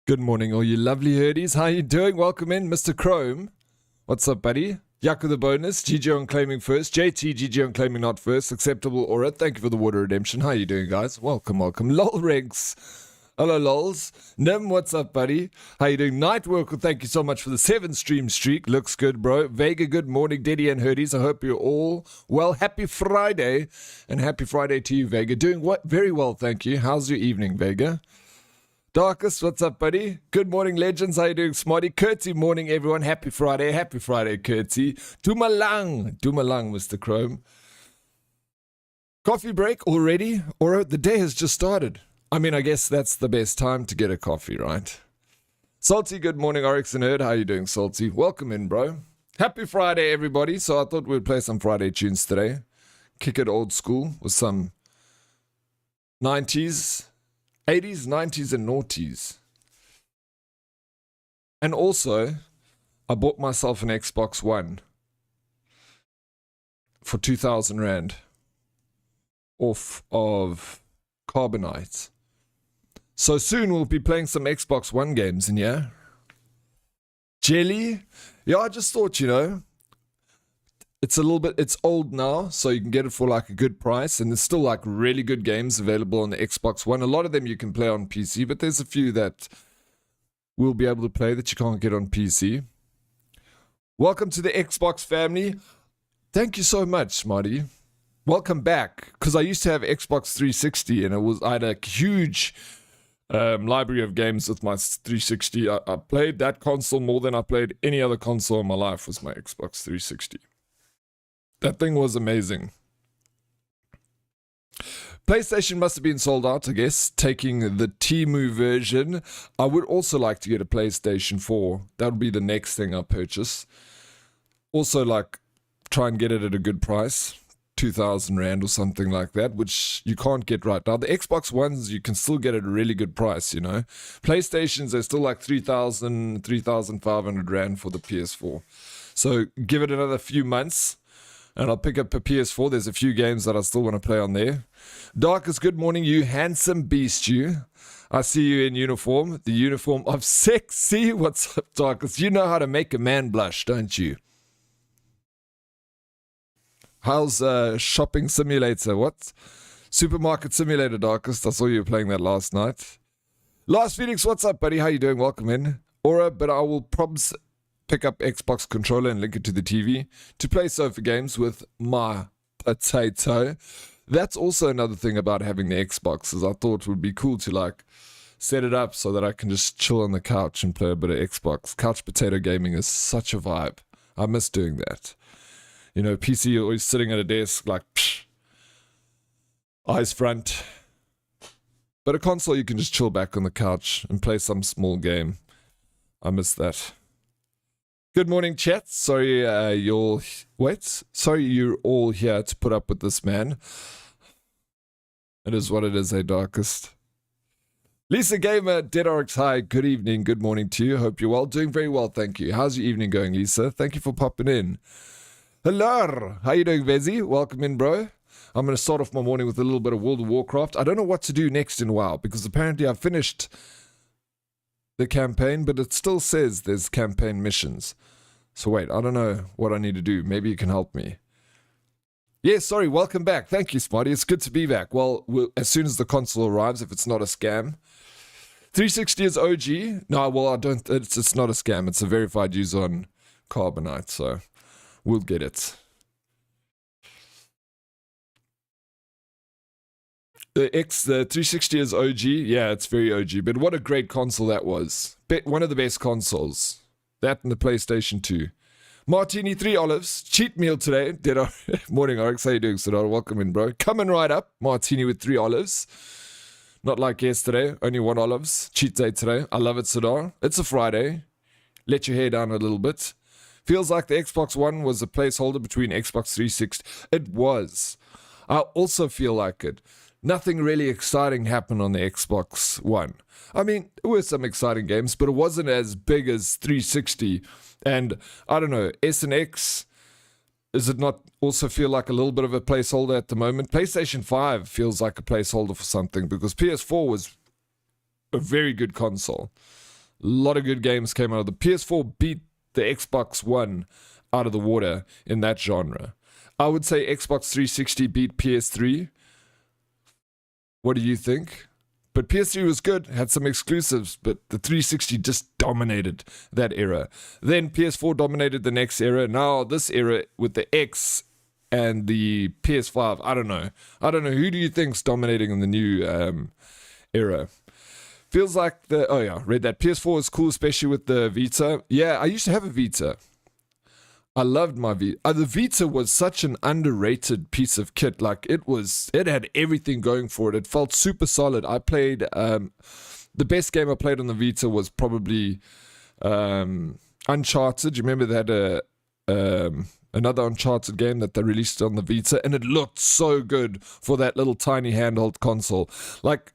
Good morning, all you lovely herdies. How you doing? Welcome in, Mr. Chrome. What's up, buddy? Yak with the bonus. GG on claiming first. JT, GG on claiming not first. Acceptable aura. Thank you for the water redemption. How you doing, guys? Welcome, welcome. Lol Regs. Hello, lols. Nim, what's up, buddy? How you doing? Nightwork, well, thank you so much for the 7-stream streak. Looks good, bro. Vega, good morning. Deddy and herdies, I hope you're all well. Happy Friday. And happy Friday to you, Vega. Doing what? Very well, thank you. How's your evening, Vega? Darkest, what's up, buddy? Good morning, legends. How you doing, Smarty? Curtsy morning, everyone. Happy Friday, Curtsy. Dumalang, Mr. Chrome. Coffee break already? Or the day has just started. I mean, I guess that's the best time to get a coffee, right? Salty, good morning, Oryx and Herd. How you doing, Salty? Welcome in, bro. Happy Friday, everybody. So I thought we'd play some Friday tunes today. Kick it old school with some 90s. 80s, 90s, and noughties. And also, I bought myself an Xbox One for 2,000 Rand off of Carbonite. So soon we'll be playing some Xbox One games in here. Jelly? Yeah, I just thought, it's old now, so you can get it for like a good price, and there's still like really good games available on the Xbox One. A lot of them you can play on PC, but there's a few that we'll be able to play that you can't get on PC. Welcome to the Xbox family. Thank you so much, Smarty. Welcome back, because I used to have Xbox 360, and I had a huge library of games with my 360. I played that console more than I played any other console in my life. Was my Xbox 360. That thing was amazing. PlayStation must have been sold out, I guess, taking the Temu version. I would also like to get a PlayStation 4. That would be the next thing I purchase. Also, like, try and get it at a good price. 2,000 Rand or something like that, which you can't get right now. The Xbox Ones, you can still get at a really good price, PlayStations, they're still like 3,000, 3,500 Rand for the PS4. So give it another few months, and I'll pick up a PS4. There's a few games that I still want to play on there. Darkest, good morning, you handsome beast, you. I see you in uniform. The uniform of sexy. What's up, Darkest? You know how to make a man blush, don't you? How's Shopping Simulator? What? Supermarket Simulator, Darkest. I saw you playing that last night. Last Phoenix, what's up, buddy? How you doing? Welcome in. Aura, but I will probably pick up Xbox controller and link it to the TV to play sofa games with my potato. That's also another thing about having the Xbox, is I thought it would be cool to like set it up so that I can just chill on the couch and play a bit of Xbox. Couch potato gaming is such a vibe. I miss doing that. PC, you're always sitting at a desk like eyes front. But a console, you can just chill back on the couch and play some small game. I miss that. Good morning, chat. Sorry, you're all here to put up with this man. It is what it is, Darkest. Lisa Gamer, Dead Oryx, hi. Good evening, good morning to you. Hope you're well. Doing very well, thank you. How's your evening going, Lisa? Thank you for popping in. Hello. How you doing, Vezi? Welcome in, bro. I'm going to start off my morning with a little bit of World of Warcraft. I don't know what to do next in WoW, because apparently I've finished the campaign, but it still says there's campaign missions. So wait, I don't know what I need to do. Maybe you can help me. Yeah, sorry, welcome back. Thank you, Smarty. It's good to be back. Well, as soon as the console arrives, if it's not a scam. 360 is OG. No, well, I don't. It's not a scam. It's a verified user on Carbonite, so we'll get it. The 360 is OG. Yeah, it's very OG. But what a great console that was. One of the best consoles. That and the PlayStation 2. Martini, 3 olives. Cheat meal today. Morning, Oryx. How you doing, Sadar? Welcome in, bro. Coming right up. Martini with 3 olives. Not like yesterday. Only 1 olives. Cheat day today. I love it, Sadar. It's a Friday. Let your hair down a little bit. Feels like the Xbox One was a placeholder between Xbox 360. It was. I also feel like it. Nothing really exciting happened on the Xbox One. I mean, there were some exciting games, but it wasn't as big as 360. And I don't know, S and X, does it not also feel like a little bit of a placeholder at the moment? PlayStation 5 feels like a placeholder for something, because PS4 was a very good console. A lot of good games came out of the PS4, beat the Xbox One out of the water in that genre. I would say Xbox 360 beat PS3. What do you think? But PS3 was good, had some exclusives, but the 360 just dominated that era. Then PS4 dominated the next era. Now this era with the X and the PS5, I don't know. Who do you think's dominating in the new era? Feels like read that. PS4 is cool, especially with the Vita. Yeah, I used to have a Vita. I loved my Vita. The Vita was such an underrated piece of kit. Like it had everything going for it. It felt super solid. I played, the best game I played on the Vita was probably Uncharted. You remember they had another Uncharted game that they released on the Vita, and it looked so good for that little tiny handheld console. Like,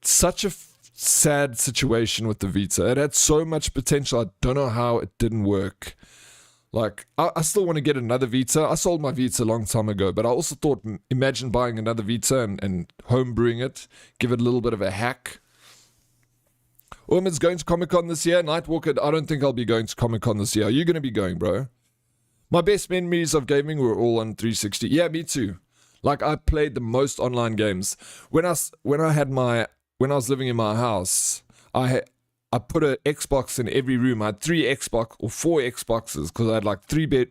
such a sad situation with the Vita. It had so much potential. I don't know how it didn't work. Like, I still want to get another Vita. I sold my Vita a long time ago, but I also thought, imagine buying another Vita and home brewing it, give it a little bit of a hack. Orman's going to Comic-Con this year. Nightwalker, I don't think I'll be going to Comic-Con this year. Are you going to be going, bro? My best memories of gaming were all on 360. Yeah, me too. Like, I played the most online games. When I was living in my house, I put an Xbox in every room. I had 3 Xbox or 4 Xboxes because I had like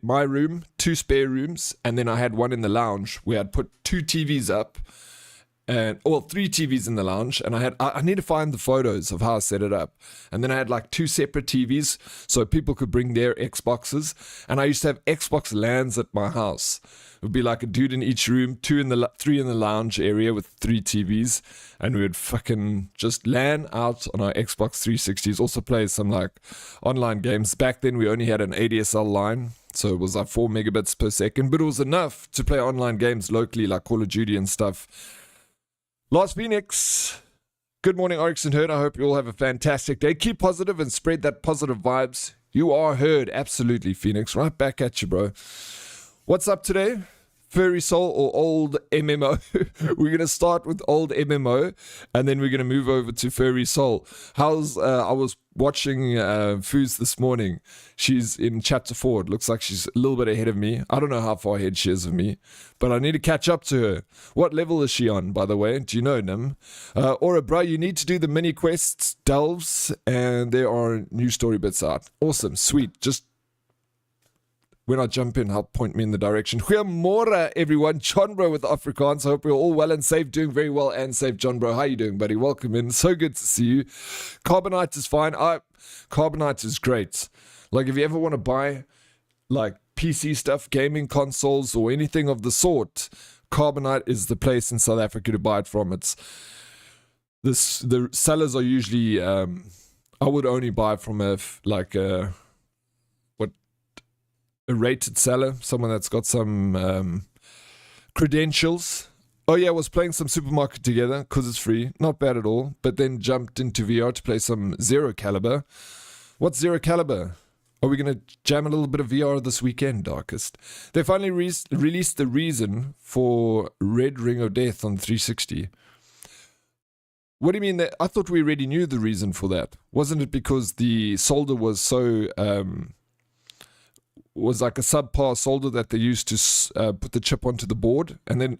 my room, 2 spare rooms, and then I had one in the lounge where I'd put 2 TVs up, and 3 TVs in the lounge. And I need to find the photos of how I set it up. And then I had like 2 separate TVs so people could bring their Xboxes. And I used to have Xbox LANs at my house. It would be like a dude in each room, 3 in the lounge area with 3 TVs, and we would fucking just LAN out on our Xbox 360s. Also play some like online games. Back then we only had an ADSL line, so it was like 4 megabits per second, but it was enough to play online games locally like Call of Duty and stuff. Last Phoenix, good morning Oryx and Herd. I hope you all have a fantastic day. Keep positive and spread that positive vibes. You are heard, absolutely, Phoenix. Right back at you, bro. What's up today? Furry Soul or old MMO? We're going to start with old MMO, and then we're going to move over to Furry Soul. I was watching Foos this morning. She's in chapter 4. It looks like she's a little bit ahead of me. I don't know how far ahead she is of me, but I need to catch up to her. What level is she on, by the way? Do you know, Nim? Aura, bro, you need to do the mini quests, delves, and there are new story bits out. Awesome, sweet. Just when I jump in, help point me in the direction. Goeiemorgen, everyone. John Bro with Afrikaans. I hope you're all well and safe, doing very well and safe. John Bro, how you doing, buddy? Welcome in. So good to see you. Carbonite is fine. Carbonite is great. Like, if you ever want to buy, like, PC stuff, gaming consoles, or anything of the sort, Carbonite is the place in South Africa to buy it from. The sellers are usually, I would only buy from a rated seller, someone that's got some credentials. Oh yeah, I was playing some Supermarket Together because it's free, not bad at all, but then jumped into VR to play some Zero Caliber. What's Zero Caliber? Are we going to jam a little bit of VR this weekend, Darkest? They finally released the reason for Red Ring of Death on 360. What do you mean that? I thought we already knew the reason for that. Wasn't it because the solder was so was like a subpar solder that they used to put the chip onto the board, and then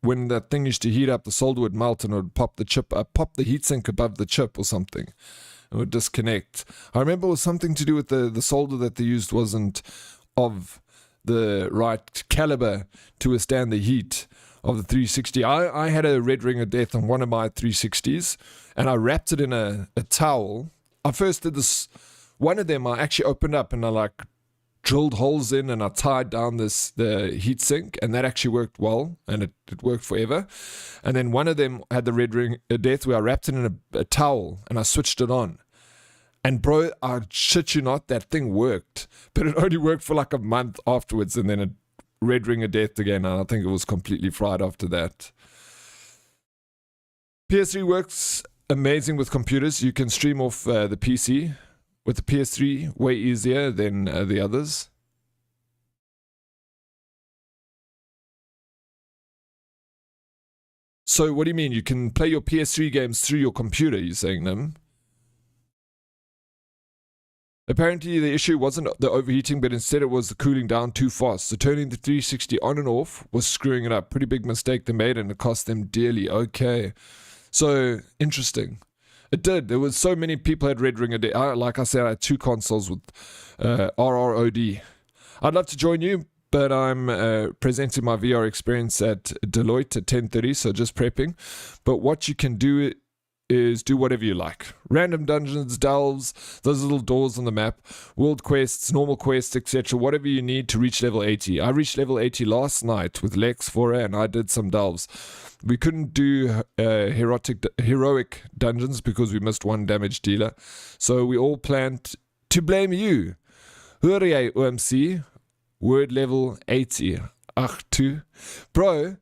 when that thing used to heat up, the solder would melt and it would pop the heatsink above the chip or something. It would disconnect. I remember it was something to do with the solder that they used wasn't of the right caliber to withstand the heat of the 360. I had a Red Ring of Death on one of my 360s, and I wrapped it in a towel. I first did this, one of them I actually opened up and I like drilled holes in and I tied down the heatsink, and that actually worked well, and it worked forever. And then one of them had the Red Ring of Death where I wrapped it in a towel and I switched it on. And bro, I shit you not, that thing worked, but it only worked for like a month afterwards, and then it Red Ring of Death again, and I think it was completely fried after that. PS3 works amazing with computers. You can stream off the PC with the PS3 way easier than the others. So what do you mean? You can play your PS3 games through your computer, you're saying them? Apparently, the issue wasn't the overheating, but instead it was the cooling down too fast. So turning the 360 on and off was screwing it up. Pretty big mistake they made, and it cost them dearly. Okay. So, interesting. It did. There was so many people had Red Ring a day. Like I said, I had 2 consoles with RROD. I'd love to join you, but I'm presenting my VR experience at Deloitte at 10:30, so just prepping. But what you can do is do whatever you like. Random dungeons, delves, those little doors on the map, world quests, normal quests, etc. Whatever you need to reach level 80. I reached level 80 last night with Lex, Fora, and I did some delves. We couldn't do heroic dungeons because we missed 1 damage dealer. So we all planned to blame you. Hooray, OMC. Word level 80. Ach, 2. Bro,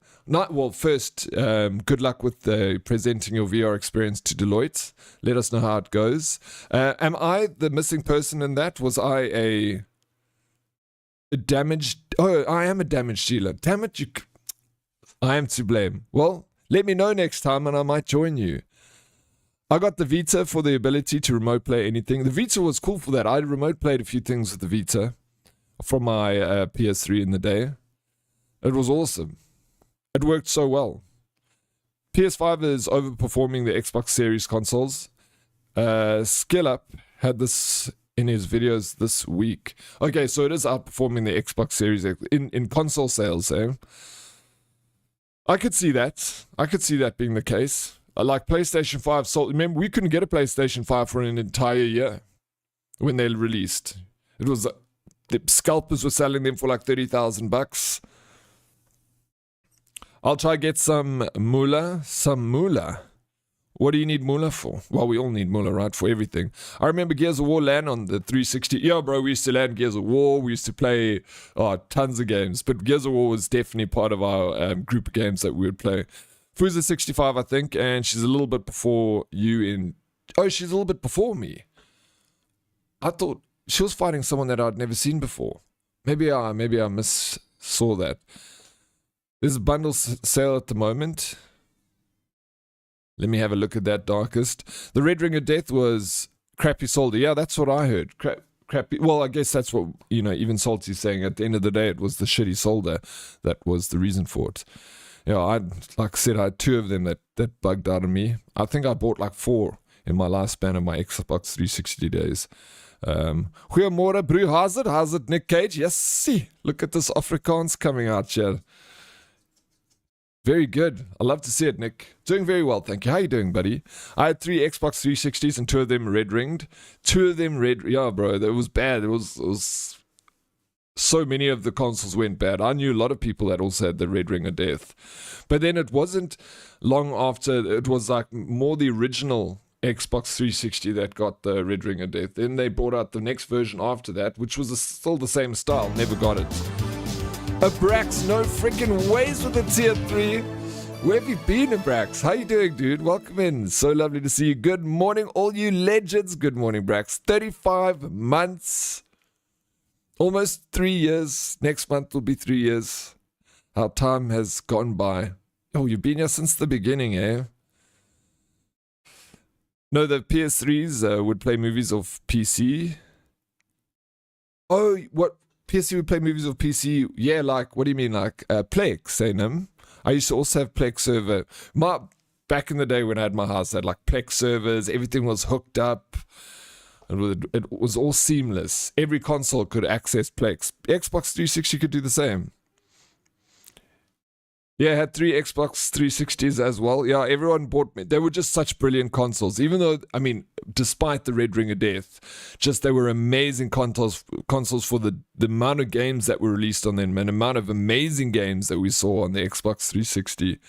first, good luck with presenting your VR experience to Deloitte. Let us know how it goes. Am I the missing person in that? Was I a damaged... Oh, I am a damage dealer. Damn it, I am to blame. Well, let me know next time and I might join you. I got the Vita for the ability to remote play anything. The Vita was cool for that. I remote played a few things with the Vita from my PS3 in the day. It was awesome. It worked so well. PS5 is overperforming the Xbox Series consoles. SkillUp had this in his videos this week. Okay, so it is outperforming the Xbox Series X in console sales, eh? I could see that. I could see that being the case. Like PlayStation 5 sold. Remember, we couldn't get a PlayStation 5 for an entire year when they released. It was the scalpers were selling them for like $30,000. I'll try get some moolah. What do you need moolah for? Well, we all need moolah, right? For everything. I remember Gears of War LAN on the 360. Yeah, bro, we used to LAN Gears of War. We used to play tons of games. But Gears of War was definitely part of our group of games that we would play. Fuza 65, I think, and she's a little bit before you in... Oh, she's a little bit before me. I thought she was fighting someone that I'd never seen before. Maybe I saw that. There's a bundle sale at the moment. Let me have a look at that, Darkest. The Red Ring of Death was crappy solder. Yeah, that's what I heard. Crappy. Well, I guess that's what, even Salty's saying. At the end of the day, it was the shitty solder that was the reason for it. Yeah, like I said, I had 2 of them that bugged out of me. I think I bought like 4 in my lifespan of my Xbox 360 days. Goeiemorgen, Brew Hazard, Nick Cage. Yes, see. Look at this Afrikaans coming out here. Very good. I love to see it, Nick. Doing very well, thank you. How you doing, buddy? I had 3 Xbox 360s and 2 of them red-ringed. 2 of them red... Yeah, bro, that was bad. It was... So many of the consoles went bad. I knew a lot of people that also had the Red Ring of Death. But then it wasn't long after... It was like more the original Xbox 360 that got the Red Ring of Death. Then they brought out the next version after that, which was still the same style. Never got it. Abrax, no freaking ways with the tier 3. Where have you been, Abrax? How you doing, dude? Welcome in. So lovely to see you. Good morning, all you legends. Good morning, Brax. 35 months. Almost 3 years. Next month will be 3 years. How time has gone by. Oh, you've been here since the beginning, eh? No, the PS3s would play movies of PC. Oh, what? PS3 would play movies of PC? Yeah, like, what do you mean? Like, Plex, eh, Nim? I used to also have Plex server. Back in the day when I had my house, I had like Plex servers. Everything was hooked up. It was all seamless. Every console could access Plex. Xbox 360 could do the same. Yeah, I had 3 Xbox 360s as well. Yeah, everyone bought me. They were just such brilliant consoles. Even though, despite the Red Ring of Death, they were amazing consoles for the amount of games that were released on them and the amount of amazing games that we saw on the Xbox 360.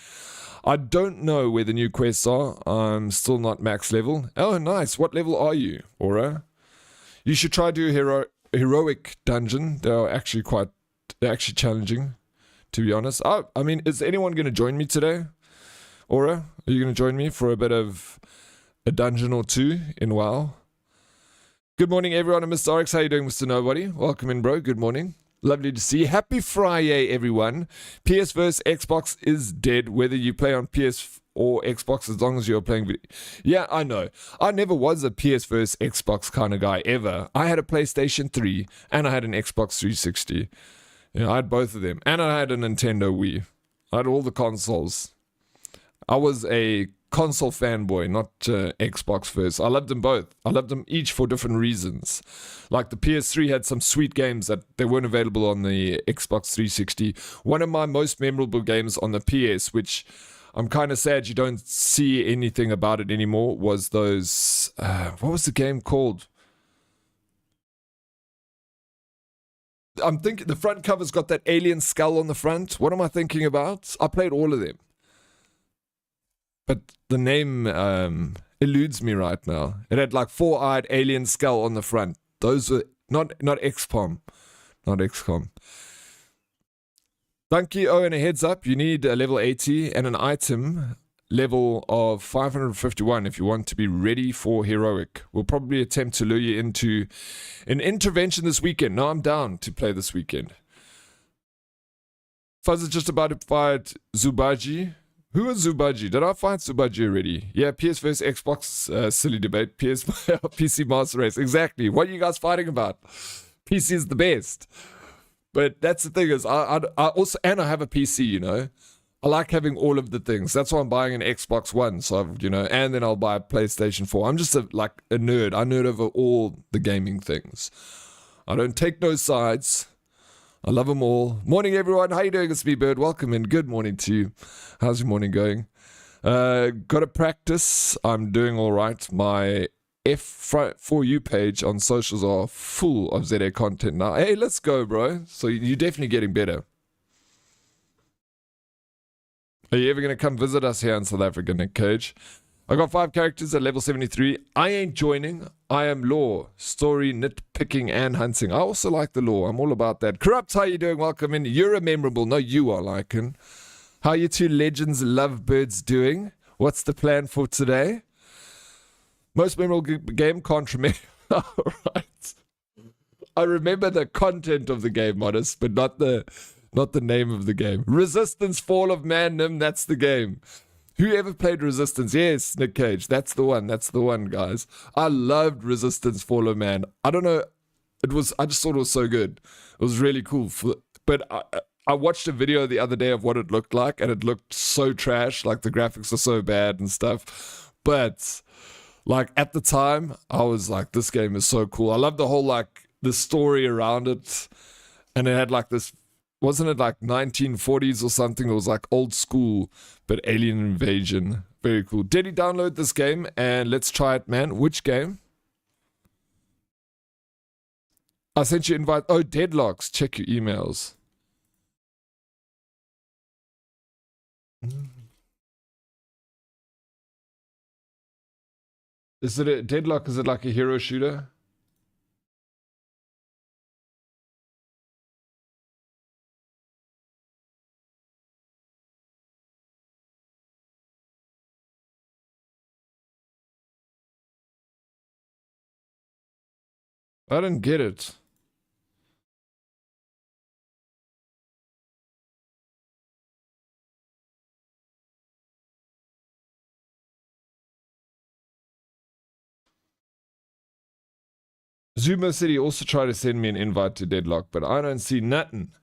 I don't know where the new quests are. I'm still not max level. Oh, nice. What level are you, Aura? You should try to do a heroic dungeon. They're actually challenging, to be honest. Is anyone going to join me today? Aura, are you going to join me for a bit of a dungeon or 2 in WoW? Good morning, everyone. I'm Mr. Oryx. How you doing, Mr. Nobody? Welcome in, bro. Good morning. Lovely to see you. Happy Friday, everyone. PS vs. Xbox is dead. Whether you play on PS or Xbox as long as you're playing video. Yeah, I know. I never was a PS versus Xbox kind of guy ever. I had a PlayStation 3 and I had an Xbox 360. I had both of them. And I had a Nintendo Wii. I had all the consoles. I was a console fanboy, not Xbox first. I loved them both. I loved them each for different reasons. Like the PS3 had some sweet games that they weren't available on the Xbox 360. One of my most memorable games on the PS, which I'm kind of sad you don't see anything about it anymore, was those... what was the game called? I'm thinking the front cover's got that alien skull on the front. What am I thinking about? I played all of them. But the name eludes me right now. It had like 4-eyed alien skull on the front. Those were not XCOM. Not XCOM. Donkey, and a heads up, you need a level 80 and an item level of 551 if you want to be ready for heroic. We'll probably attempt to lure you into an intervention this weekend. No, I'm down to play this weekend. Fuzz is just about to fight Zubaji. Who is Zubaji? Did I fight Zubaji already? Yeah, PS vs Xbox, silly debate. PC Master Race. Exactly. What are you guys fighting about? PC is the best. But that's the thing is, I also, and I have a PC, you know. I like having all of the things. That's why I'm buying an Xbox One, so you know, and then I'll buy a PlayStation 4. I'm just a nerd. I nerd over all the gaming things. I don't take no sides. I love them all. Morning, everyone. How you doing? It's me, Bird. Welcome and good morning to you. How's your morning going? Got to practice. I'm doing all right. My F4U page on socials are full of ZA content now. Hey, let's go, bro. So you're definitely getting better. Are you ever going to come visit us here in South Africa, Nick Cage? I got 5 characters at level 73. I ain't joining. I am law, story, nitpicking, and hunting. I also like the law. I'm all about that. Corrupt, how you doing? Welcome in. You're a memorable. No, you are, Lycan. How you two legends lovebirds doing? What's the plan for today? Most memorable game, can't remember. All right. I remember the content of the game, Modest, but not the name of the game. Resistance, Fall of Man, Nim, that's the game. Who ever played Resistance? Yes, Nick Cage. That's the one. That's the one, guys. I loved Resistance, Fall of Man. I don't know. I just thought it was so good. It was really cool. But I watched a video the other day of what it looked like, and it looked so trash. Like, the graphics are so bad and stuff. But, like, at the time, I was like, this game is so cool. I love the whole, like, the story around it. And it had, like, this... Wasn't it like 1940s or something? It was like old school, but alien invasion. Very cool. Did he download this game? And let's try it, man. Which game? I sent you invite. Oh, Deadlocks. Check your emails. Is it a Deadlock? Is it like a hero shooter? I didn't get it. Zuma City also tried to send me an invite to Deadlock, but I don't see nothing.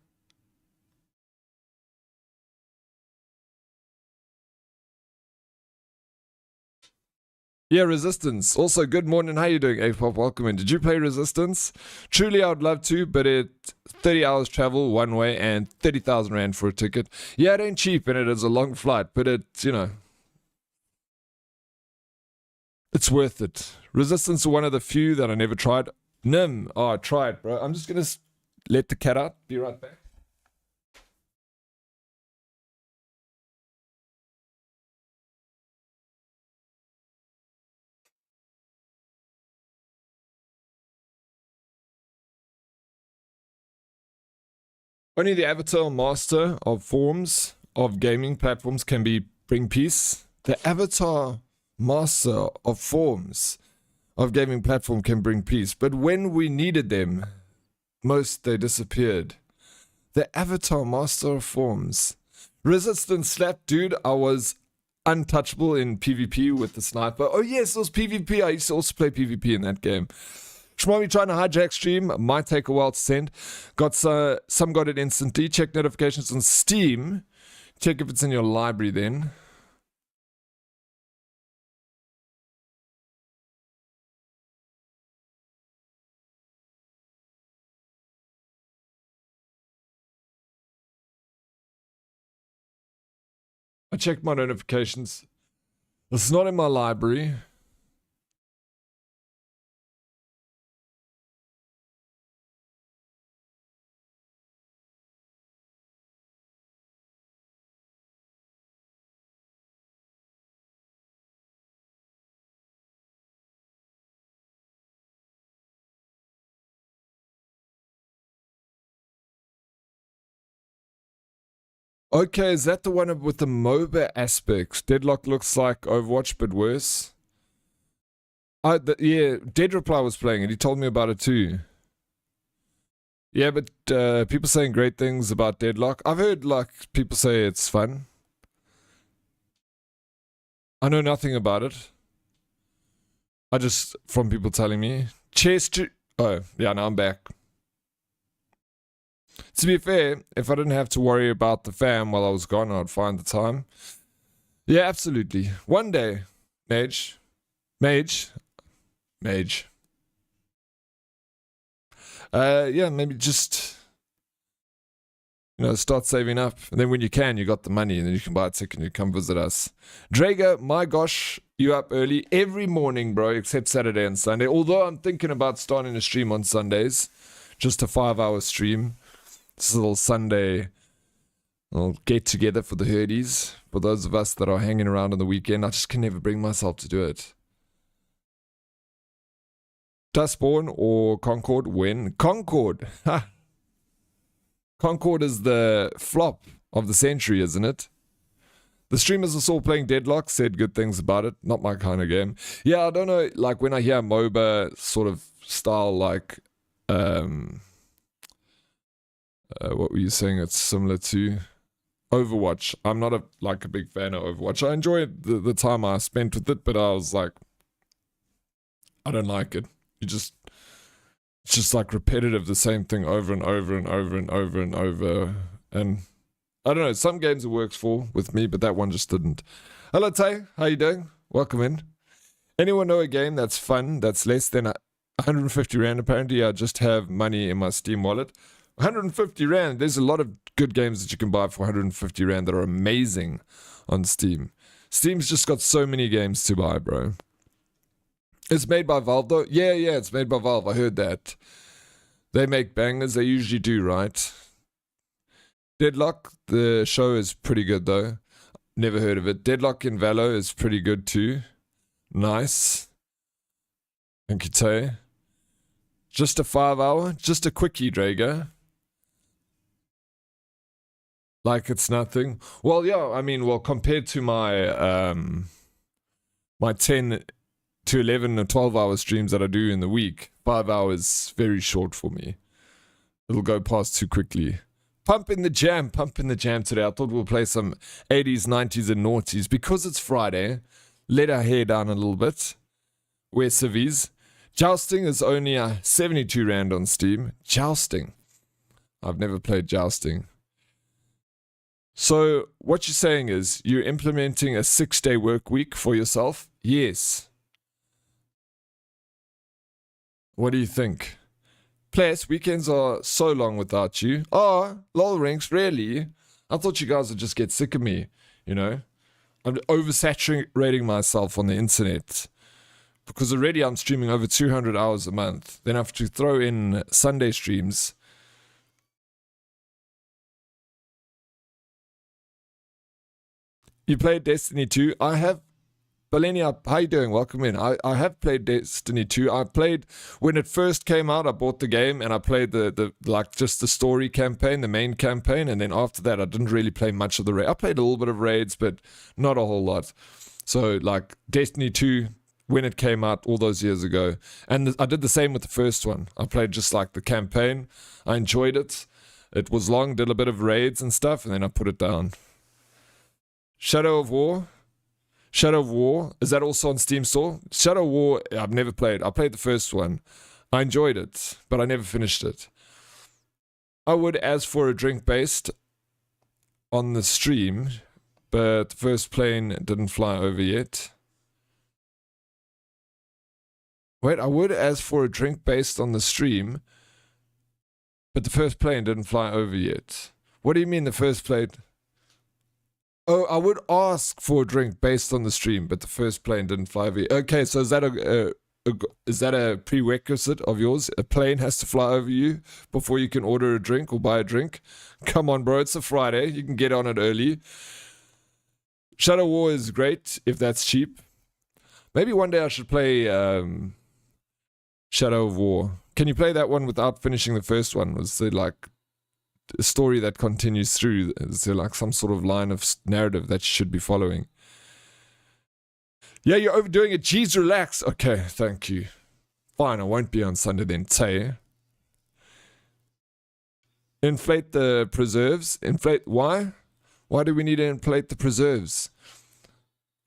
Yeah, Resistance. Also, good morning. How you doing, A-Pop? Welcome in. Did you play Resistance? Truly, I would love to, but it's 30 hours travel one way and 30,000 Rand for a ticket. Yeah, it ain't cheap, and it is a long flight, but it's, you know, it's worth it. Resistance is one of the few that I never tried. Nim. Oh, I tried, bro. I'm just going to let the cat out. Be right back. Only the avatar master of forms of gaming platforms can bring peace. The avatar master of forms of gaming platform can bring peace. But when we needed them, most they disappeared. The avatar master of forms. Resistance slap, dude. I was untouchable in PvP with the sniper. Oh yes, it was PvP. I used to also play PvP in that game. Shmomi trying to hijack stream. Might take a while to send. Some got it instantly. Check notifications on Steam. Check if it's in your library then. I checked my notifications. It's not in my library. Okay, is that the one with the MOBA aspects? Deadlock looks like Overwatch, but worse. Yeah, Dead Reply was playing it. He told me about it too. Yeah, but people saying great things about Deadlock. I've heard like people say it's fun. I know nothing about it. I just, from people telling me. Oh, yeah, now I'm back. To be fair, if I didn't have to worry about the fam while I was gone, I'd find the time. Yeah, absolutely. One day, Mage. Yeah, maybe just, start saving up. And then when you can, you got the money, and then you can buy a ticket and you come visit us. Drager, my gosh, you up early every morning, bro, except Saturday and Sunday. Although I'm thinking about starting a stream on Sundays. Just a 5-hour stream. This is a little Sunday get together for the herdies. For those of us that are hanging around on the weekend, I just can never bring myself to do it. Dustborn or Concord win? Concord! Ha! Concord is the flop of the century, isn't it? The streamers I saw playing Deadlock said good things about it. Not my kind of game. Yeah, I don't know, like when I hear MOBA sort of style, like what were you saying it's similar to? Overwatch. I'm not a big fan of Overwatch. I enjoyed the time I spent with it, but I was like, I don't like it. It's just like repetitive, the same thing over and over and over and over and over. And I don't know, some games it works for with me, but that one just didn't. Hello Tay, how you doing? Welcome in. Anyone know a game that's fun, that's less than 150 Rand apparently? I just have money in my Steam wallet. 150 Rand, there's a lot of good games that you can buy for 150 Rand that are amazing on Steam. Steam's just got so many games to buy, bro. It's made by Valve though? Yeah, it's made by Valve, I heard that. They make bangers, they usually do, right? Deadlock, the show is pretty good though. Never heard of it. Deadlock in Valo is pretty good too. Nice. Thank you, Tay. Just a 5-hour, just a quickie, Drager. Like it's nothing. Well, yeah, I mean, compared to my my 10 to 11 or 12-hour streams that I do in the week, 5 hours very short for me. It'll go past too quickly. Pump in the jam today. I thought we'll play some 80s, 90s, and noughties. Because it's Friday, let our hair down a little bit. Wear civvies. Jousting is only 72 Rand on Steam. Jousting. I've never played jousting. So, what you're saying is, you're implementing a 6-day work week for yourself? Yes. What do you think? Plus, weekends are so long without you. Oh, lol Rinks, really? I thought you guys would just get sick of me, I'm oversaturating myself on the internet. Because already I'm streaming over 200 hours a month. Then I have to throw in Sunday streams. You played Destiny 2? I have. Balenia, how you doing? Welcome in. I have played Destiny 2. I played, when it first came out, I bought the game and I played just the story campaign, the main campaign. And then after that, I didn't really play much of the raid. I played a little bit of raids, but not a whole lot. So, Destiny 2, when it came out all those years ago. And I did the same with the first one. I played just the campaign. I enjoyed it. It was long, did a bit of raids and stuff, and then I put it down. Shadow of War. Shadow of War, is that also on Steam Store? Shadow of War, I've never played. I played the first one. I enjoyed it, but I never finished it. I would, as for a drink based on the stream, but the first plane didn't fly over yet. Wait, I would, as for a drink based on the stream, but the first plane didn't fly over yet. What do you mean the first plane? Oh, I would ask for a drink based on the stream, but the first plane didn't fly over yet. Okay, so is that a prerequisite of yours? A plane has to fly over you before you can order a drink or buy a drink? Come on, bro, it's a Friday. You can get on it early. Shadow War is great if that's cheap. Maybe one day I should play Shadow of War. Can you play that one without finishing the first one? Was there like a story that continues through? Is there like some sort of line of narrative that you should be following? Yeah, you're overdoing it. Jeez, relax. Okay, thank you. Fine, I won't be on Sunday then. Tay. Inflate the preserves. Inflate, why? Why do we need to inflate the preserves?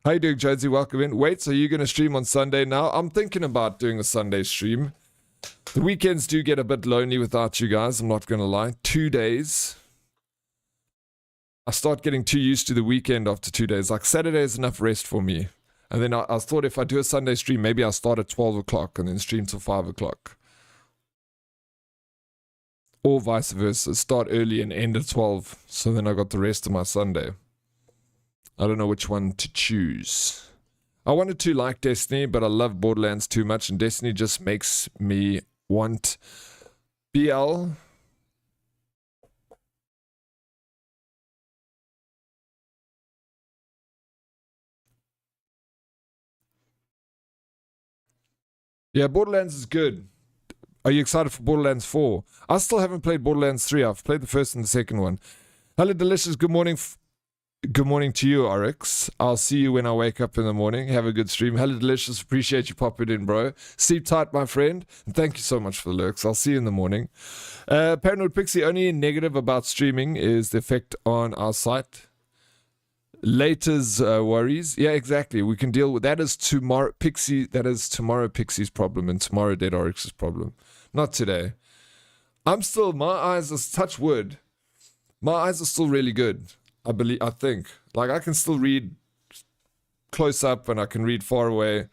How you doing, Jonesy? Welcome in. Wait, so you're going to stream on Sunday now? I'm thinking about doing a Sunday stream. The weekends do get a bit lonely without you guys, I'm not going to lie. 2 days. I start getting too used to the weekend after 2 days. Like, Saturday is enough rest for me. And then I thought if I do a Sunday stream, maybe I'll start at 12 o'clock and then stream till 5 o'clock. Or vice versa. Start early and end at 12. So then I got the rest of my Sunday. I don't know which one to choose. I wanted to like Destiny, but I love Borderlands too much, and Destiny just makes me want BL. Yeah, Borderlands is good. Are you excited for Borderlands 4? I still haven't played Borderlands 3. I've played the first and the second one. Hello, Delicious. Good morning. Good morning to you, Oryx. I'll see you when I wake up in the morning. Have a good stream. Hello, Delicious. Appreciate you popping in, bro. Sleep tight, my friend. And thank you so much for the lurks. I'll see you in the morning. Paranoid Pixie, only negative about streaming is the effect on our site. Later's worries. Yeah, exactly. We can deal with that. Is tomorrow Pixie. That is tomorrow Pixie's problem and tomorrow Dead Oryx's problem. Not today. I'm still, my eyes are, touch wood. My eyes are still really good. I think. Like, I can still read close up and I can read far away.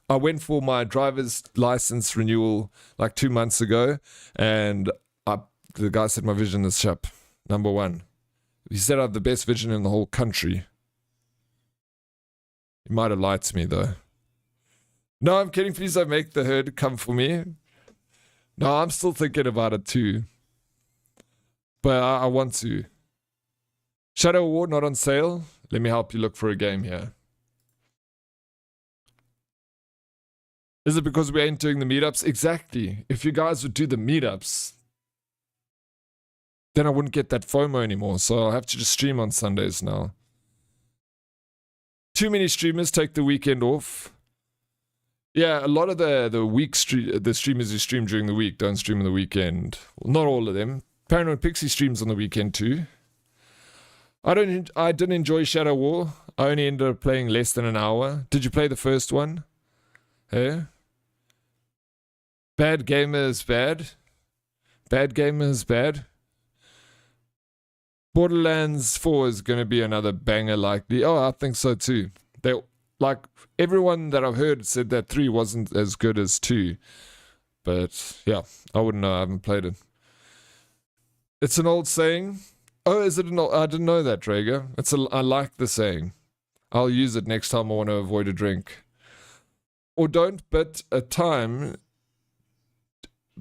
I went for my driver's license renewal like 2 months ago, and the guy said my vision is sharp. Number one. He said I have the best vision in the whole country. He might have lied to me, though. No, I'm kidding. Please don't make the herd come for me. No, I'm still thinking about it too. But I want to. Shadow War not on sale. Let me help you look for a game here. Is it because we ain't doing the meetups? Exactly. If you guys would do the meetups, then I wouldn't get that FOMO anymore. So I'll have to just stream on Sundays now. Too many streamers take the weekend off. Yeah, a lot of the streamers who stream during the week don't stream on the weekend. Well, not all of them. Paranoid Pixie streams on the weekend too. I didn't enjoy Shadow War. I only ended up playing less than an hour. Did you play the first one? Hey? Bad gamer is bad. Bad gamer is bad. Borderlands 4 is going to be another banger likely. Oh, I think so too. Like, everyone that I've heard said that 3 wasn't as good as 2. But, yeah, I wouldn't know. I haven't played it. It's an old saying. Oh, is it an old... I didn't know that, Drager. I like the saying. I'll use it next time I want to avoid a drink. Or don't, but a time...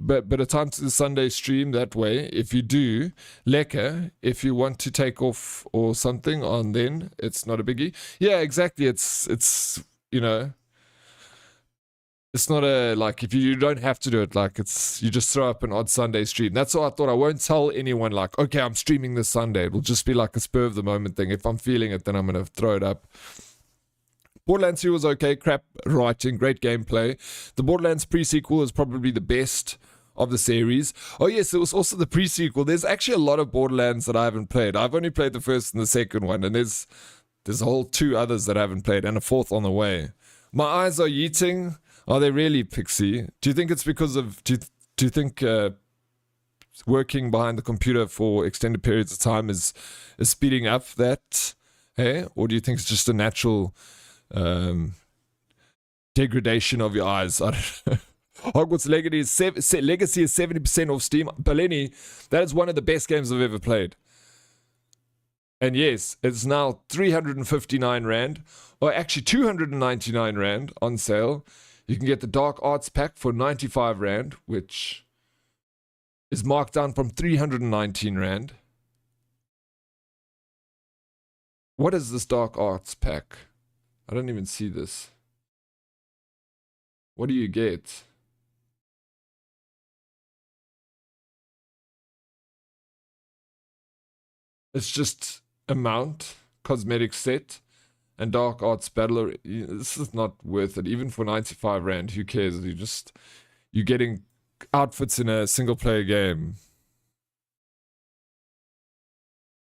But a time to the Sunday stream that way. If you do, lekker. If you want to take off or something on then, it's not a biggie. Yeah, exactly. It's you know, it's not a, like, if you don't have to do it, like, it's, you just throw up an odd Sunday stream. That's why I thought I won't tell anyone, like, okay, I'm streaming this Sunday. It'll just be like a spur of the moment thing. If I'm feeling it, then I'm going to throw it up. Borderlands 2 was okay, crap writing, great gameplay. The Borderlands pre-sequel is probably the best of the series. Oh yes, it was also the pre-sequel. There's actually a lot of Borderlands that I haven't played. I've only played the first and the second one, and there's There's a whole 2 others that I haven't played, and a 4th on the way. My eyes are yeeting. Are they really, Pixie? Do you think it's because of... Do you think working behind the computer for extended periods of time is speeding up that? Hey? Or do you think it's just a natural degradation of your eyes? I don't know. Hogwarts Legacy is 70% off Steam. Beleni, that is one of the best games I've ever played. And yes, it's now 359 Rand, or actually 299 Rand on sale. You can get the Dark Arts pack for 95 Rand, which is marked down from 319 Rand. What is this Dark Arts pack? I don't even see this. What do you get? It's just a mount, cosmetic set, and Dark Arts Battler. This is not worth it. Even for 95 Rand, who cares? You're getting outfits in a single player game.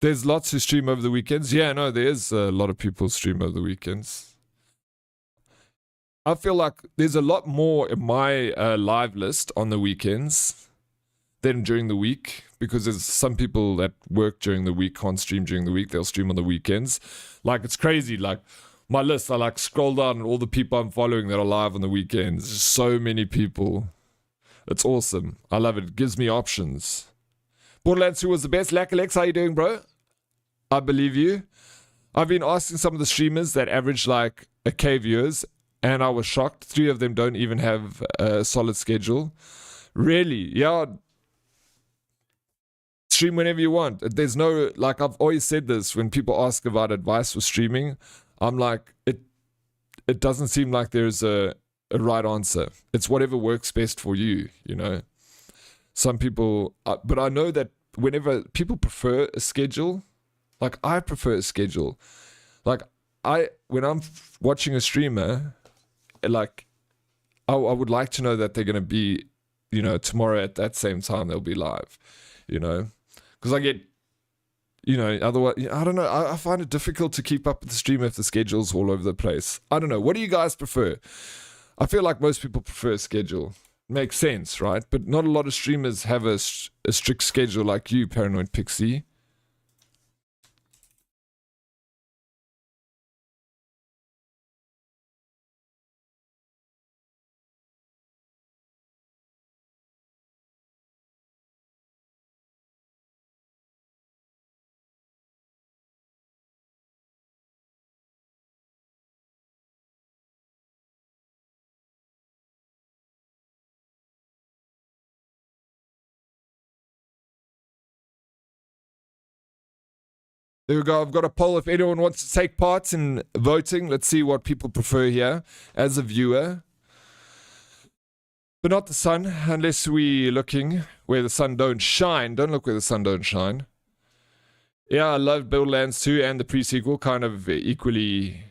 There's lots who stream over the weekends. Yeah, no, there's a lot of people stream over the weekends. I feel like there's a lot more in my live list on the weekends than during the week, because there's some people that work during the week can't stream during the week. They'll stream on the weekends. Like, it's crazy. Like, my list, I like scroll down and all the people I'm following that are live on the weekends. There's so many people. It's awesome. I love it. It gives me options. Borderlands 2 was the best. Lackalex, how you doing, bro? I believe you. I've been asking some of the streamers that average like a K viewers, and I was shocked. 3 of them don't even have a solid schedule. Really? Yeah. Stream whenever you want. There's no, like, I've always said this when people ask about advice for streaming. I'm like, it doesn't seem like there's a right answer. It's whatever works best for you, you know. Some people, but I know that whenever people prefer a schedule, like I prefer a schedule. Like when I'm watching a streamer, like I would like to know that they're going to be, you know, tomorrow at that same time they'll be live, you know. Because I get, you know, otherwise, I don't know. I find it difficult to keep up with the stream if the schedule's all over the place. I don't know. What do you guys prefer? I feel like most people prefer a schedule. Makes sense, right? But not a lot of streamers have a strict schedule like you, Paranoid Pixie. There we go. I've got a poll if anyone wants to take part in voting. Let's see what people prefer here as a viewer. But not the sun, unless we're looking where the sun don't shine. Don't look where the sun don't shine. Yeah, I love Borderlands 2 and the pre-sequel. Kind of equally,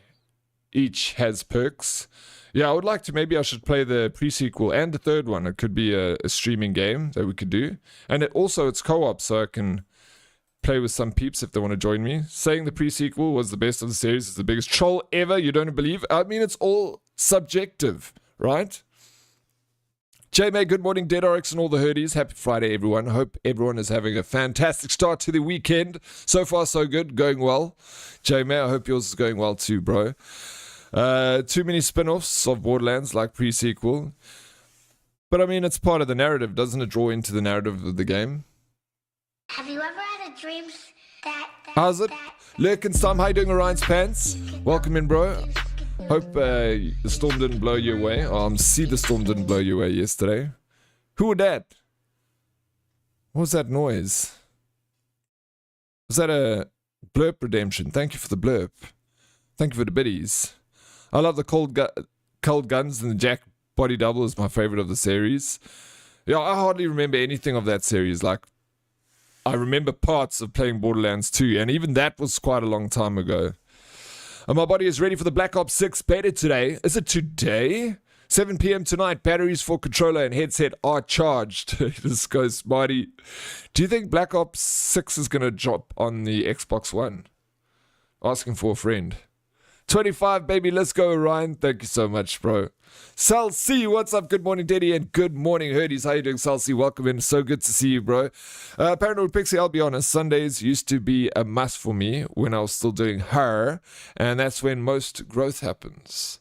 each has perks. Yeah, I would like to, maybe I should play the pre-sequel and the third one. It could be a streaming game that we could do. And it's co-op, so I can play with some peeps if they want to join me. Saying the pre-sequel was the best of the series is the biggest troll ever. You don't believe? I mean, it's all subjective, right? J-May, good morning, Dead Oryx and all the herdies. Happy Friday, everyone. Hope everyone is having a fantastic start to the weekend. So far, so good. Going well. J-May, I hope yours is going well too, bro. Too many spin-offs of Borderlands, like pre-sequel. But I mean, it's part of the narrative. Doesn't it draw into the narrative of the game? Have you ever had a dream that How's it? Lurkenstam, how you doing, Orion's Pants? Welcome in, bro. Hope the storm didn't blow you away. See the storm didn't blow you away yesterday. Who was that? What was that noise? Was that a blurp redemption? Thank you for the blurp. Thank you for the biddies. I love the cold guns, and the Jack body double is my favorite of the series. Yeah, I hardly remember anything of that series. Like, I remember parts of playing Borderlands 2, and even that was quite a long time ago. And my body is ready for the Black Ops 6 beta today. Is it today? 7 p.m. tonight. Batteries for controller and headset are charged. This goes smarty. Do you think Black Ops 6 is going to drop on the Xbox One? Asking for a friend. 25, baby. Let's go, Ryan. Thank you so much, bro. Sal C, what's up? Good morning, Daddy, and good morning, Herdies. How you doing, Sal C? Welcome in. So good to see you, bro. Paranoid Pixie, I'll be honest. Sundays used to be a must for me when I was still doing her, and that's when most growth happens.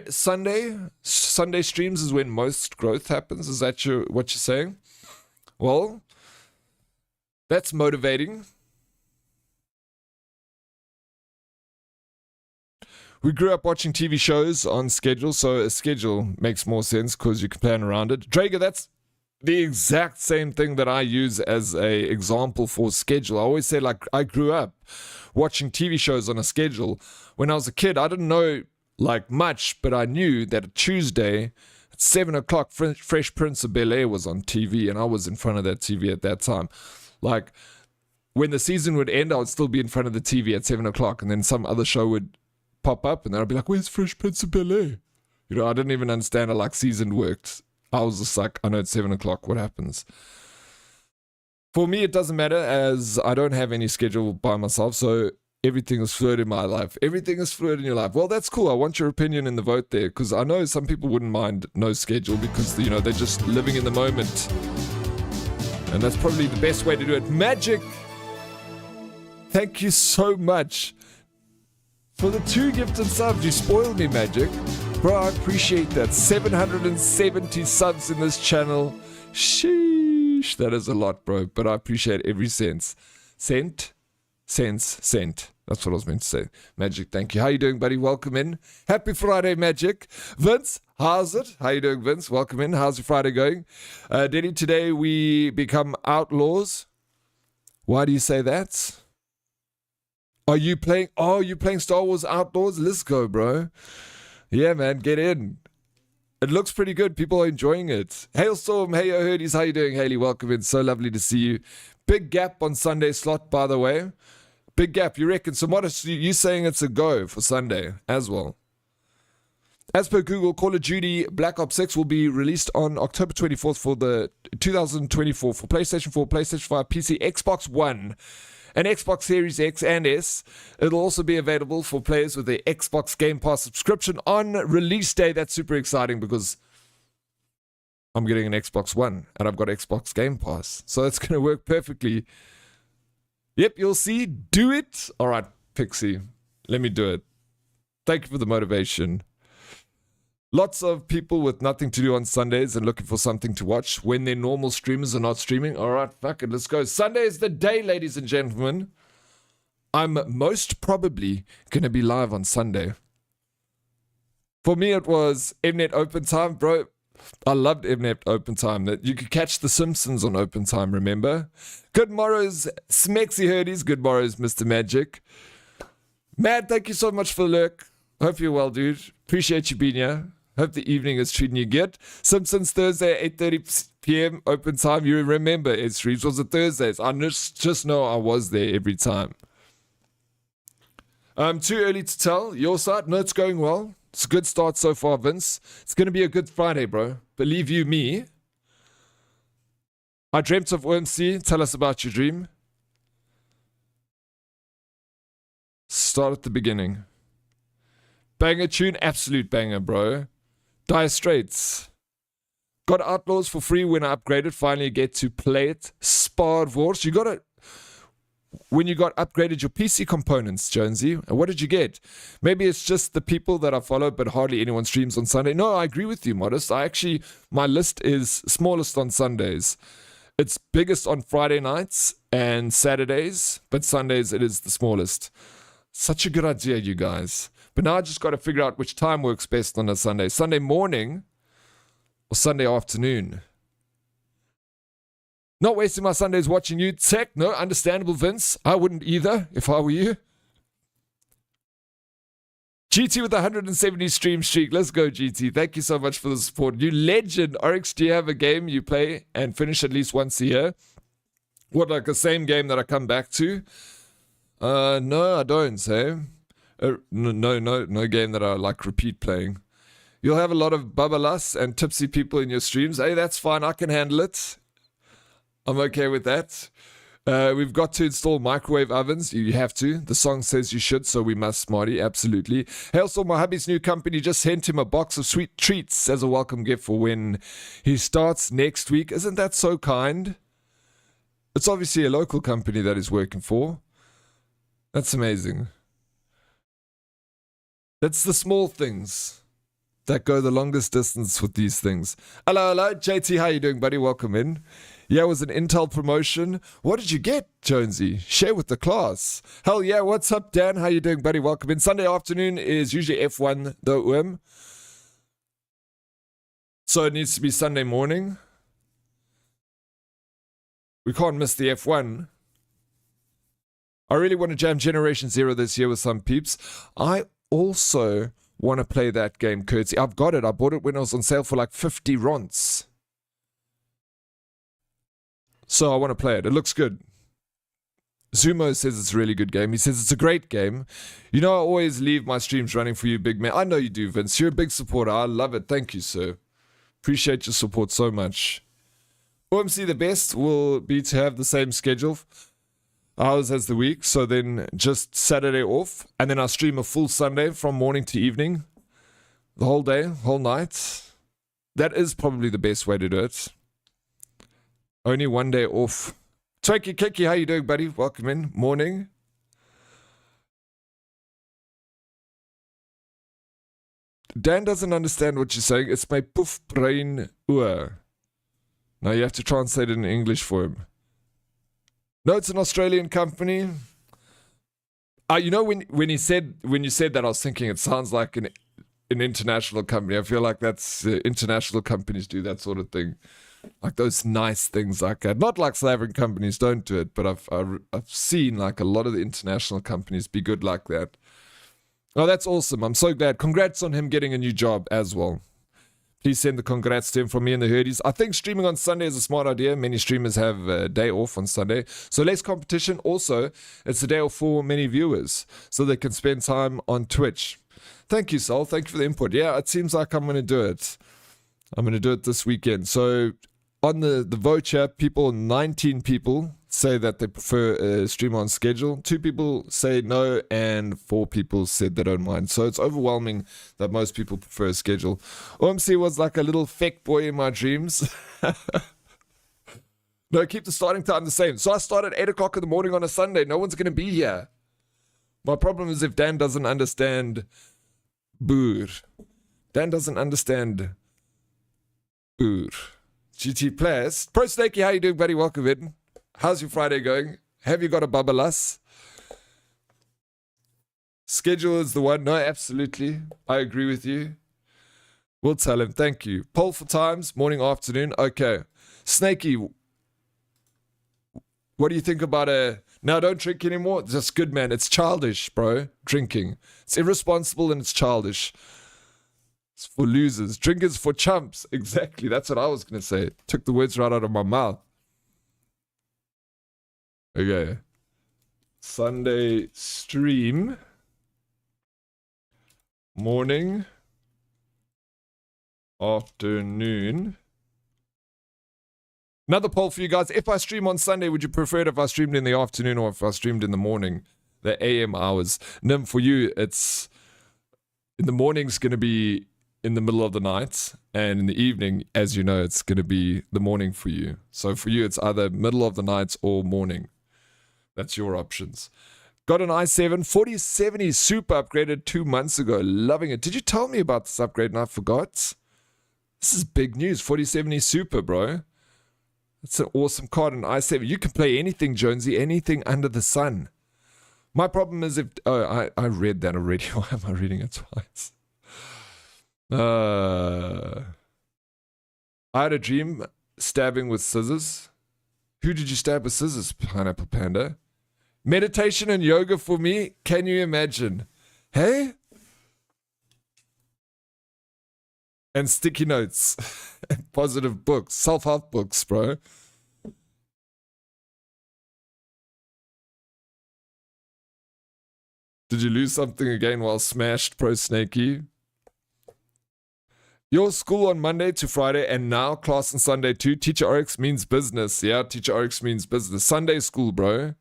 Sunday streams is when most growth happens. Is that what you're saying? Well, that's motivating. We grew up watching TV shows on schedule, so a schedule makes more sense because you can plan around it. Drager, that's the exact same thing that I use as a example for schedule. I always say, like, I grew up watching TV shows on a schedule. When I was a kid, I didn't know like much, but I knew that a Tuesday at 7 o'clock, Fresh Prince of Bel-Air was on TV, and I was in front of that TV at that time. Like, when the season would end, I would still be in front of the TV at 7 o'clock, and then some other show would pop up, and then I'd be like, where's Fresh Prince of Bel-Air? You know, I didn't even understand how like season worked. I was just like, I know it's 7 o'clock, what happens? For me, it doesn't matter, as I don't have any schedule by myself, so everything is fluid in my life. Everything is fluid in your life. Well, that's cool. I want your opinion in the vote there, because I know some people wouldn't mind no schedule because, you know, they're just living in the moment. And that's probably the best way to do it. Magic, thank you so much for the 2 gifted subs. You spoiled me, Magic. Bro, I appreciate that. 770 subs in this channel. Sheesh. That is a lot, bro. But I appreciate every cent. Cent. That's what I was meant to say. Magic, thank you. How you doing, buddy? Welcome in. Happy Friday, Magic. Vince, how's it? How you doing, Vince? Welcome in. How's your Friday going? Denny, today we become outlaws. Why do you say that? Are you playing? Oh, you playing Star Wars Outlaws? Let's go, bro. Yeah, man, get in. It looks pretty good. People are enjoying it. Hailstorm, hey, yo, Herdies. How you doing, Haley? Welcome in. So lovely to see you. Big gap on Sunday slot, by the way. Big gap, you reckon? So what are you saying it's a go for Sunday as well? As per Google, Call of Duty Black Ops 6 will be released on October 24th for the 2024 for PlayStation 4, PlayStation 5, PC, Xbox One, and Xbox Series X and S. It'll also be available for players with the Xbox Game Pass subscription on release day. That's super exciting because I'm getting an Xbox One and I've got Xbox Game Pass. So it's going to work perfectly. Yep, you'll see. Do it. All right, Pixie. Let me do it. Thank you for the motivation. Lots of people with nothing to do on Sundays and looking for something to watch when their normal streamers are not streaming. All right, fuck it. Let's go. Sunday is the day, ladies and gentlemen. I'm most probably going to be live on Sunday. For me, it was Mnet Open Time, bro. I loved Mnet Open Time. That you could catch The Simpsons on Open Time, remember? Good morrows, Smexy Herdies. Good morrows, Mr. Magic. Mad, thank you so much for the lurk. Hope you're well, dude. Appreciate you being here. Hope the evening is treating you good. Simpsons Thursday, 8:30 p.m. Open Time. You remember it streams was the Thursdays. I just know I was there every time. Too early to tell. Your side? No, it's going well. It's a good start so far, Vince. It's going to be a good Friday, bro. Believe you me. I dreamt of OMC. Tell us about your dream. Start at the beginning. Banger tune. Absolute banger, bro. Dire Straits. Got Outlaws for free when I upgraded. Finally get to play it. Star Wars. You got it. When you got upgraded your PC components, Jonesy, what did you get? Maybe it's just the people that I follow, but hardly anyone streams on Sunday. No, I agree with you, Modest. My list is smallest on Sundays. It's biggest on Friday nights and Saturdays, but Sundays it is the smallest. Such a good idea, you guys. But now I just got to figure out which time works best on a Sunday. Sunday morning or Sunday afternoon. Not wasting my Sundays watching you. Tech, no, understandable, Vince. I wouldn't either if I were you. GT with 170 stream streak. Let's go, GT. Thank you so much for the support. You legend. Oryx, do you have a game you play and finish at least once a year? What, like the same game that I come back to? No, I don't, say. No game that I like repeat playing. You'll have a lot of bubbalas and tipsy people in your streams. Hey, that's fine. I can handle it. I'm okay with that. We've got to install microwave ovens. You have to. The song says you should, so we must, Smarty. Absolutely. Hey, also, my hubby's new company just sent him a box of sweet treats as a welcome gift for when he starts next week. Isn't that so kind? It's obviously a local company that he's working for. That's amazing. That's the small things that go the longest distance with these things. Hello. JT, how you doing, buddy? Welcome in. Yeah, it was an Intel promotion. What did you get, Jonesy? Share with the class. Hell yeah, what's up, Dan? How you doing, buddy? Welcome in. Sunday afternoon is usually F1, though, so it needs to be Sunday morning. We can't miss the F1. I really want to jam Generation Zero this year with some peeps. I also want to play that game, Curtsy. I've got it. I bought it when it was on sale for like 50 ronts. So I want to play it. It looks good. Zumo says it's a really good game. He says it's a great game. You know, I always leave my streams running for you, big man. I know you do, Vince. You're a big supporter. I love it. Thank you, sir. Appreciate your support so much. OMC, the best will be to have the same schedule hours as the week. So then just Saturday off. And then I stream a full Sunday from morning to evening. The whole day, whole night. That is probably the best way to do it. Only one day off. Twinkie Kiki, how you doing, buddy? Welcome in. Morning. Dan doesn't understand what you're saying. It's my poof brain oor. Now you have to translate it in English for him. No, it's an Australian company. You know, when you said that, I was thinking it sounds like an international company. I feel like that's international companies do that sort of thing. Like those nice things like that. Not like South African companies don't do it, but I've seen like a lot of the international companies be good like that. Oh, that's awesome. I'm so glad. Congrats on him getting a new job as well. Please send the congrats to him from me and the Herdies. I think streaming on Sunday is a smart idea. Many streamers have a day off on Sunday. So less competition. Also, it's a day off for many viewers so they can spend time on Twitch. Thank you, Sol. Thank you for the input. Yeah, it seems like I'm going to do it. I'm going to do it this weekend. So on the vote chat, 19 people say that they prefer a stream on schedule. 2 people say no, and 4 people said they don't mind. So it's overwhelming that most people prefer a schedule. OMC was like a little feck boy in my dreams. No, keep the starting time the same. So I start at 8 o'clock in the morning on a Sunday. No one's going to be here. My problem is if Dan doesn't understand boer. Dan doesn't understand boer. GT Plus. Pro Snakey, how you doing, buddy? Welcome in. How's your Friday going? Have you got a bubbalas? Schedule is the one. No, absolutely. I agree with you. We'll tell him. Thank you. Poll for times, morning, afternoon. Okay. Snakey, what do you think about now don't drink anymore? That's good, man. It's childish, bro. Drinking. It's irresponsible and it's childish. It's for losers. Drinkers for chumps. Exactly. That's what I was going to say. Took the words right out of my mouth. Okay. Sunday stream. Morning. Afternoon. Another poll for you guys. If I stream on Sunday, would you prefer it if I streamed in the afternoon or if I streamed in the morning? The AM hours. Nim, for you, it's in the morning's going to be in the middle of the night, and in the evening, as you know, it's going to be the morning for you. So for you, it's either middle of the night or morning. That's your options. Got an i7 4070 Super upgraded 2 months ago. Loving it. Did you tell me about this upgrade and I forgot? This is big news. 4070 Super, bro. It's an awesome card, an i7. You can play anything, Jonesy, anything under the sun. My problem is if... Oh, I read that already. Why am I reading it twice? I had a dream stabbing with scissors. Who did you stab with scissors, Pineapple Panda? Meditation and yoga for me? Can you imagine? Hey? And sticky notes. And positive books. Self-help books, bro. Did you lose something again while smashed, Pro Snakey? Your school on Monday to Friday and now class on Sunday too. Teacher Oryx means business. Yeah, Teacher Oryx means business. Sunday school, bro.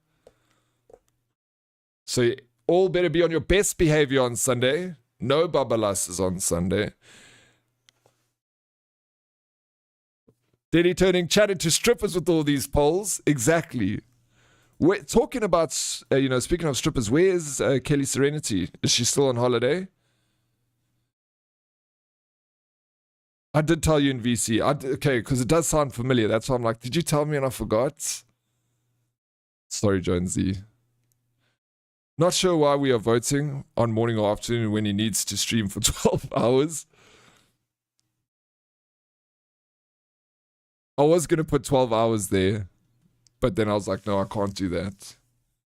So you all better be on your best behavior on Sunday. No babalasses on Sunday. Then he turning chat into strippers with all these polls. Exactly. We're talking about, speaking of strippers, where is Kelly Serenity? Is she still on holiday? I did tell you in VC. Okay, because it does sound familiar. That's why I'm like, did you tell me and I forgot? Sorry, Jonesy. Not sure why we are voting on morning or afternoon when he needs to stream for 12 hours. I was going to put 12 hours there, but then I was like, no, I can't do that.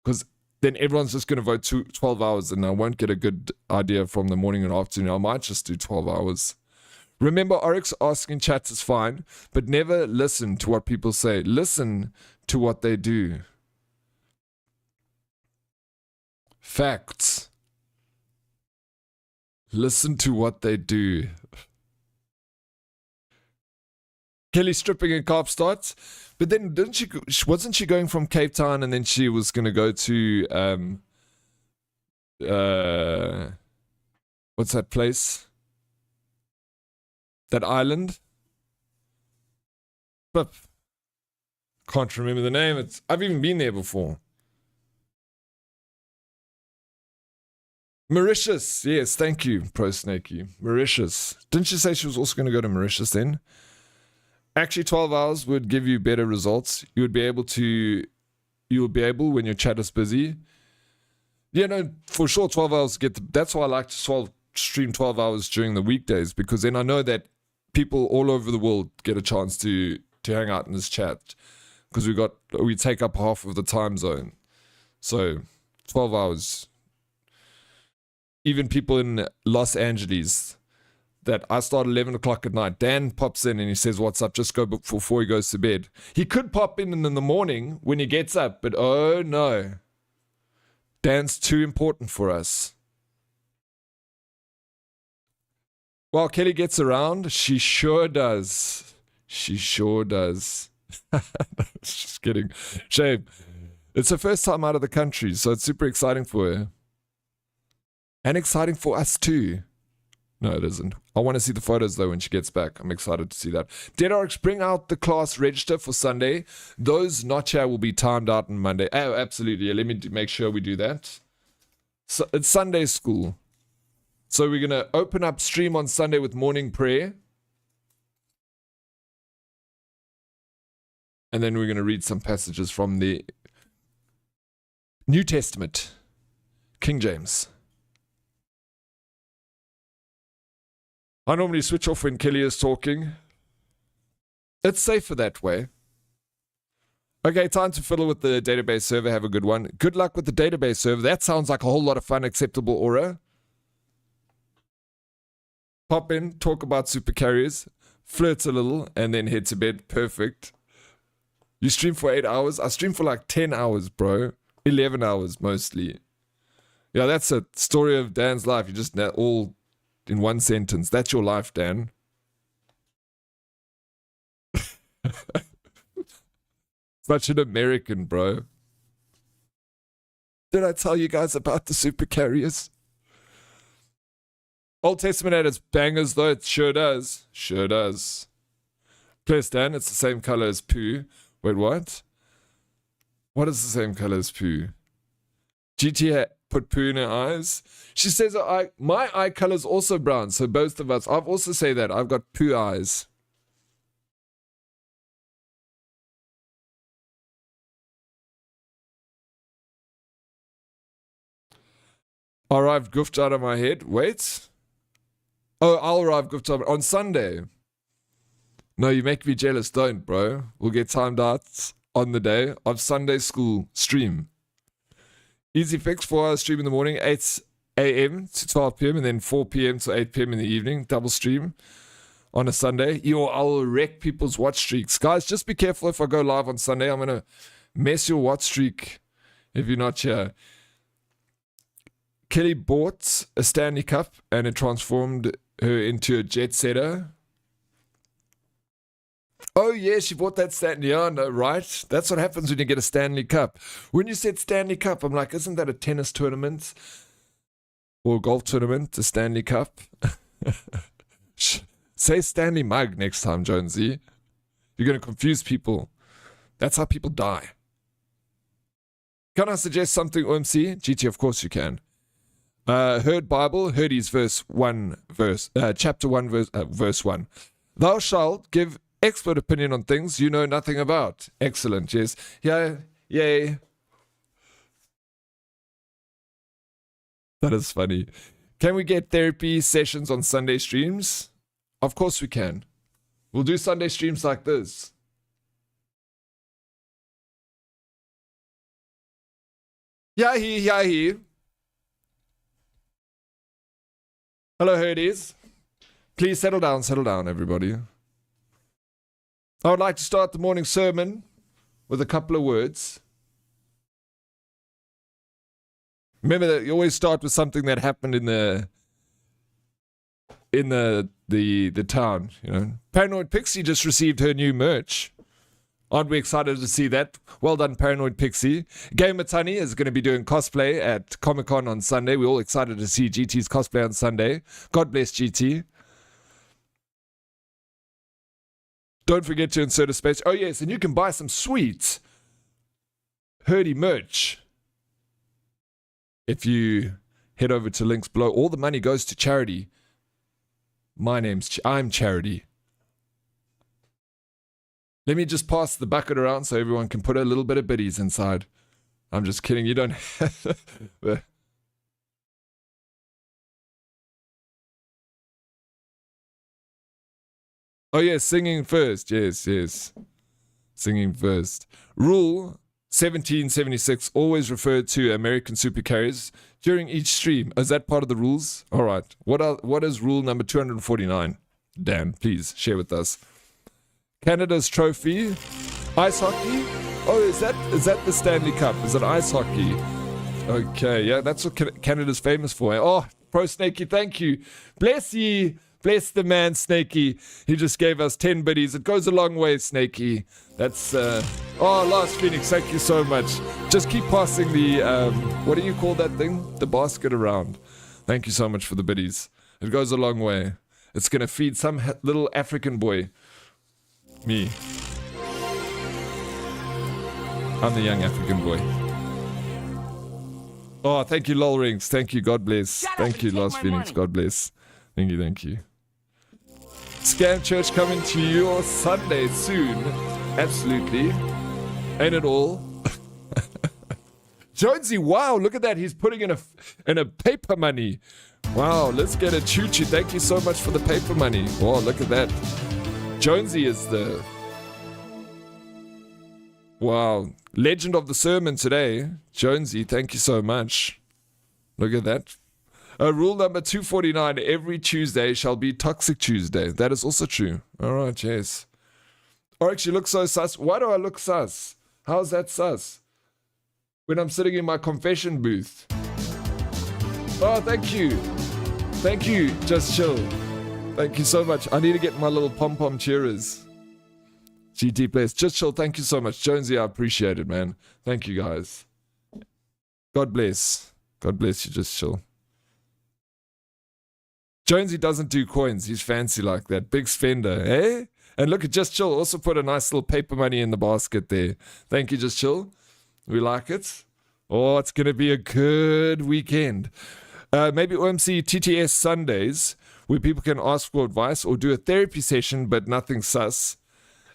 Because then everyone's just going to vote 12 hours and I won't get a good idea from the morning and afternoon. I might just do 12 hours. Remember, Oryx asking chats is fine, but never listen to what people say. Listen to what they do. Facts. Listen to what they do. Kelly stripping in Kaapstad, but then wasn't she going from Cape Town and then she was going to go to what's that place? That island? But can't remember the name. I've even been there before. Mauritius. Yes, thank you, Pro Snakey. Mauritius. Didn't she say she was also going to go to Mauritius then? Actually, 12 hours would give you better results. You would be able, when your chat is busy. Yeah, no, for sure, 12 hours that's why I like to stream 12 hours during the weekdays, because then I know that people all over the world get a chance to hang out in this chat, because we take up half of the time zone. So 12 hours. Even people in Los Angeles, that I start 11 o'clock at night. Dan pops in and he says, what's up? Just go before he goes to bed. He could pop in the morning when he gets up, but oh no. Dan's too important for us. While Kelly gets around, she sure does. She sure does. Just kidding. Shame. It's her first time out of the country, so it's super exciting for her. And exciting for us too. No, it isn't. I want to see the photos though when she gets back. I'm excited to see that. Dead Oryx, bring out the class register for Sunday. Those not here will be timed out on Monday. Oh, absolutely. Yeah, let me make sure we do that. So it's Sunday school. So we're going to open up stream on Sunday with morning prayer. And then we're going to read some passages from the New Testament, King James. I normally switch off when Kelly is talking. It's safer that way. Okay, time to fiddle with the database server. Have a good one. Good luck with the database server. That sounds like a whole lot of fun. Acceptable aura. Pop in, talk about super carriers, flirt a little, and then head to bed. Perfect. You stream for 8 hours? I stream for like 10 hours, bro. 11 hours mostly. Yeah, that's a story of Dan's life. You just all in one sentence. That's your life, Dan. Such an American, bro. Did I tell you guys about the super carriers? Old Testament had its bangers, though. It sure does. Sure does. Plus, Dan, it's the same color as poo. Wait, what? What is the same color as poo? GT put poo in her eyes. She says my eye color is also brown, so both of us. I've also say that. I've got poo eyes. I arrived goofed out of my head. Wait. Oh, I'll arrive goofed out on Sunday. No, you make me jealous. Don't, bro. We'll get timed out on the day of Sunday school stream. Easy fix, 4 hours stream in the morning, 8 a.m. to 12 p.m. and then 4 p.m. to 8 p.m. in the evening. Double stream on a Sunday. I'll wreck people's watch streaks. Guys, just be careful if I go live on Sunday. I'm going to mess your watch streak if you're not here. Kelly bought a Stanley Cup and it transformed her into a jet setter. Oh, yeah, she bought that Stanley. Yeah, no, right? That's what happens when you get a Stanley Cup. When you said Stanley Cup, I'm like, isn't that a tennis tournament? Or a golf tournament, a Stanley Cup? Say Stanley Mug next time, Jonesy. You're going to confuse people. That's how people die. Can I suggest something, OMC? GT, of course you can. Heard Bible, Heardy's chapter 1, verse 1. Thou shalt give expert opinion on things you know nothing about. Excellent, yes. Yeah, yay. That is funny. Can we get therapy sessions on Sunday streams? Of course we can. We'll do Sunday streams like this. Yahi. Hello, Herdies. Please settle down, everybody. I would like to start the morning sermon with a couple of words. Remember that you always start with something that happened in the town, you know. Paranoid Pixie just received her new merch. Aren't we excited to see that? Well done, Paranoid Pixie. Gamer Tunny is going to be doing cosplay at Comic-Con on Sunday. We're all excited to see GT's cosplay on Sunday. God bless GT. Don't forget to insert a space. Oh, yes, and you can buy some sweet Herdy merch if you head over to links below. All the money goes to charity. I'm Charity. Let me just pass the bucket around so everyone can put a little bit of biddies inside. I'm just kidding. You don't have... Oh, yes, singing first. Yes. Singing first. Rule 1776, always refer to American supercarriers during each stream. Is that part of the rules? All right. What is rule number 249? Dan, please share with us. Canada's trophy. Ice hockey? Oh, is that the Stanley Cup? Is it ice hockey? Okay, yeah, that's what Canada's famous for. Oh, Pro Snakey, thank you. Bless ye. Bless the man, Snakey. He just gave us 10 biddies. It goes a long way, Snakey. That's, oh, Last Phoenix, thank you so much. Just keep passing the, what do you call that thing? The basket around. Thank you so much for the biddies. It goes a long way. It's going to feed some little African boy. Me. I'm the young African boy. Oh, thank you, Lol Rings. Thank you, God bless. Thank you, Last Phoenix. God bless. Thank you. Scam Church coming to your Sunday soon. Absolutely. Ain't it all? Jonesy, wow, look at that. He's putting in a paper money. Wow, let's get a choo-choo. Thank you so much for the paper money. Wow, look at that. Jonesy is the... Wow. Legend of the sermon today. Jonesy, thank you so much. Look at that. Rule number 249, every Tuesday shall be Toxic Tuesday. That is also true. All right, yes. Oryx, you look so sus. Why do I look sus? How's that sus? When I'm sitting in my confession booth. Oh, thank you. Thank you, Just Chill. Thank you so much. I need to get my little pom-pom cheerers. GT Place. Just Chill, thank you so much. Jonesy, I appreciate it, man. Thank you, guys. God bless. God bless you, Just Chill. Jonesy doesn't do coins. He's fancy like that. Big spender, eh? And look at Just Chill. Also put a nice little paper money in the basket there. Thank you, Just Chill. We like it. Oh, it's going to be a good weekend. Maybe OMC TTS Sundays, where people can ask for advice or do a therapy session, but nothing sus.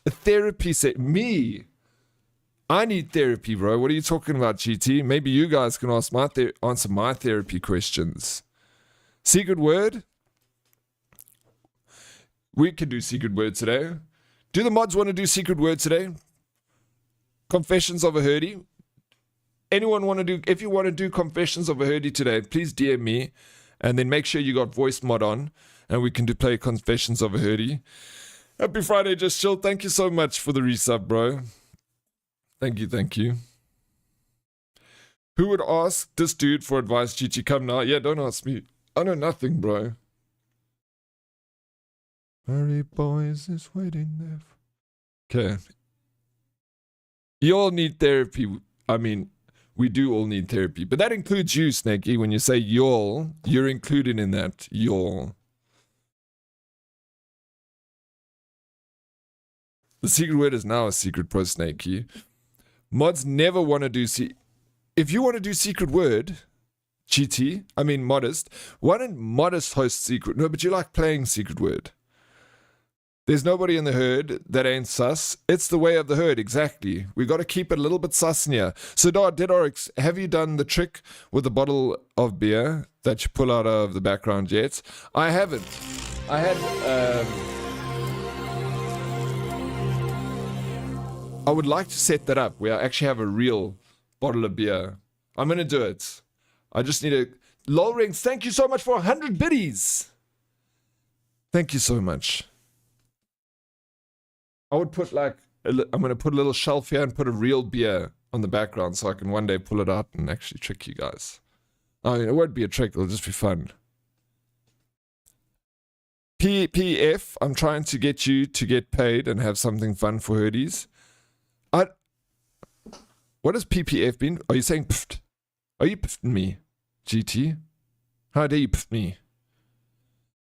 A therapy session. Me? I need therapy, bro. What are you talking about, GT? Maybe you guys can answer my therapy questions. Secret word? We can do secret word today. Do the mods want to do secret word today? Confessions of a Herdy? Anyone want to do, if you want to do confessions of a Herdy today, please DM me and then make sure you got voice mod on and we can play confessions of a Herdy. Happy Friday, Just Chill. Thank you so much for the resub, bro. Thank you. Who would ask this dude for advice, GT? Come now. Yeah, don't ask me. I know nothing, bro. Hurry, boys, is waiting there. Okay. You all need therapy. I mean, we do all need therapy. But that includes you, Snakey. When you say y'all, you're included in that. Y'all. The secret word is now a secret, pro Snakey. Mods never want to do... If you want to do secret word... GT, I mean Modest. Why don't Modest host secret? No, but you like playing secret word. There's nobody in the herd that ain't sus. It's the way of the herd, exactly. We got to keep it a little bit sus in here. So, Dead Oryx, have you done the trick with the bottle of beer that you pull out of the background yet? I haven't. I had... I would like to set that up where I actually have a real bottle of beer. I'm going to do it. I just need a... LOL Rings, thank you so much for 100 biddies. Thank you so much. I would put like... I'm going to put a little shelf here and put a real beer on the background so I can one day pull it out and actually trick you guys. I mean, it won't be a trick. It'll just be fun. PPF, I'm trying to get you to get paid and have something fun for herdies. What has PPF been? Are you saying pfft? Are you pffing me, GT? How dare you pff me?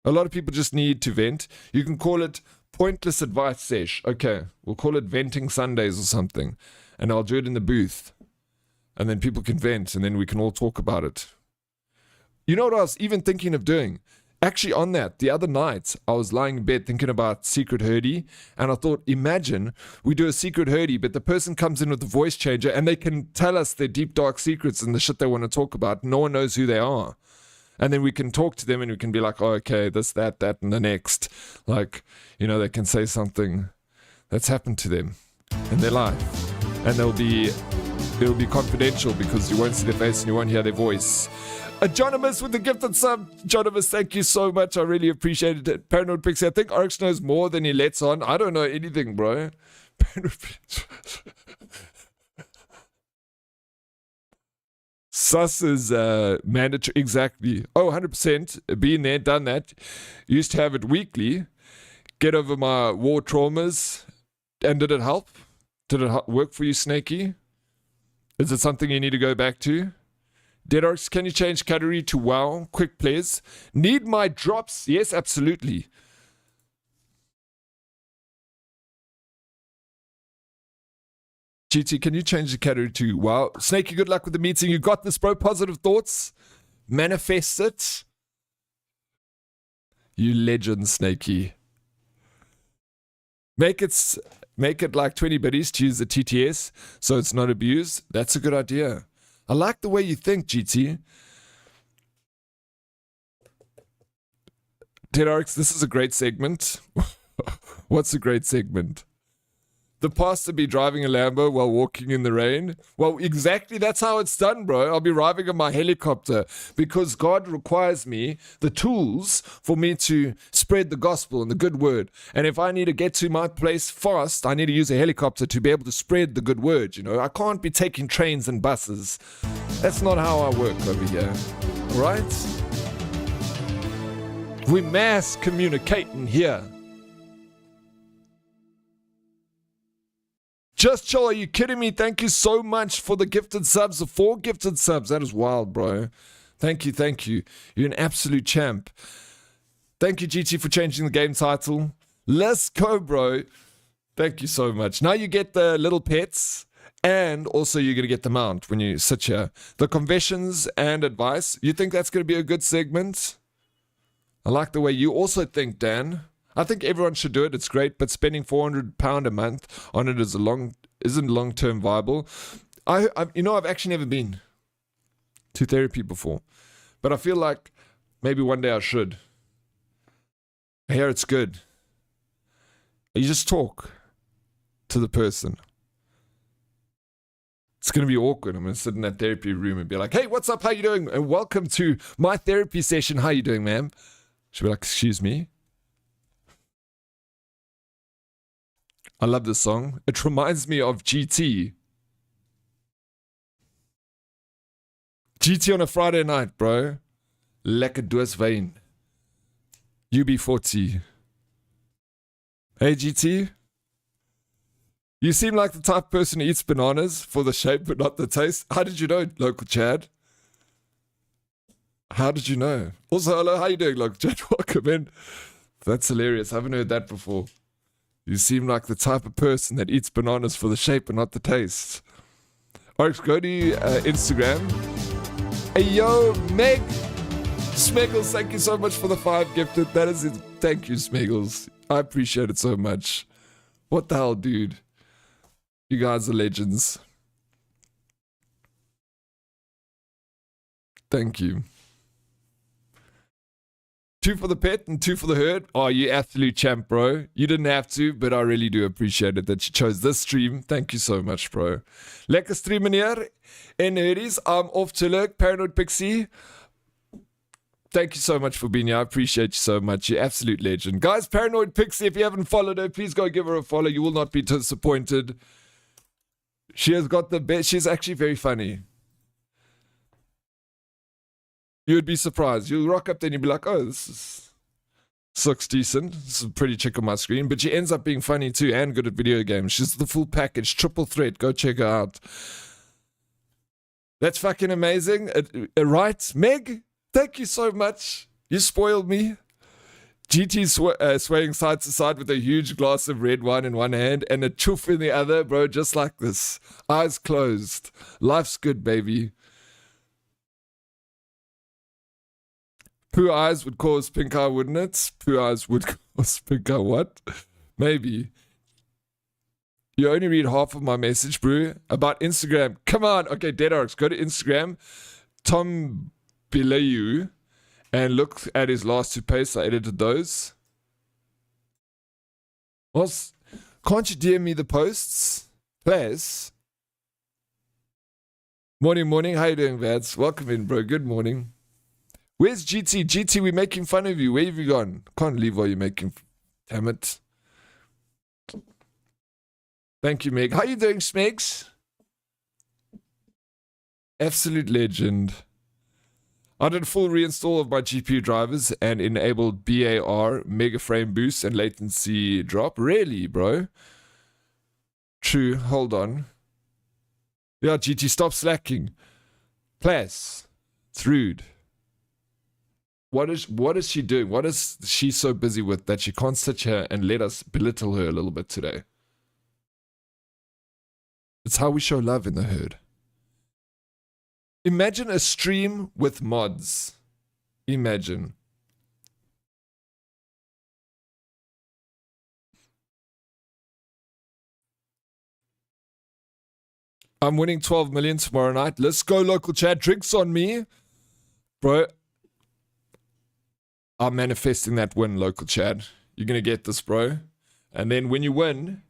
A lot of people just need to vent. You can call it pointless advice sesh. Okay, we'll call it venting Sundays or something. And I'll do it in the booth. And then people can vent and then we can all talk about it. You know what I was even thinking of doing? Actually on that, the other night, I was lying in bed thinking about Secret Hurdy, and I thought, imagine we do a Secret Hurdy, but the person comes in with a voice changer, and they can tell us their deep, dark secrets and the shit they want to talk about. No one knows who they are. And then we can talk to them, and we can be like, oh, okay, this, that, and the next. Like, you know, they can say something that's happened to them in their life. And it'll be confidential because you won't see their face and you won't hear their voice. Jonimus with the gifted sub. Jonimus, thank you so much. I really appreciate it. Paranoid Pixie, I think Oryx knows more than he lets on. I don't know anything, bro. Sus is mandatory. Exactly. Oh, 100%. Been there, done that. Used to have it weekly. Get over my war traumas. And did it help? Did it work for you, Snakey? Is it something you need to go back to? Dead Oryx, can you change category to WoW? Quick, please. Need my drops? Yes, absolutely. GT, can you change the category to WoW? Snakey, good luck with the meeting. You got this, bro. Positive thoughts. Manifest it. You legend, Snakey. Make it like 20 biddies to use the TTS so it's not abused. That's a good idea. I like the way you think, GT. Dead Oryx, this is a great segment. What's a great segment? The pastor be driving a Lambo while walking in the rain? Well, exactly, that's how it's done, bro. I'll be arriving in my helicopter because God requires me the tools for me to spread the gospel and the good word. And if I need to get to my place fast, I need to use a helicopter to be able to spread the good word, you know. I can't be taking trains and buses. That's not how I work over here, all right? We mass communicating here. Just Chill, are you kidding me? Thank you so much for the gifted subs, the 4 gifted subs. That is wild, bro. Thank you, thank you. You're an absolute champ. Thank you, GT, for changing the game title. Let's go, bro. Thank you so much. Now you get the little pets, and also you're going to get the mount when you sit here. The confessions and advice. You think that's going to be a good segment? I like the way you also think, Dan. I think everyone should do it. It's great, but spending £400 a month on it isn't long-term viable. I've actually never been to therapy before, but I feel like maybe one day I should. I hear it's good. You just talk to the person. It's going to be awkward. I'm going to sit in that therapy room and be like, hey, what's up? How you doing? And welcome to my therapy session. How you doing, ma'am? She'll be like, excuse me? I love this song. It reminds me of GT. GT on a Friday night, bro. Lekker dooswijn. UB40. Hey, GT. You seem like the type of person who eats bananas for the shape but not the taste. How did you know, local Chad? How did you know? Also, hello, how you doing, local Chad? Welcome in. That's hilarious. I haven't heard that before. You seem like the type of person that eats bananas for the shape but not the taste. Oryx, go to Instagram. Hey, yo, Meg. Smeggles, thank you so much for the 5 gifted. That is it. Thank you, Smeggles. I appreciate it so much. What the hell, dude? You guys are legends. Thank you. 2 for the pet and 2 for the herd. Oh, you absolute champ, bro. You didn't have to, but I really do appreciate it that you chose this stream. Thank you so much, bro. Lekker stream, meneer. En herdies, I'm off to look. Paranoid Pixie. Thank you so much for being here. I appreciate you so much. You're absolute legend. Guys, Paranoid Pixie, if you haven't followed her, please go give her a follow. You will not be disappointed. She has got the best. She's actually very funny. You would be surprised. You'll rock up there and you'll be like, oh, this looks decent. This is a pretty chick on my screen. But she ends up being funny too and good at video games. She's the full package. Triple threat. Go check her out. That's fucking amazing. Right, Meg? Thank you so much. You spoiled me. GT swaying side to side with a huge glass of red wine in one hand and a chuff in the other, bro, just like this. Eyes closed. Life's good, baby. Poo eyes would cause pink eye, wouldn't it? Poo eyes would cause pink eye what? Maybe. You only read half of my message, bro. About Instagram. Come on. Okay, Dead Oryx, go to Instagram. Tom Bilayu. And look at his last 2 posts. I edited those. Can't you DM me the posts? Please. Morning. How you doing, Vads? Welcome in, bro. Good morning. Where's GT? GT, we're making fun of you. Where have you gone? Can't leave while you're making... Damn it. Thank you, Meg. How you doing, Smegs? Absolute legend. I did a full reinstall of my GPU drivers and enabled BAR, mega frame boost, and latency drop. Really, bro? True. Hold on. Yeah, GT, stop slacking. Plus, it's rude. What is she doing? What is she so busy with that she can't sit here and let us belittle her a little bit today? It's how we show love in the herd. Imagine a stream with mods. Imagine. I'm winning 12 million tomorrow night. Let's go, local chat. Drinks on me. Bro, I'm manifesting that win, local chat. You're going to get this, bro. And then when you win,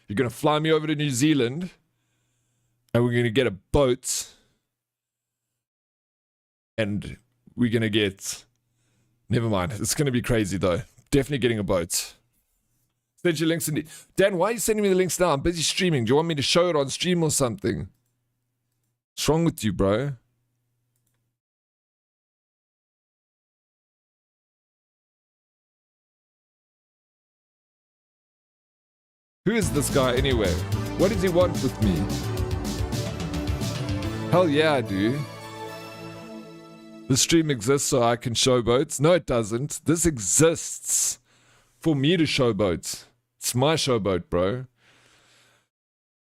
you're going to fly me over to New Zealand. And we're going to get a boat. And we're going to get... Never mind. It's going to be crazy, though. Definitely getting a boat. Send your links in... Dan, why are you sending me the links now? I'm busy streaming. Do you want me to show it on stream or something? What's wrong with you, bro? Who is this guy anyway? What does he want with me? Hell yeah, I do. The stream exists so I can showboat. No, it doesn't. This exists for me to showboat. It's my showboat, bro.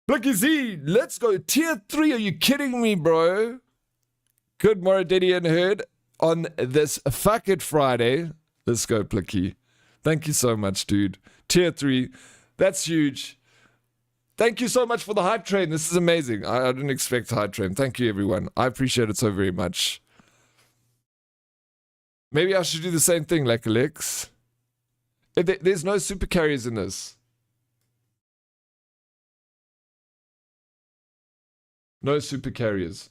Blicky Z, let's go. Tier 3, are you kidding me, bro? Good Moradidian herd on this fucking Friday. Let's go, Blicky. Thank you so much, dude. Tier 3, that's huge. Thank you so much for the hype train. This is amazing. I didn't expect a hype train. Thank you, everyone. I appreciate it so very much. Maybe I should do the same thing like Alex. There's no super carriers in this. No super carriers.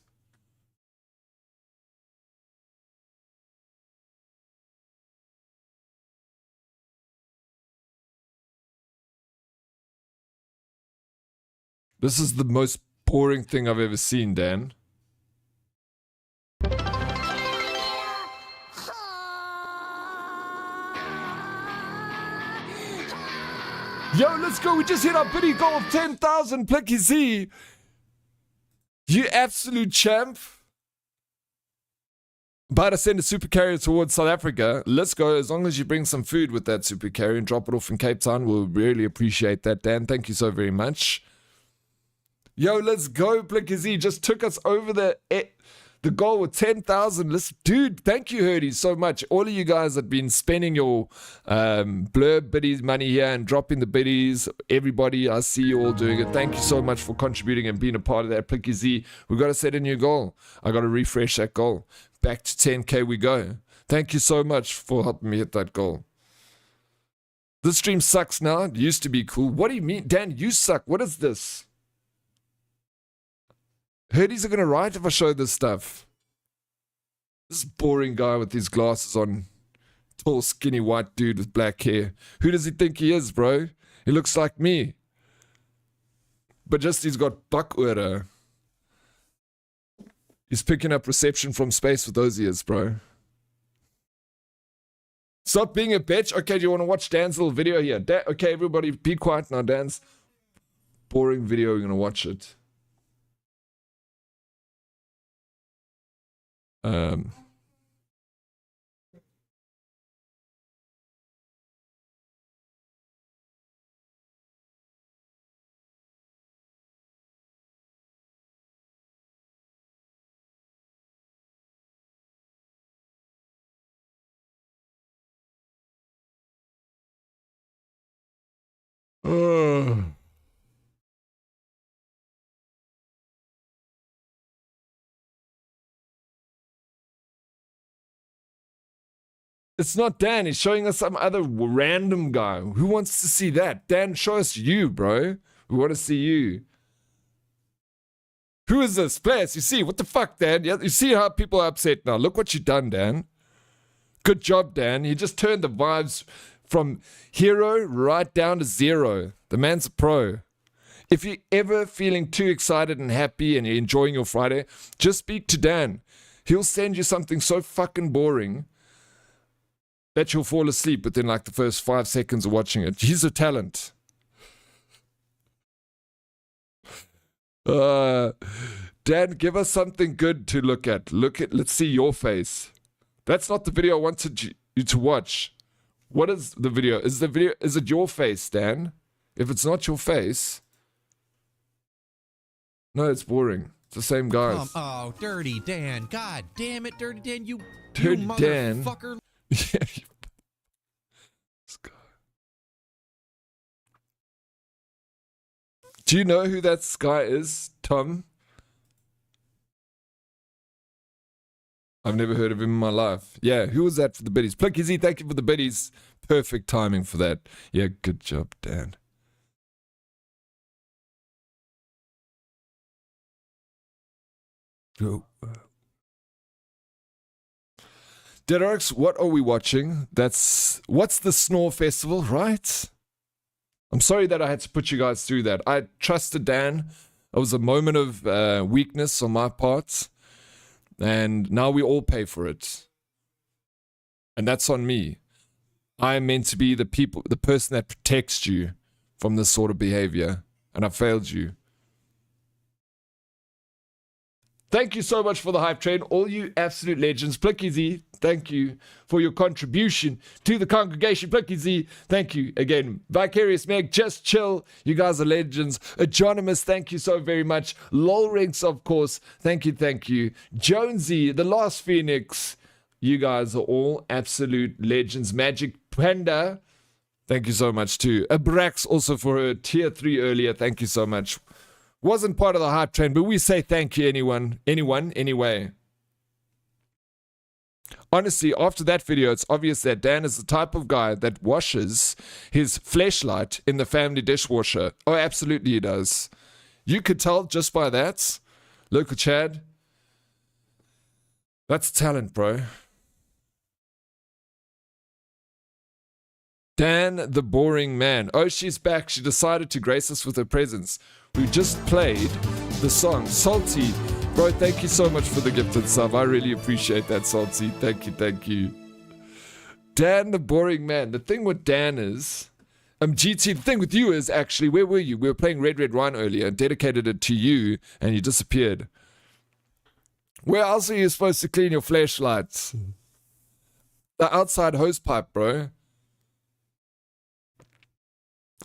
This is the most boring thing I've ever seen, Dan. Yo, let's go. We just hit our biddy goal of 10,000. Plicky Z. You absolute champ. About to send a super carrier towards South Africa. Let's go. As long as you bring some food with that super carrier and drop it off in Cape Town, we'll really appreciate that, Dan. Thank you so very much. Yo, let's go. Plicky Z just took us over the goal with 10,000. Dude, thank you, Herdy, so much. All of you guys have been spending your blurb biddies money here and dropping the biddies. Everybody, I see you all doing it. Thank you so much for contributing and being a part of that. Plicky Z, we've got to set a new goal. I got to refresh that goal. Back to 10K we go. Thank you so much for helping me hit that goal. This stream sucks now. It used to be cool. What do you mean? Dan, you suck. What is this? Herdies are going to riot if I show this stuff. This boring guy with his glasses on. Tall, skinny, white dude with black hair. Who does he think he is, bro? He looks like me. But just he's got bakura. He's picking up reception from space with those ears, bro. Stop being a bitch. Okay, do you want to watch Dan's little video here? Okay, everybody be quiet now. Dan's boring video. You're going to watch it. It's not Dan. He's showing us some other random guy. Who wants to see that? Dan, show us you, bro. We want to see you. Who is this? Players, you see. What the fuck, Dan? You see how people are upset now. Look what you've done, Dan. Good job, Dan. You just turned the vibes from hero right down to zero. The man's a pro. If you're ever feeling too excited and happy and you're enjoying your Friday, just speak to Dan. He'll send you something so fucking boring that you'll fall asleep within like the first 5 seconds of watching it. He's a talent. Dan, give us something good to look at. Let's see your face. That's not the video I wanted you to watch. What is the video? Is it your face, Dan? If it's not your face, no, it's boring. It's the same guys. Oh, Dirty Dan. God damn it, Dirty Dan. You Dirty Dan. Motherfucker. Yeah. This guy. Do you know who that guy is, Tom? I've never heard of him in my life. Yeah, who was that for the biddies? Plicky Z, thank you for the biddies. Perfect timing for that. Yeah, good job, Dan. Go. Dead Oryx, what are we watching? What's the Snore Festival, right? I'm sorry that I had to put you guys through that. I trusted Dan. It was a moment of weakness on my part. And now we all pay for it. And that's on me. I am meant to be the person that protects you from this sort of behavior. And I failed you. Thank you so much for the hype train. All you absolute legends. Plicky Z, thank you for your contribution to the congregation. Plicky Z, thank you again. Vicarious Meg, just chill. You guys are legends. Anonymous, thank you so very much. Lolrinks, of course. Thank you, thank you. Jonesy, the Last Phoenix. You guys are all absolute legends. Magic Panda, thank you so much too. Abrax also for her tier 3 earlier. Thank you so much. Wasn't part of the hype train, but we say thank you, anyone, anyway. Honestly, after that video, it's obvious that Dan is the type of guy that washes his fleshlight in the family dishwasher. Oh, absolutely he does. You could tell just by that. Local Chad. That's talent, bro. Dan, the boring man. Oh, she's back. She decided to grace us with her presence. We just played the song Salty. Bro, thank you so much for the gifted sub. I really appreciate that, Salty. Thank you, thank you. Dan, the boring man. The thing with Dan is GT, the thing with you is actually, where were you? We were playing Red Red Wine earlier, dedicated it to you, and you disappeared. Where else are you supposed to clean your flashlights? The outside hose pipe, bro.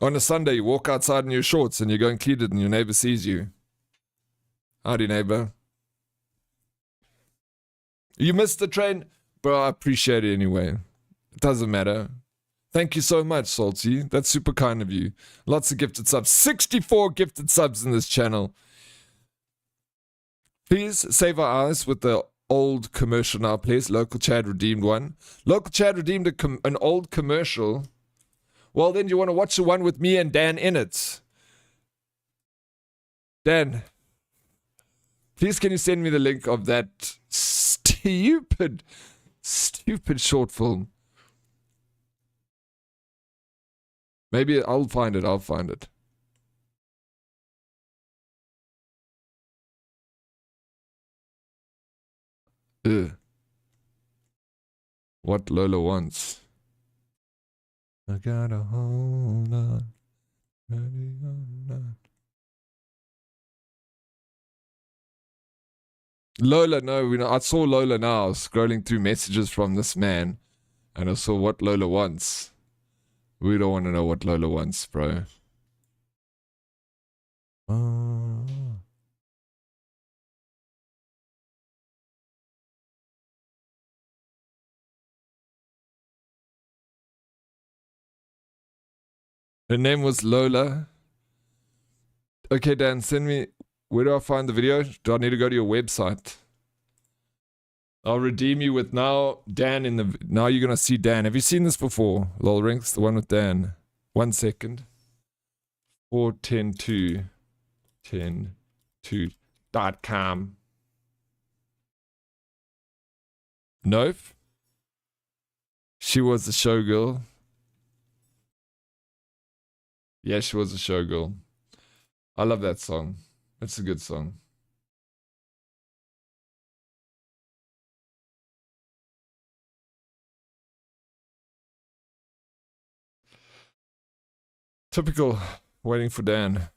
On a Sunday, you walk outside in your shorts and you go and clean it and your neighbor sees you. Howdy, neighbor. You missed the train? Bro, I appreciate it anyway. It doesn't matter. Thank you so much, Salty. That's super kind of you. Lots of gifted subs. 64 gifted subs in this channel. Please save our eyes with the old commercial now, please. Local Chad redeemed one. Local Chad redeemed an old commercial. Well, then you want to watch the one with me and Dan in it. Dan, please can you send me the link of that stupid short film? Maybe I'll find it. Ugh. What Lola wants. I gotta hold on. Ready or not. Lola, no, I saw Lola now, scrolling through messages from this man, and I saw what Lola wants. We don't want to know what Lola wants, bro. Her name was Lola. Okay, Dan, send me... Where do I find the video? Do I need to go to your website? I'll redeem you with now Dan in the... Now you're going to see Dan. Have you seen this before? Lol Rinks, the one with Dan. 1 second. 410.2.com. Nope. She was a showgirl. Yeah, she was a showgirl. I love that song. It's a good song. Typical. Waiting for Dan.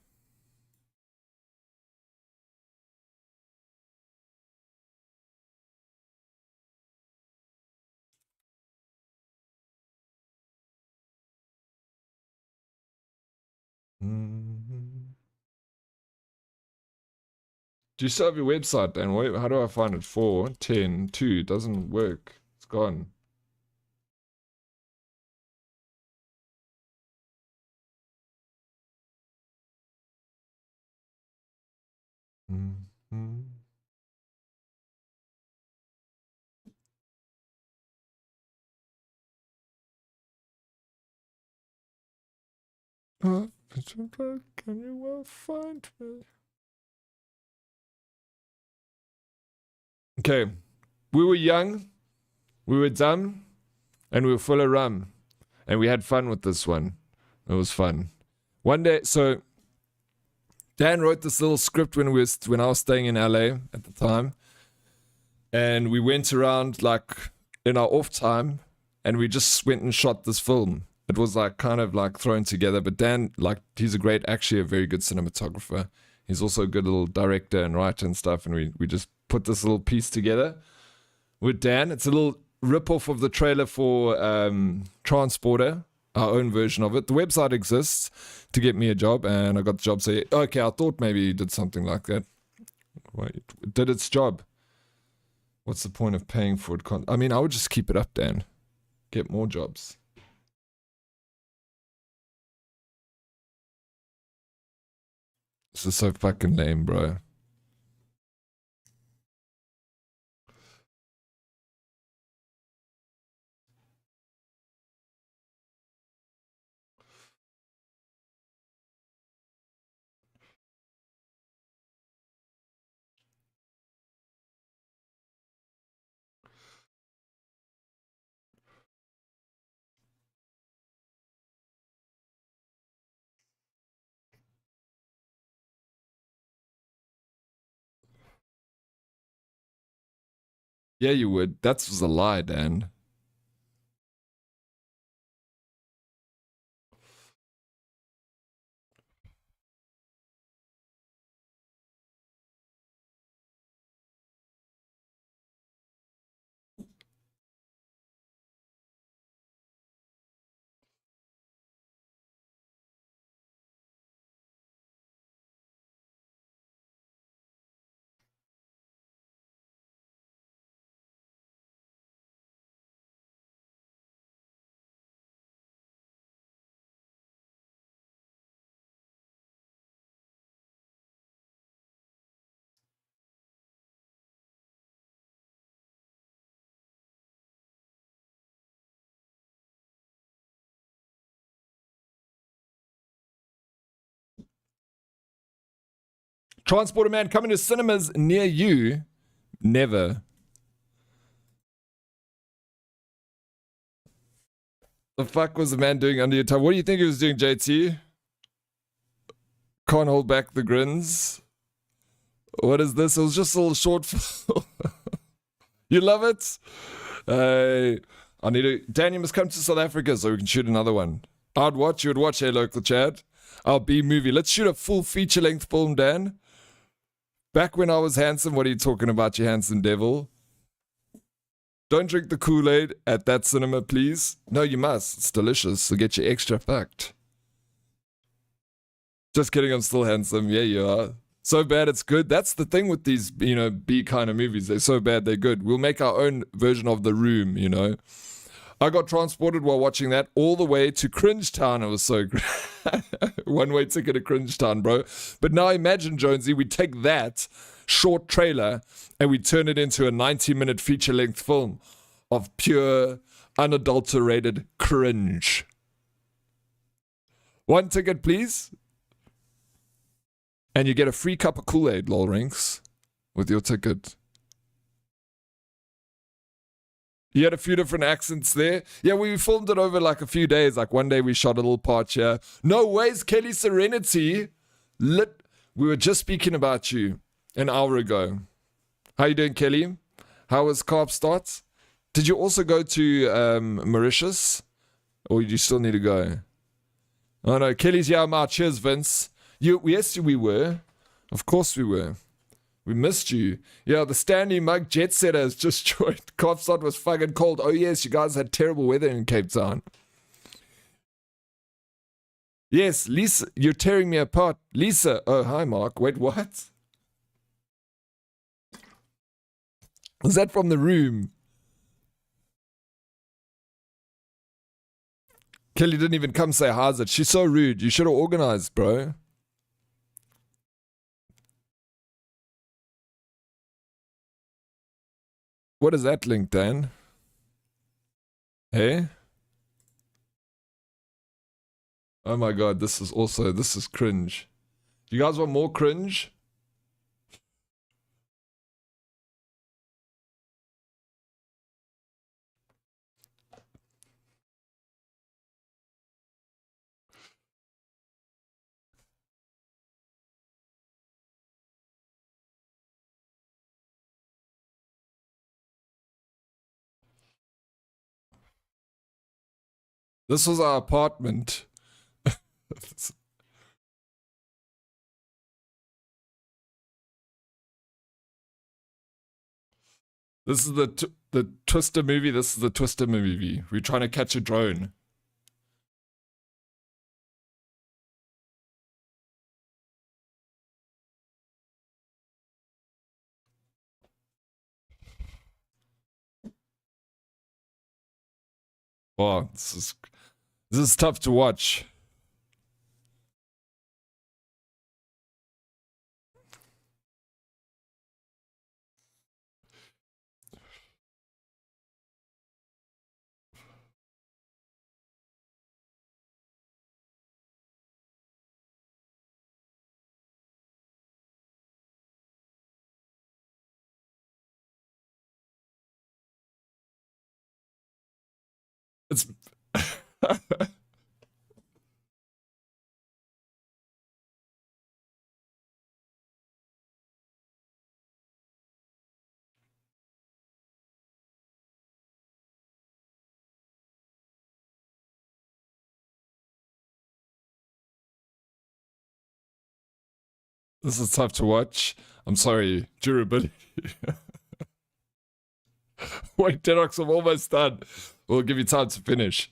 Do you still have your website, Dan? Wait, how do I find it? 410.2 doesn't work. It's gone. Can you find me? Okay. We were young, we were dumb, and we were full of rum. And we had fun with this one. It was fun. One day, so Dan wrote this little script when I was staying in LA at the time. And we went around like in our off time and we just went and shot this film. It was like kind of like thrown together, but Dan, like, he's actually a very good cinematographer. He's also a good little director and writer and stuff. And we just put this little piece together with Dan. It's a little rip-off of the trailer for Transporter, our own version of it. The website exists to get me a job, and I got the job. So, okay, I thought maybe you did something like that. Wait, it did its job. What's the point of paying for it? I mean, I would just keep it up, Dan. Get more jobs. This is so fucking lame, bro. Yeah, you would. That was a lie, Dan. Transporter Man coming to cinemas near you. Never. The fuck was the man doing under your tongue? What do you think he was doing, JT? Can't hold back the grins. What is this? It was just a little short film. You love it? I need to... Dan, you must come to South Africa so we can shoot another one. I'd watch. You would watch, hey, local Chad. Our B movie. Let's shoot a full feature-length film, Dan. Back when I was handsome, what are you talking about, you handsome devil? Don't drink the Kool-Aid at that cinema, please. No, you must. It's delicious. It'll get you extra fucked. Just kidding, I'm still handsome. Yeah, you are. So bad it's good. That's the thing with these, you know, B kind of movies. They're so bad they're good. We'll make our own version of The Room, you know. I got transported while watching that all the way to Cringe Town. It was so great. One-way ticket to Cringe Town, bro. But now imagine, Jonesy, we take that short trailer and we turn it into a 90-minute feature-length film of pure, unadulterated cringe. One ticket, please. And you get a free cup of Kool-Aid, lol rinks, with your ticket. You had a few different accents there. Yeah, we filmed it over like a few days. Like one day we shot a little part here. No ways, Kelly Serenity. Lit. We were just speaking about you an hour ago. How you doing, Kelly? How was Carb Start? Did you also go to Mauritius? Or do you still need to go? Oh no, Kelly's here. I'm out. Cheers, Vince. Yes, we were. Of course we were. We missed you. Yeah, the Stanley Mug Jet Setter has just joined. Kaapstad was fucking cold. Oh yes, you guys had terrible weather in Cape Town. Yes, Lisa, you're tearing me apart. Lisa, oh hi Mark. Wait, what? Was that from The Room? Kelly didn't even come say hi. She's so rude. You should have organized, bro. What is that link, Dan? Hey? Oh my god, this is cringe. You guys want more cringe? This was our apartment. This is the Twister movie. This is the Twister movie. We're trying to catch a drone. Oh, this is tough to watch. It's this is tough to watch. I'm sorry. Durability. Wait, Dead Oryx, I'm almost done. We'll give you time to finish.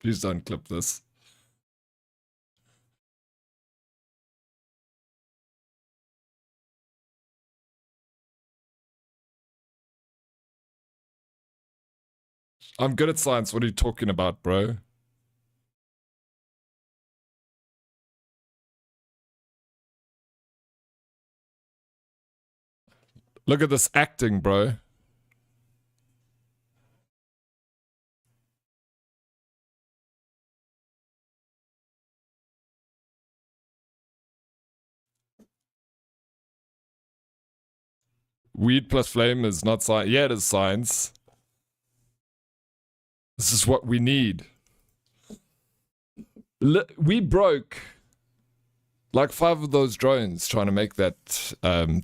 Please don't clip this. I'm good at science. What are you talking about, bro? Look at this acting, bro. Weed plus flame is not science. Yeah, it is science. This is what we need. We broke like 5 of those drones trying to make that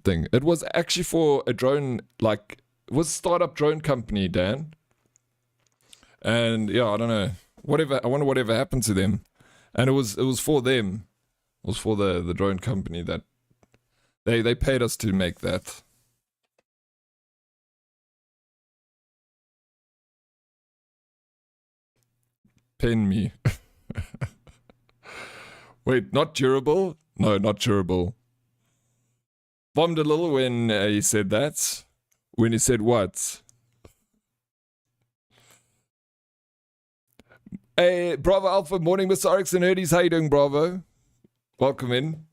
thing. It was actually for a drone, like, it was a startup drone company, Dan. And yeah, I don't know. I wonder whatever happened to them. And it was for them. It was for the drone company that they paid us to make that. Pin me. Wait, not durable? No, not durable. Bombed a little when he said that. When he said what? Hey, Bravo Alpha, morning, Mr. Oryx and Nerdies. How you doing, Bravo? Welcome in.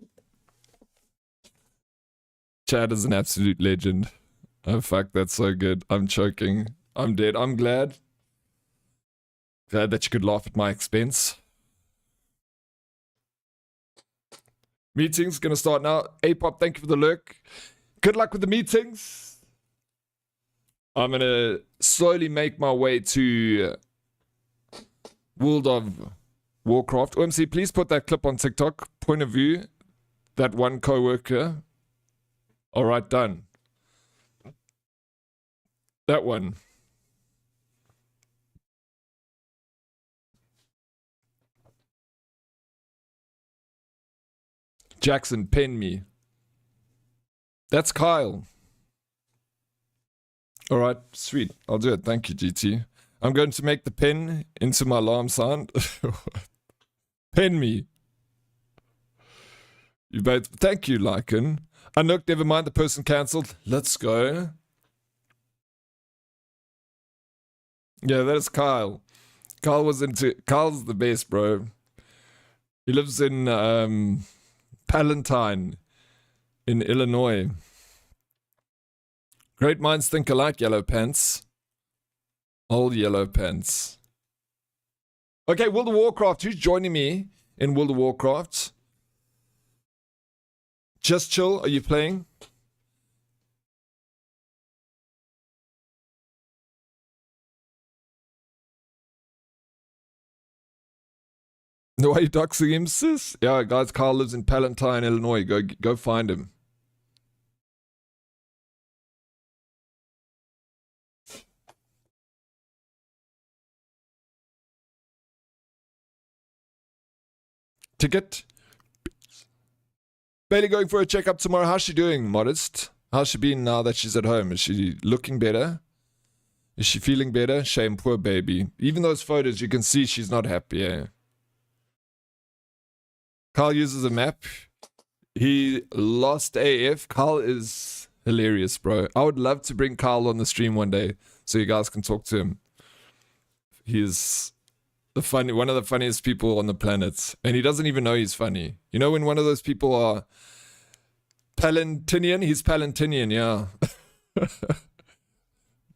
Chad is an absolute legend. Oh, fuck, that's so good. I'm choking. I'm dead. I'm glad. Glad that you could laugh at my expense. Meeting's gonna start now. A-Pop, thank you for the lurk. Good luck with the meetings. I'm gonna slowly make my way to World of Warcraft. OMC, please put that clip on TikTok. Point of view. That one co-worker. Alright, done. That one. Jackson, pen me. That's Kyle. Alright, sweet. I'll do it. Thank you, GT. I'm going to make the pen into my alarm sound. Pen me. You both. Thank you, Lycan. Unlooked, never mind, the person cancelled. Let's go. Yeah, that is Kyle. Kyle's the best, bro. He lives in Palatine in Illinois. Great minds think alike, Yellow Pants. Old Yellow Pants. Okay, World of Warcraft. Who's joining me in World of Warcraft? Just Chill, are you playing? No, are you doxing him, sis? Yeah, guys, Carl lives in Palatine, Illinois. Go find him. Ticket. Bailey going for a checkup tomorrow. How's she doing, Modest? How's she been now that she's at home? Is she looking better? Is she feeling better? Shame, poor baby. Even those photos, you can see she's not happy. Yeah. Carl uses a map. He lost AF. Carl is hilarious, bro. I would love to bring Carl on the stream one day so you guys can talk to him. He's one of the funniest people on the planet, and he doesn't even know he's funny. You know when one of those people are Palantinian? He's Palantinian, yeah.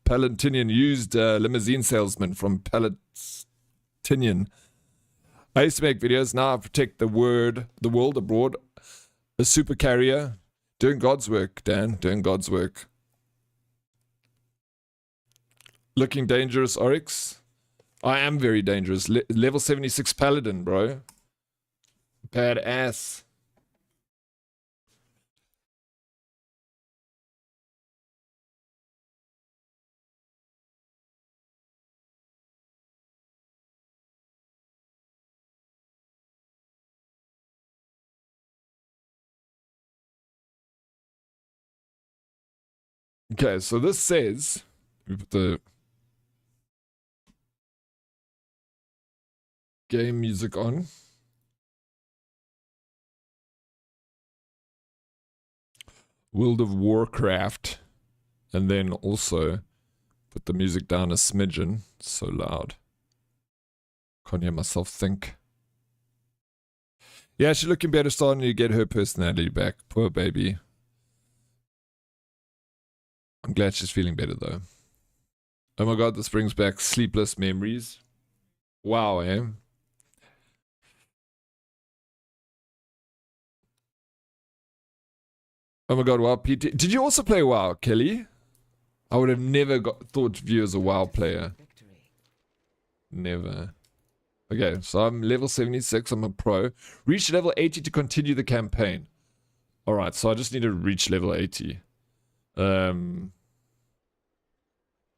Palantinian, used limousine salesman from Palantinian. I used to make videos. Now I protect the world abroad. A super carrier. Doing God's work, Dan. Doing God's work. Looking dangerous, Oryx. I am very dangerous. Level 76 Paladin, bro. Badass. Okay, so this says, we put the game music on. World of Warcraft. And then also Put the music down a smidgen. It's so loud. Can't hear myself think. Yeah, she's looking better starting to get her personality back. Poor baby. I'm glad she's feeling better though. Oh my god, this brings back sleepless memories. Wow, eh? Oh my god, WoW PT. Did you also play WoW, Kelly? I would have never thought of you as a WoW player. Never. Okay, so I'm level 76, I'm a pro. Reach level 80 to continue the campaign. Alright, so I just need to reach level 80. Isle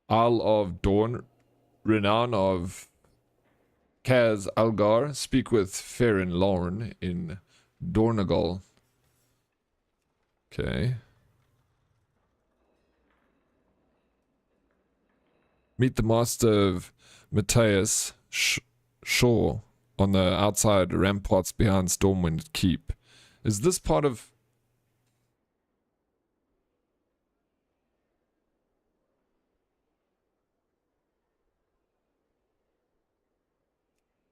of Dawn, Renown of Kaz Algar, speak with Farron Lorne in Dornagal. Okay. Meet the master of Matthias Shaw on the outside ramparts behind Stormwind Keep. Is this part of...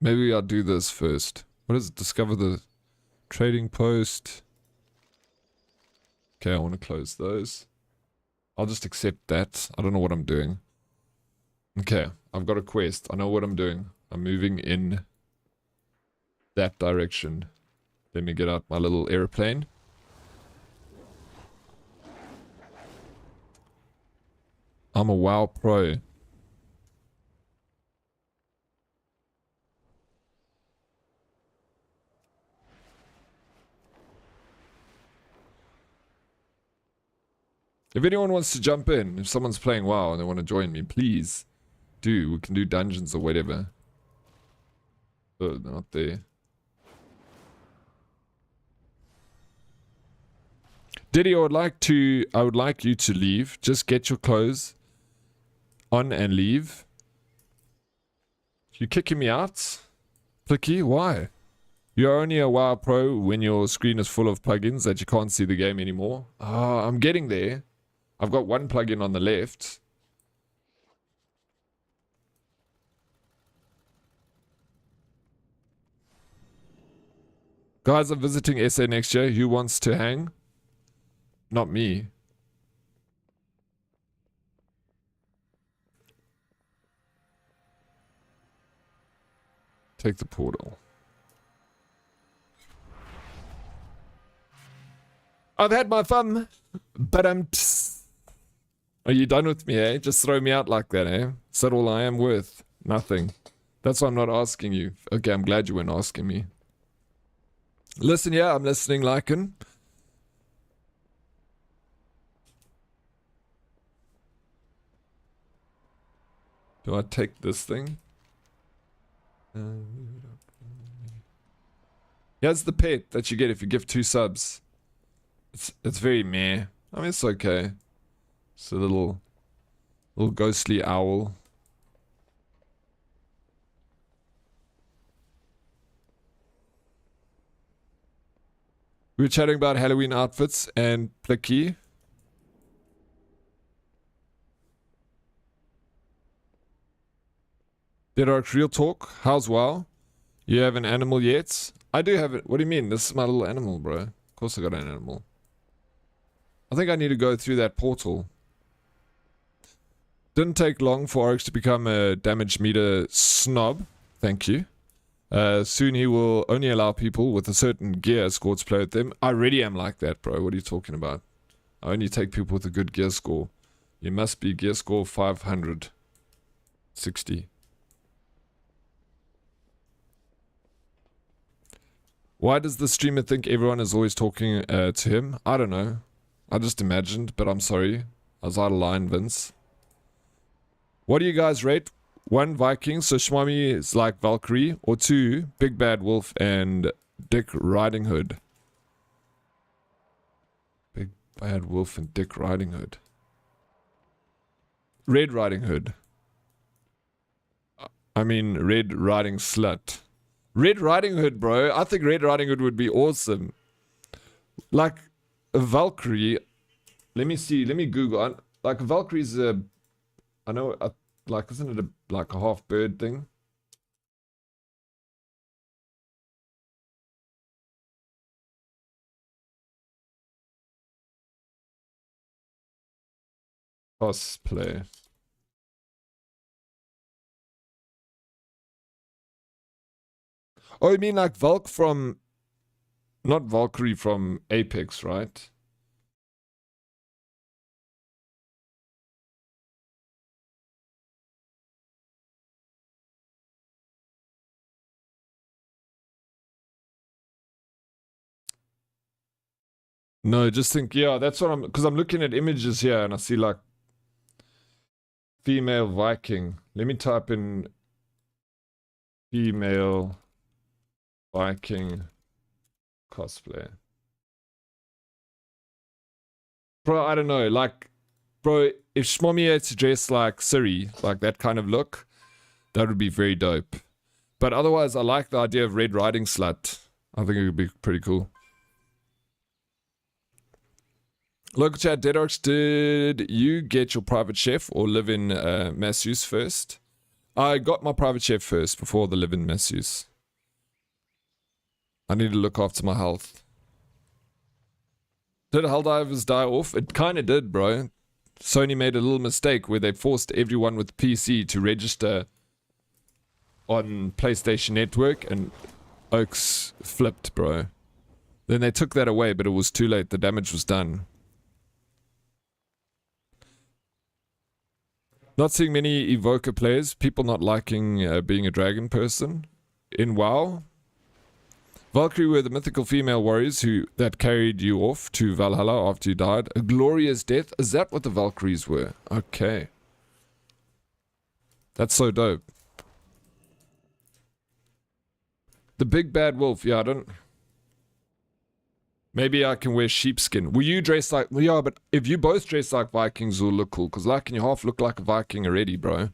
Maybe I'll do this first. What is it? Discover the trading post. Okay, I want to close those. I'll just accept that. I don't know what I'm doing. Okay, I've got a quest. I know what I'm doing. I'm moving in that direction. Let me get out my little airplane. I'm a WoW pro. If anyone wants to jump in, if someone's playing WoW and they want to join me, please do. We can do dungeons or whatever. Oh, they're not there. Diddy, I would like you to leave. Just get your clothes on and leave. You kicking me out? Plicky, why? You're only a WoW pro when your screen is full of plugins that you can't see the game anymore. Ah, I'm getting there. I've got one plugin on the left. Guys, I'm visiting SA next year. Who wants to hang? Not me. Take the portal. I've had my fun, but are you done with me, eh? Just throw me out like that, eh? Is that all I am worth? Nothing. That's why I'm not asking you. Okay, I'm glad you weren't asking me. Listen, yeah, I'm listening, Lycan. Do I take this thing? Here's the pet that you get if you give 2 subs. It's very meh. I mean, it's okay. It's a little ghostly owl. We were chatting about Halloween outfits and Plicky. Dead Oryx, real talk. How's WoW? You have an animal yet? I do have it. What do you mean? This is my little animal, bro. Of course I got an animal. I think I need to go through that portal. Didn't take long for Oryx to become a damage meter snob. Thank you. Soon he will only allow people with a certain gear score to play with them. I already am like that, bro. What are you talking about? I only take people with a good gear score. You must be gear score 560. Why does the streamer think everyone is always talking to him? I don't know. I just imagined, but I'm sorry. I was out of line, Vince. What do you guys rate? 1, Viking, so Shmami is like Valkyrie, or 2, Big Bad Wolf and Dick Riding Hood. Big Bad Wolf and Dick Riding Hood. Red Riding Hood. I mean, Red Riding Slut. Red Riding Hood, bro. I think Red Riding Hood would be awesome. Like a Valkyrie. Let me see. Let me Google. Like Valkyrie's a I know, like, isn't it like a half bird thing? Cosplay. Oh, you mean like Valk from, not Valkyrie from Apex, right? No, just think, yeah, that's what because I'm looking at images here and I see like female Viking. Let me type in female Viking cosplay. Bro, I don't know. Like, bro, if Shmomi had to dress like Siri, like that kind of look, that would be very dope. But otherwise, I like the idea of Red Riding Slut. I think it would be pretty cool. Local chat, Dead Oryx, did you get your private chef or live in Masseuse first? I got my private chef first before the live in Masseuse. I need to look after my health. Did Helldivers die off? It kind of did, bro. Sony made a little mistake where they forced everyone with PC to register on PlayStation Network, and Oaks flipped, bro. Then they took that away, but it was too late. The damage was done. Not seeing many Evoker players. People not liking being a dragon person in WoW. Valkyrie were the mythical female warriors that carried you off to Valhalla after you died. A glorious death. Is that what the Valkyries were? Okay. That's so dope. The big bad wolf. Yeah, I don't... Maybe I can wear sheepskin. Will you dress like... Yeah, but if you both dress like Vikings, will look cool. Because like, can you half look like a Viking already, bro?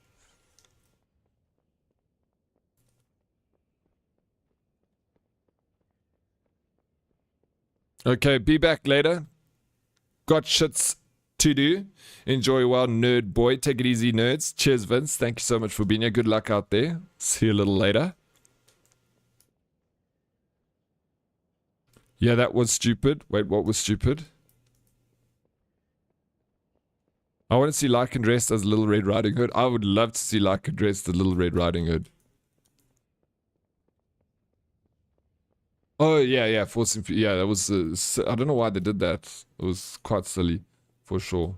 Okay, be back later. Got shits to do. Enjoy well, nerd boy. Take it easy, nerds. Cheers, Vince. Thank you so much for being here. Good luck out there. See you a little later. Yeah, that was stupid. Wait, what was stupid? I want to see Lycan dressed as Little Red Riding Hood. I would love to see Lycan dressed as Little Red Riding Hood. Oh, yeah, forcing... Yeah, that was... I don't know why they did that. It was quite silly, for sure.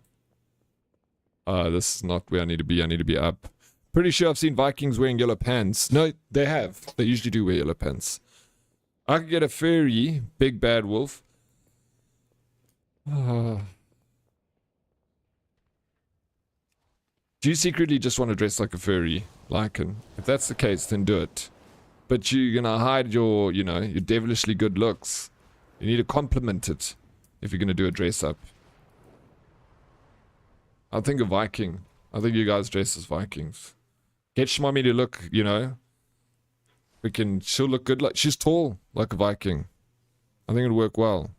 This is not where I need to be. I need to be up. Pretty sure I've seen Vikings wearing yellow pants. No, they have. They usually do wear yellow pants. I could get a furry, big bad wolf. Do you secretly just want to dress like a furry, Lycan? If that's the case, then do it. But you're gonna hide your, you know, your devilishly good looks. You need to compliment it if you're gonna do a dress up. I think a Viking. I think you guys dress as Vikings. Get Shmami to look, you know. She'll look good. Like, she's tall, like a Viking. I think it'll work well.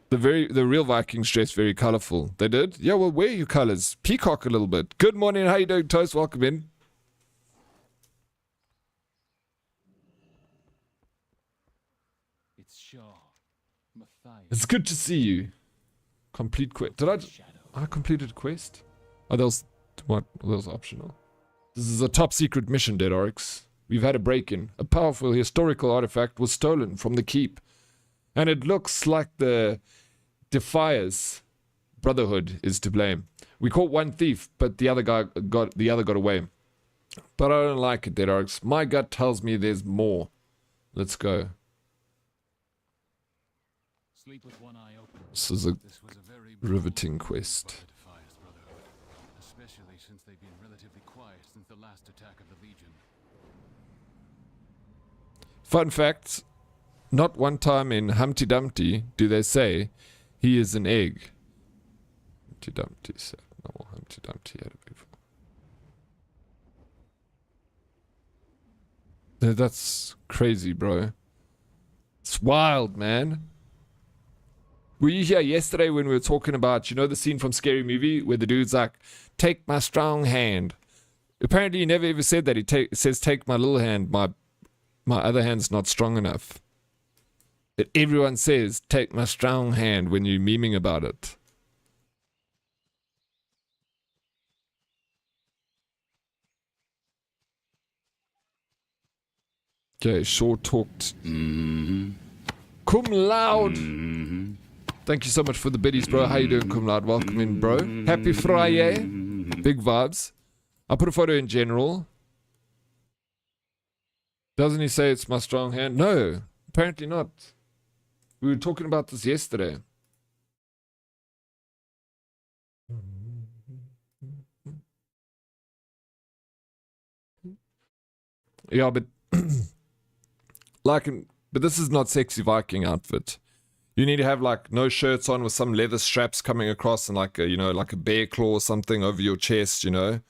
The real Vikings dress very colourful. They did? Yeah, well, wear your colours. Peacock a little bit. Good morning. How you doing, Toast? Welcome in. It's Shaw. Matthias. It's good to see you. Complete quest. Did I completed a quest? Oh, that was what? That was optional. This is a top secret mission, Dead Oryx. We've had a break-in. A powerful historical artifact was stolen from the keep, and it looks like the Defiers Brotherhood is to blame. We caught one thief, but the other got away. But I don't like it, Dead Oryx. My gut tells me there's more. Let's go. Sleep with one eye open. This is a riveting quest. Especially since they've been relatively quiet since the last attack of the Legion. Fun fact, not one time in Humpty Dumpty do they say he is an egg. Humpty Dumpty said, no, Humpty Dumpty had a beautiful. That's crazy, bro. It's wild, man. Were you here yesterday when we were talking about, you know, the scene from Scary Movie where the dude's like, take my strong hand? Apparently he never ever said that. He says, take my little hand. My other hand's not strong enough. But everyone says, take my strong hand when you're memeing about it. Okay, short talked. Cum Loud. Thank you so much for the biddies, bro. How you doing, Cum Loud? Welcome in, bro. Happy Friday. Big vibes. I'll put a photo in general. Doesn't he say it's my strong hand? No, apparently not. We were talking about this yesterday. Yeah, but but this is not sexy Viking outfit. You need to have like no shirts on with some leather straps coming across and like a, you know, like a bear claw or something over your chest, you know.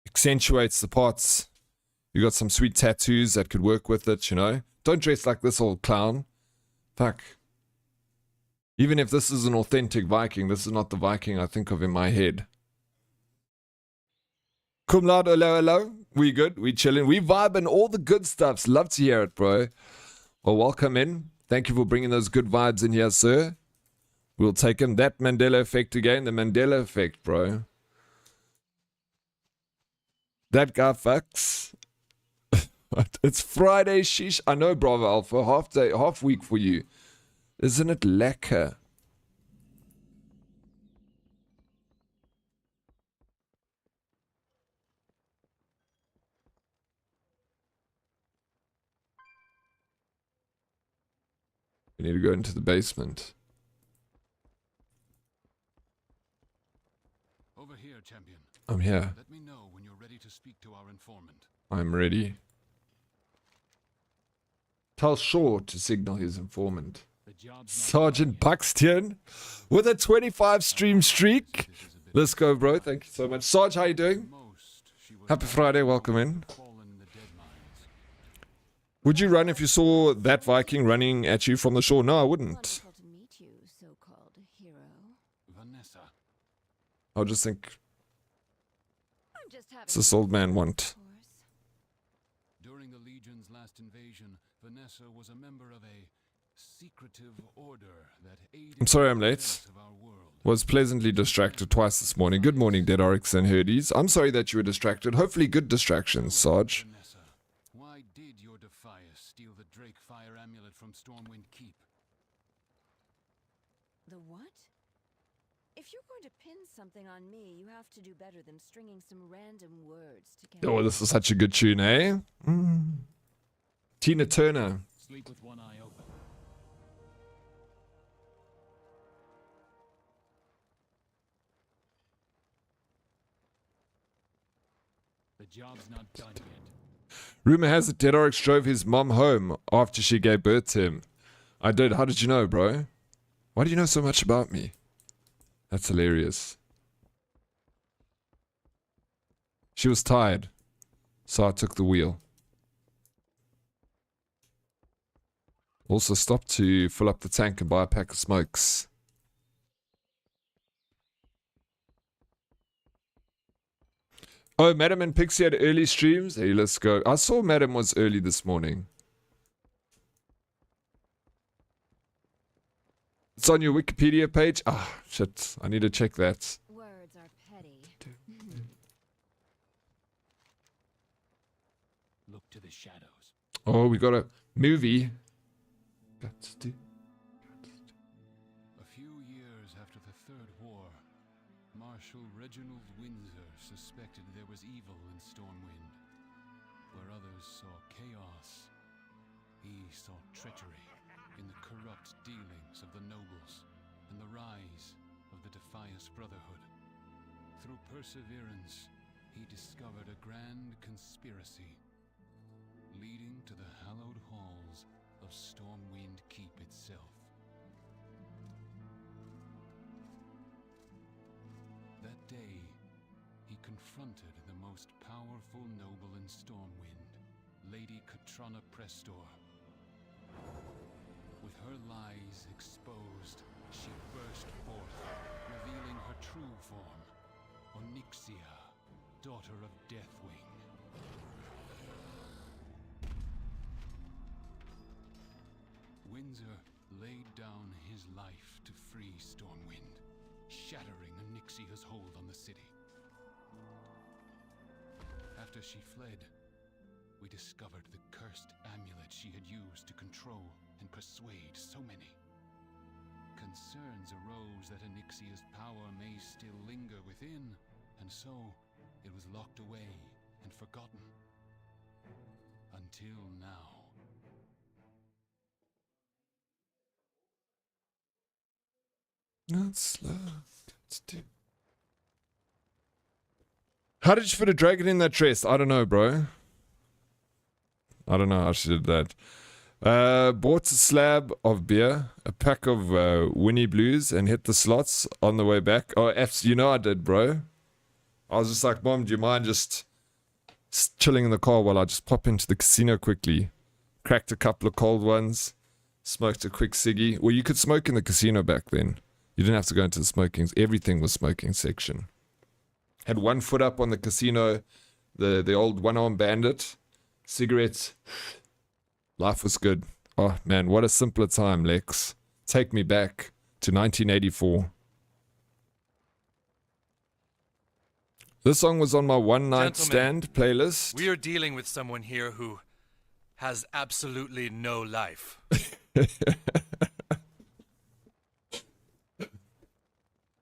Accentuates the parts. You got some sweet tattoos that could work with it, you know. Don't dress like this old clown. Fuck. Even if this is an authentic Viking, this is not the Viking I think of in my head. Cum laude, hello, hello. We good? We chilling? We vibing all the good stuffs. Love to hear it, bro. Well, welcome in. Thank you for bringing those good vibes in here, sir. We'll take him. That Mandela effect again. The Mandela effect, bro. That guy fucks. It's Friday, sheesh. I know, Bravo Alpha. Half day, half week for you. Isn't it lekker? We need to go into the basement. Over here, champion. I'm here. Let me know when you're ready to speak to our informant. I'm ready. Tell Shaw to signal his informant. Sergeant Buxton with a 25 stream streak. Let's go, bro. Thank you so much. Sarge, how you doing? Happy Friday. Welcome in. Would you run if you saw that Viking running at you from the shore? No, I wouldn't. Vanessa. I'll just think, what's this old man want? During the Legion's last invasion, Vanessa was a member of a secretive order that aided I'm sorry I'm late. of our world. Was pleasantly distracted twice this morning. Good morning, Dead Oryx and Herdies. I'm sorry that you were distracted. Hopefully good distractions, Sarge. Vanessa, why did your Defias steal the Drake Fire amulet from Stormwind Keep? The what? If you're going to pin something on me, you have to do better than stringing some random words together. Oh, this is such a good tune, eh? Tina Turner. Sleep with one eye open. The job's not done yet. Rumor has it Dead Oryx drove his mom home after she gave birth to him. I did. How did you know, bro? Why do you know so much about me? That's hilarious. She was tired, so I took the wheel. Also stopped to fill up the tank and buy a pack of smokes. Oh, Madam and Pixie had early streams. Hey, let's go. I saw Madam was early this morning. It's on your Wikipedia page. Ah, shit. I need to check that. Words are petty. Look to the shadows. Oh, we got a movie. Guts to. A few years after the Third War, Marshal Reginald Windsor suspected there was evil in Stormwind. Where others saw chaos, he saw treachery in the corrupt dealings of the nobles and the rise of the Defias Brotherhood. Through perseverance, he discovered a grand conspiracy, leading to the hallowed halls of Stormwind Keep itself. That day, he confronted the most powerful noble in Stormwind, Lady Katrana Prestor. With her lies exposed, she burst forth, revealing her true form, Onyxia, daughter of Deathwing. Windsor laid down his life to free Stormwind, shattering Onyxia's hold on the city. After she fled, we discovered the cursed amulet she had used to control and persuade so many. Concerns arose that Onyxia's power may still linger within, and so it was locked away and forgotten. Until now. Not slow. How did you fit a dragon in that chest? I don't know, bro. I don't know how she did that. Bought a slab of beer, a pack of Winnie Blues, and hit the slots on the way back. Oh, you know I did, bro. I was just like, Mom, do you mind just chilling in the car while I just pop into the casino quickly? Cracked a couple of cold ones, smoked a quick ciggy. Well, you could smoke in the casino back then. You didn't have to go into the smoking. Everything was smoking section. Had one foot up on the casino, the old one-arm bandit. Cigarettes. Life was good. Oh, man, what a simpler time, Lex. Take me back to 1984. This song was on my one-night stand playlist. We are dealing with someone here who has absolutely no life.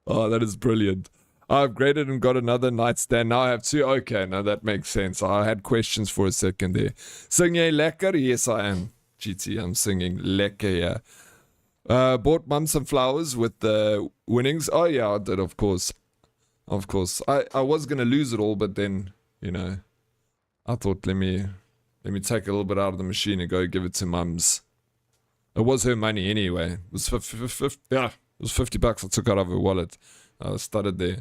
Oh, that is brilliant. I upgraded and got another nightstand. Now I have two. Okay, now that makes sense. I had questions for a second there. Sing jy lekker? Yes, I am. GT, I'm singing lekker, yeah. Bought Mum some flowers with the winnings. Oh, yeah, I did, of course. Of course. I was going to lose it all, but then, you know, I thought, let me take a little bit out of the machine and go give it to Mum's. It was her money anyway. It was 50, yeah, it was $50 I took out of her wallet. I started there.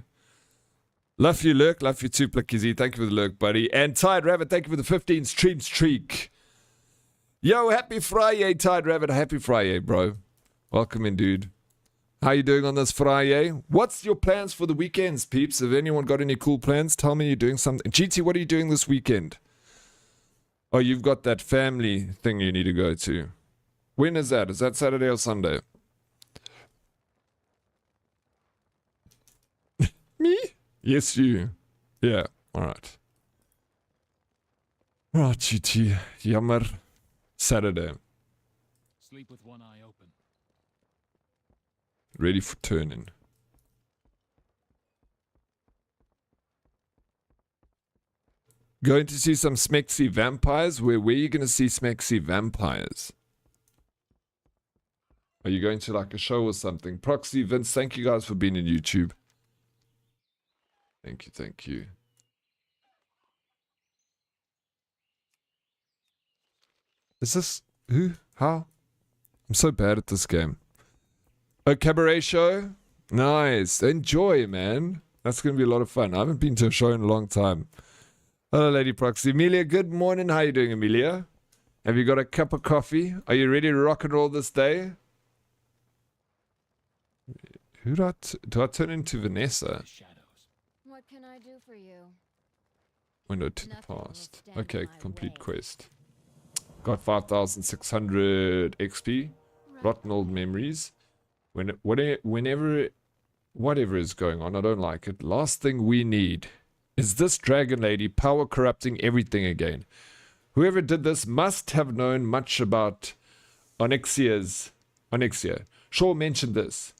Love you, Lurk. Love you too, Plikizzy. Thank you for the lurk, buddy. And Tide Rabbit, thank you for the 15 stream streak. Yo, happy Friday, Tide Rabbit. Happy Friday, bro. Welcome in, dude. How you doing on this Friday? What's your plans for the weekends, peeps? Have anyone got any cool plans? Tell me you're doing something. GT, what are you doing this weekend? Oh, you've got that family thing you need to go to. When is that? Is that Saturday or Sunday? Me? Yes, you. Yeah, alright. Right, GT. Jammer. Saturday. Sleep with one eye open. Ready for turning. Going to see some smexy vampires? Where are you going to see smexy vampires? Are you going to like a show or something? Proxy, Vince, thank you guys for being in YouTube. Thank you, thank you. Is this... who? How? I'm so bad at this game. Oh, cabaret show? Nice. Enjoy, man. That's going to be a lot of fun. I haven't been to a show in a long time. Hello, Lady Proxy. Amelia, good morning. How you doing, Amelia? Have you got a cup of coffee? Are you ready to rock and roll this day? Who do I turn into Vanessa? What can I do for you? Window to the Nothing will past. stand Okay, in my complete way. quest. Got 5,600 XP. Rotten old memories. Whenever, whatever is going on, I don't like it. Last thing we need is this dragon lady power corrupting everything again. Whoever did this must have known much about Onyxia. Shaw mentioned this.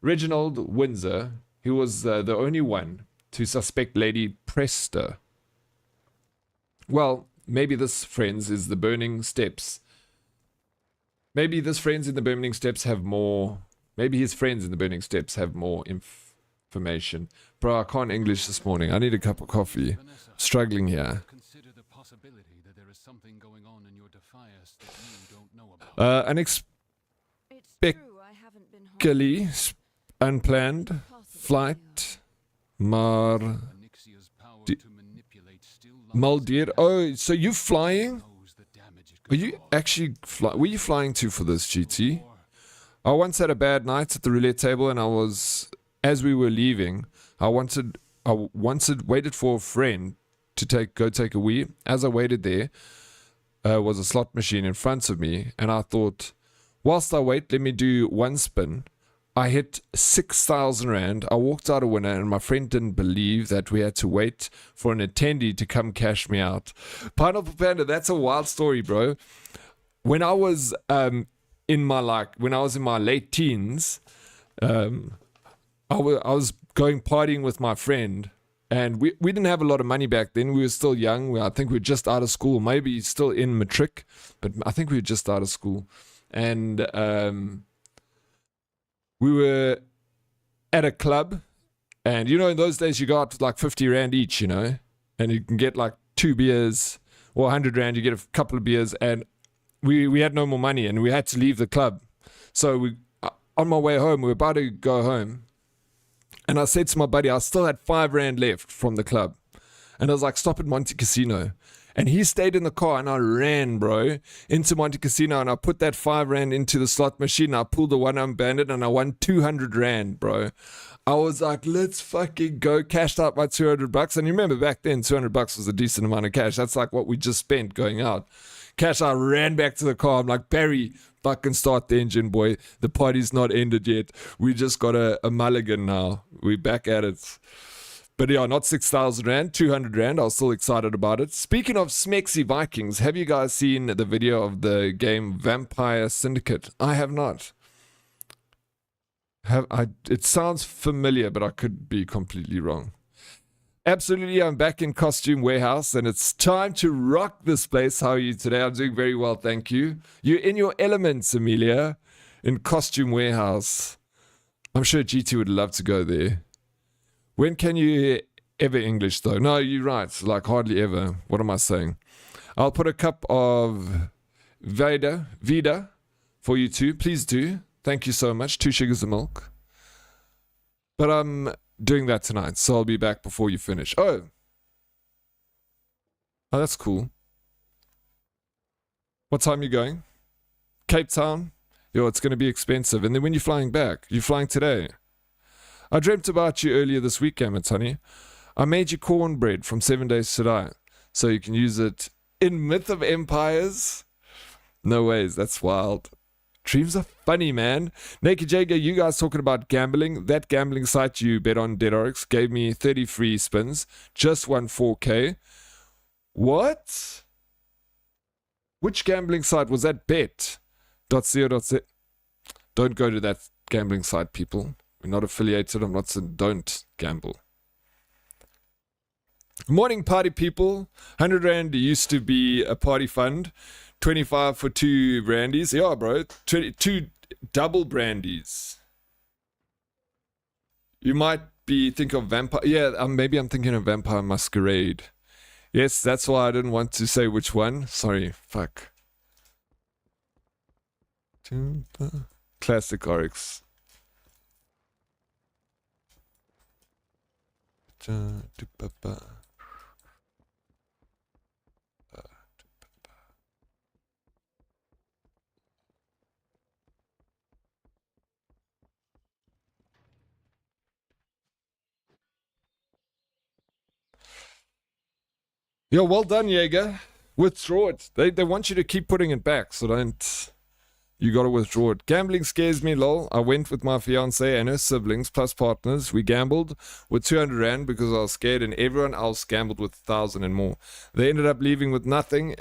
Reginald Windsor, who was the only one to suspect Lady Presta. Well, maybe this, friends, is the Burning Steps. Maybe this friends in the Burning Steps have more... Maybe his friends in the Burning Steps have more information. Bro, I can't English this morning. I need a cup of coffee. Vanessa, Struggling here. consider the possibility that there is something going on in your Defias that you don't know about. Unexpectedly It's true, I haven't been home. unplanned Possible, flight. Maar... Onyxia's power D- to manipulate still lies Maldier. in Oh, so you flying? knows the damage it Are could you cause. actually where are you flying to for this, GT? Or I once had a bad night at the roulette table, and as we were leaving, I waited for a friend to go take a wee. As I waited there, was a slot machine in front of me, and I thought, whilst I wait, let me do one spin. I hit 6,000 Rand. I walked out a winner, and my friend didn't believe that we had to wait for an attendee to come cash me out. Pineapple Panda, that's a wild story, bro. When I was in my late teens, I was going partying with my friend, and we didn't have a lot of money back then. We were still young. I think we were just out of school, maybe still in matric, but I think we were just out of school. And we were at a club, and in those days you got like 50 Rand each, and you can get like 2 beers, or 100 Rand, you get a couple of beers, and we had no more money, and we had to leave the club. So on my way home, we were about to go home, and I said to my buddy, I still had 5 Rand left from the club, and I was like, stop at Monte Casino. And he stayed in the car, and I ran, bro, into Monte Casino, and I put that 5 Rand into the slot machine. I pulled the one-arm bandit, and I won 200 Rand, bro. I was like, let's fucking go. Cashed out my $200. And you remember back then, $200 was a decent amount of cash. That's like what we just spent going out. Cash, I ran back to the car. I'm like, Barry, fucking start the engine, boy. The party's not ended yet. We just got a mulligan now. We're back at it. But yeah, not 6,000 Rand, 200 Rand. I was still excited about it. Speaking of Smexy Vikings, have you guys seen the video of the game Vampire Syndicate? I have not. It sounds familiar, but I could be completely wrong. Absolutely, I'm back in Costume Warehouse, and it's time to rock this place. How are you today? I'm doing very well, thank you. You're in your elements, Amelia, in Costume Warehouse. I'm sure GT would love to go there. When can you ever English, though? No, you're right. Like, hardly ever. What am I saying? I'll put a cup of Vida for you too. Please do. Thank you so much. 2 sugars of milk. But I'm doing that tonight, so I'll be back before you finish. Oh, that's cool. What time are you going? Cape Town? Yo, it's going to be expensive. And then when you're flying back? You're flying today. I dreamt about you earlier this week, Emmett, honey. I made you cornbread from 7 Days to Die, so you can use it in Myth of Empires. No ways, that's wild. Dreams are funny, man. Naked Jager, you guys talking about gambling. That gambling site you bet on, Dead Oryx, gave me 30 free spins. Just won 4K. What? Which gambling site was that? Bet.co.za. Don't go to that gambling site, people. We're not affiliated. I'm not saying don't gamble. Morning, party people. 100 Rand used to be a party fund. 25 for 2 brandies. Yeah, bro. 2 double brandies. You might be thinking of Vampire. Yeah, maybe I'm thinking of Vampire Masquerade. Yes, that's why I didn't want to say which one. Sorry, fuck. Classic Oryx. Yo, well done, Jaeger. Withdraw it. They want you to keep putting it back, so don't. You gotta withdraw it. Gambling scares me, lol. I went with my fiance and her siblings plus partners. We gambled with 200 Rand because I was scared, and everyone else gambled with 1,000 and more. They ended up leaving with nothing,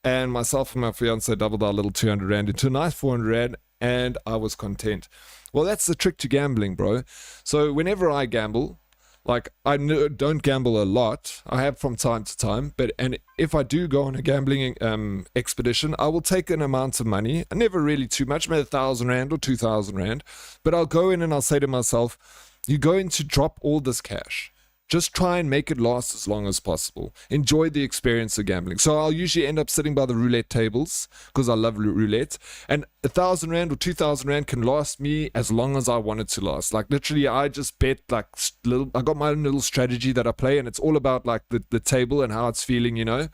and myself and my fiance doubled our little 200 Rand into a nice 400 Rand, and I was content. Well, that's the trick to gambling, bro. So whenever I gamble, like, I don't gamble a lot. I have from time to time. And if I do go on a gambling expedition, I will take an amount of money. Never really too much, maybe 1,000 Rand or 2,000 Rand. But I'll go in and I'll say to myself, you're going to drop all this cash. Just try and make it last as long as possible. Enjoy the experience of gambling. So I'll usually end up sitting by the roulette tables because I love roulette. And 1,000 Rand or 2,000 Rand can last me as long as I want it to last. Like, literally, I just bet like I got my own little strategy that I play, and it's all about like the table and how it's feeling, you know.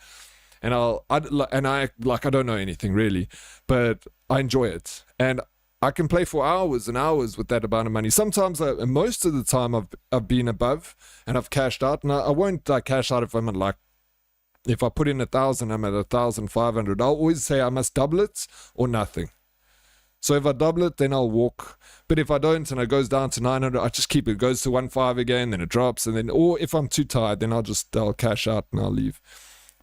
And I don't know anything really, but I enjoy it. And I can play for hours and hours with that amount of money. Sometimes, most of the time, I've been above and I've cashed out. And I won't cash out if I'm at like, if I put in 1,000, I'm at 1,500. I'll always say I must double it or nothing. So if I double it, then I'll walk. But if I don't and it goes down to 900, I just keep it. It goes to 1.5 again, then it drops, and then, or if I'm too tired, then I'll cash out and I'll leave.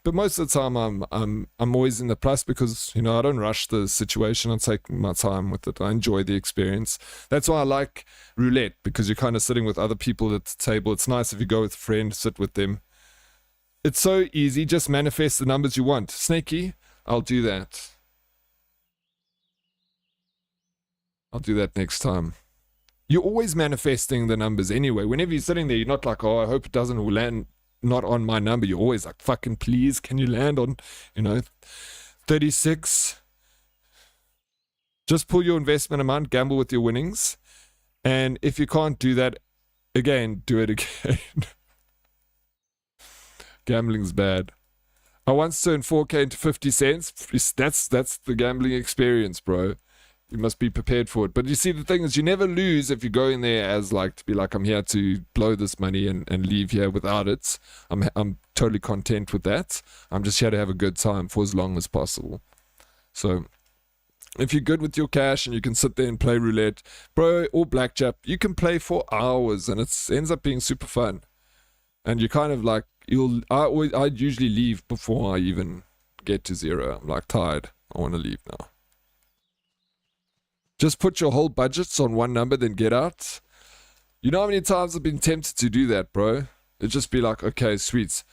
But most of the time, I'm always in the plus because, you know, I don't rush the situation. I take my time with it. I enjoy the experience. That's why I like roulette, because you're kind of sitting with other people at the table. It's nice if you go with a friend, sit with them. It's so easy. Just manifest the numbers you want. Snaky, I'll do that. I'll do that next time. You're always manifesting the numbers anyway. Whenever you're sitting there, you're not like, oh, I hope it doesn't land not on my number. You're always like, fucking please, can you land on, 36? Just pull your investment amount, gamble with your winnings. And if you can't do that, again, do it again. Gambling's bad. I once turned 4K into 50 cents. That's the gambling experience, bro. You must be prepared for it. But you see, the thing is, you never lose if you go in there as like, to be like, I'm here to blow this money and leave here without it. I'm totally content with that. I'm just here to have a good time for as long as possible. So if you're good with your cash and you can sit there and play roulette, bro, or blackjack, you can play for hours and it ends up being super fun. And you kind of like, I'd usually leave before I even get to zero. I'm like tired. I want to leave now. Just put your whole budgets on one number, then get out. You know how many times I've been tempted to do that, bro? It'd just be like, okay, sweet.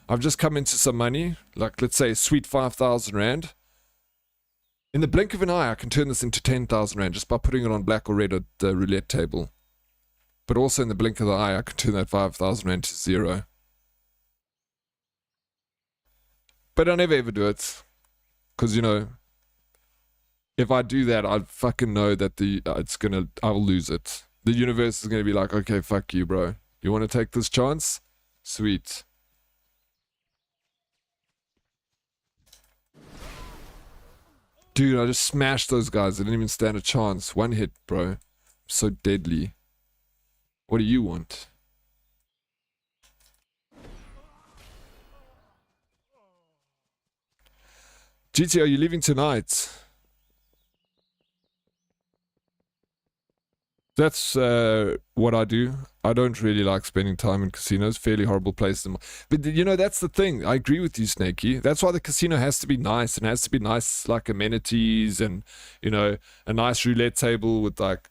I've just come into some money, like let's say sweet 5,000 Rand. In the blink of an eye, I can turn this into 10,000 Rand just by putting it on black or red at the roulette table. But also in the blink of the eye, I can turn that 5,000 Rand to zero. But I never ever do it. Because, if I do that, I fucking know that I'll lose it. The universe is gonna be like, okay, fuck you, bro. You want to take this chance? Sweet. Dude, I just smashed those guys. I didn't even stand a chance. One hit, bro. So deadly. What do you want? GT, are you leaving tonight? That's what I do. I don't really like spending time in casinos. Fairly horrible place. But, that's the thing. I agree with you, Snakey. That's why the casino has to be nice. And has to be nice, like, amenities and, a nice roulette table with, like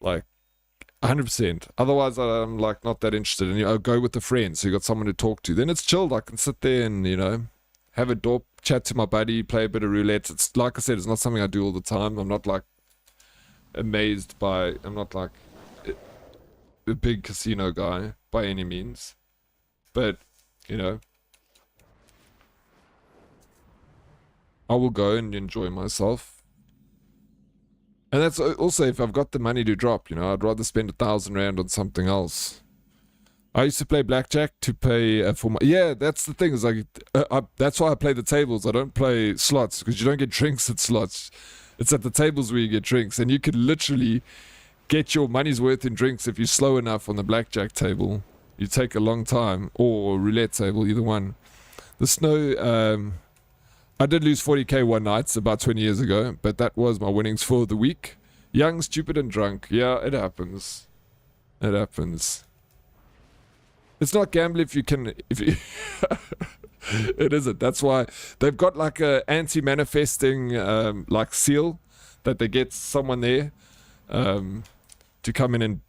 100%. Otherwise, I'm, like, not that interested. And, go with a friend so you got someone to talk to. Then it's chilled. I can sit there and, have a dorp, chat to my buddy, play a bit of roulette. It's, like I said, it's not something I do all the time. I'm not, like, I'm not like a big casino guy by any means, but I will go and enjoy myself. And that's also if I've got the money to drop, I'd rather spend 1,000 Rand on something else. I used to play blackjack to pay for my... Yeah, that's the thing. Is like, that's why I play the tables. I don't play slots because you don't get drinks at slots. It's at the tables where you get drinks, and you could literally get your money's worth in drinks if you're slow enough on the blackjack table. You take a long time, or roulette table, either one. The snow, I did lose 40k one night about 20 years ago, but that was my winnings for the week. Young, stupid, and drunk. Yeah, it happens. It happens. It's not gambling if you can... It isn't. That's why they've got like a anti-manifesting like seal that they get someone there to come in and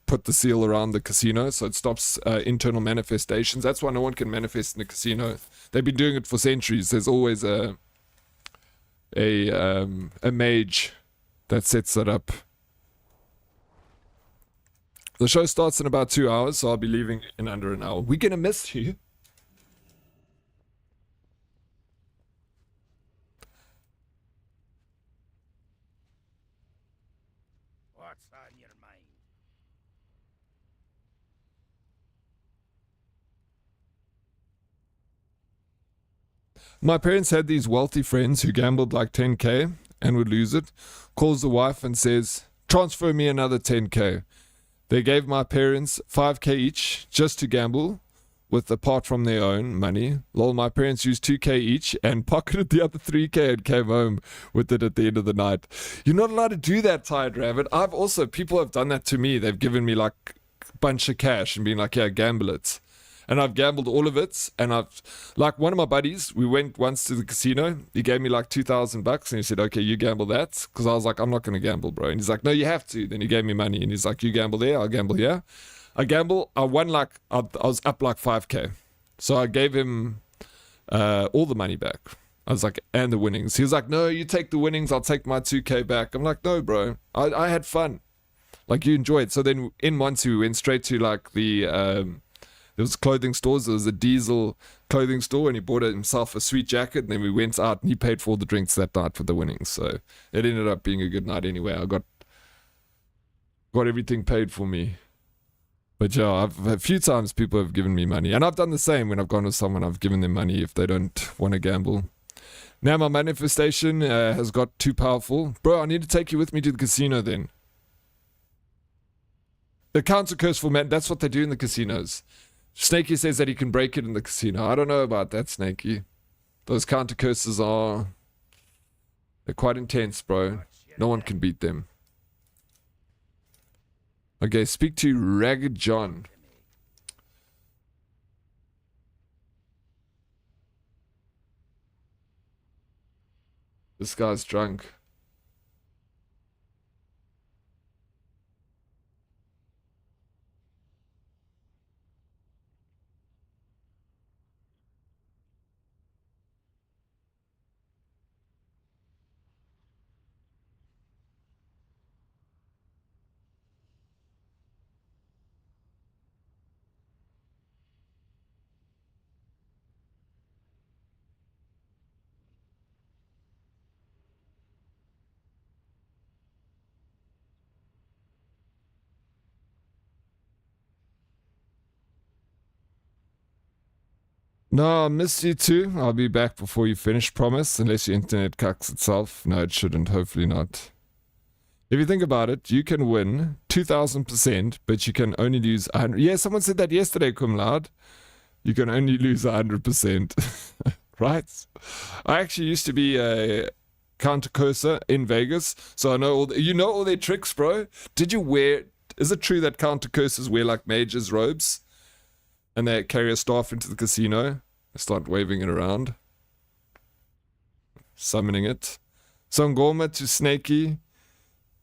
put the seal around the casino so it stops internal manifestations. That's why no one can manifest in the casino. They've been doing it for centuries. There's always a mage that sets it up. The show starts in about 2 hours, so I'll be leaving in under an hour. We're gonna miss you. My parents had these wealthy friends who gambled like 10k and would lose it. Calls the wife and says, transfer me another 10k. They gave my parents 5k each just to gamble with apart from their own money. Lol, my parents used 2k each and pocketed the other 3k and came home with it at the end of the night. You're not allowed to do that, Tired Rabbit. People have done that to me. They've given me like a bunch of cash and been like, yeah, gamble it. And I've gambled all of it. And like one of my buddies, we went once to the casino. He gave me like $2,000 and he said, okay, you gamble that. Because I was like, I'm not going to gamble, bro. And he's like, no, you have to. Then he gave me money and he's like, you gamble there, I'll gamble here. I won like, I was up like 5k. So I gave him all the money back. I was like, and the winnings. He was like, no, you take the winnings, I'll take my 2k back. I'm like, no, bro, I had fun. Like, you enjoyed. So then in Monty, we went straight to like there was clothing stores. There was a Diesel clothing store and he bought himself a sweet jacket. And then we went out and he paid for all the drinks that night for the winnings. So it ended up being a good night anyway. I got everything paid for me. But yeah, a few times people have given me money. And I've done the same when I've gone with someone. I've given them money if they don't want to gamble. Now my manifestation has got too powerful. Bro, I need to take you with me to the casino then. The counter curse for man, that's what they do in the casinos. Snakey says that he can break it in the casino. I don't know about that, Snakey. Those counter curses they're quite intense, bro. No one can beat them. Okay, speak to Ragged John. This guy's drunk. No, I missed you too. I'll be back before you finish, promise. Unless your internet cucks itself. No, it shouldn't. Hopefully not. If you think about it, you can win 2,000%, but you can only lose 100. Yeah, someone said that yesterday, Cum Loud. You can only lose 100%. Right? I actually used to be a counter curser in Vegas, so I know all their tricks, bro. Is it true that counter cursers wear like mages' robes? And they carry a staff into the casino. They start waving it around. Summoning it. Sangoma to Snakey.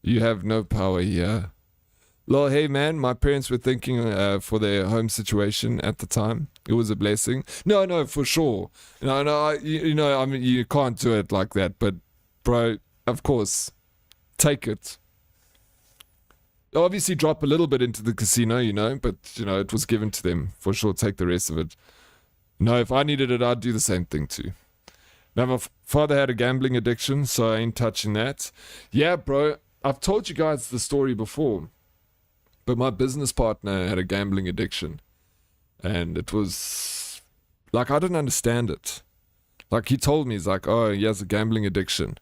You have no power here. Lol, hey man, my parents were thinking for their home situation at the time. It was a blessing. No, for sure. No, I mean, you can't do it like that. But, bro, of course, take it. Obviously drop a little bit into the casino, but, it was given to them. For sure, take the rest of it. No, if I needed it, I'd do the same thing too. Now, my father had a gambling addiction, so I ain't touching that. Yeah, bro, I've told you guys the story before. But my business partner had a gambling addiction. And it was, like, I didn't understand it. Like, he told me, he's like, oh, he has a gambling addiction.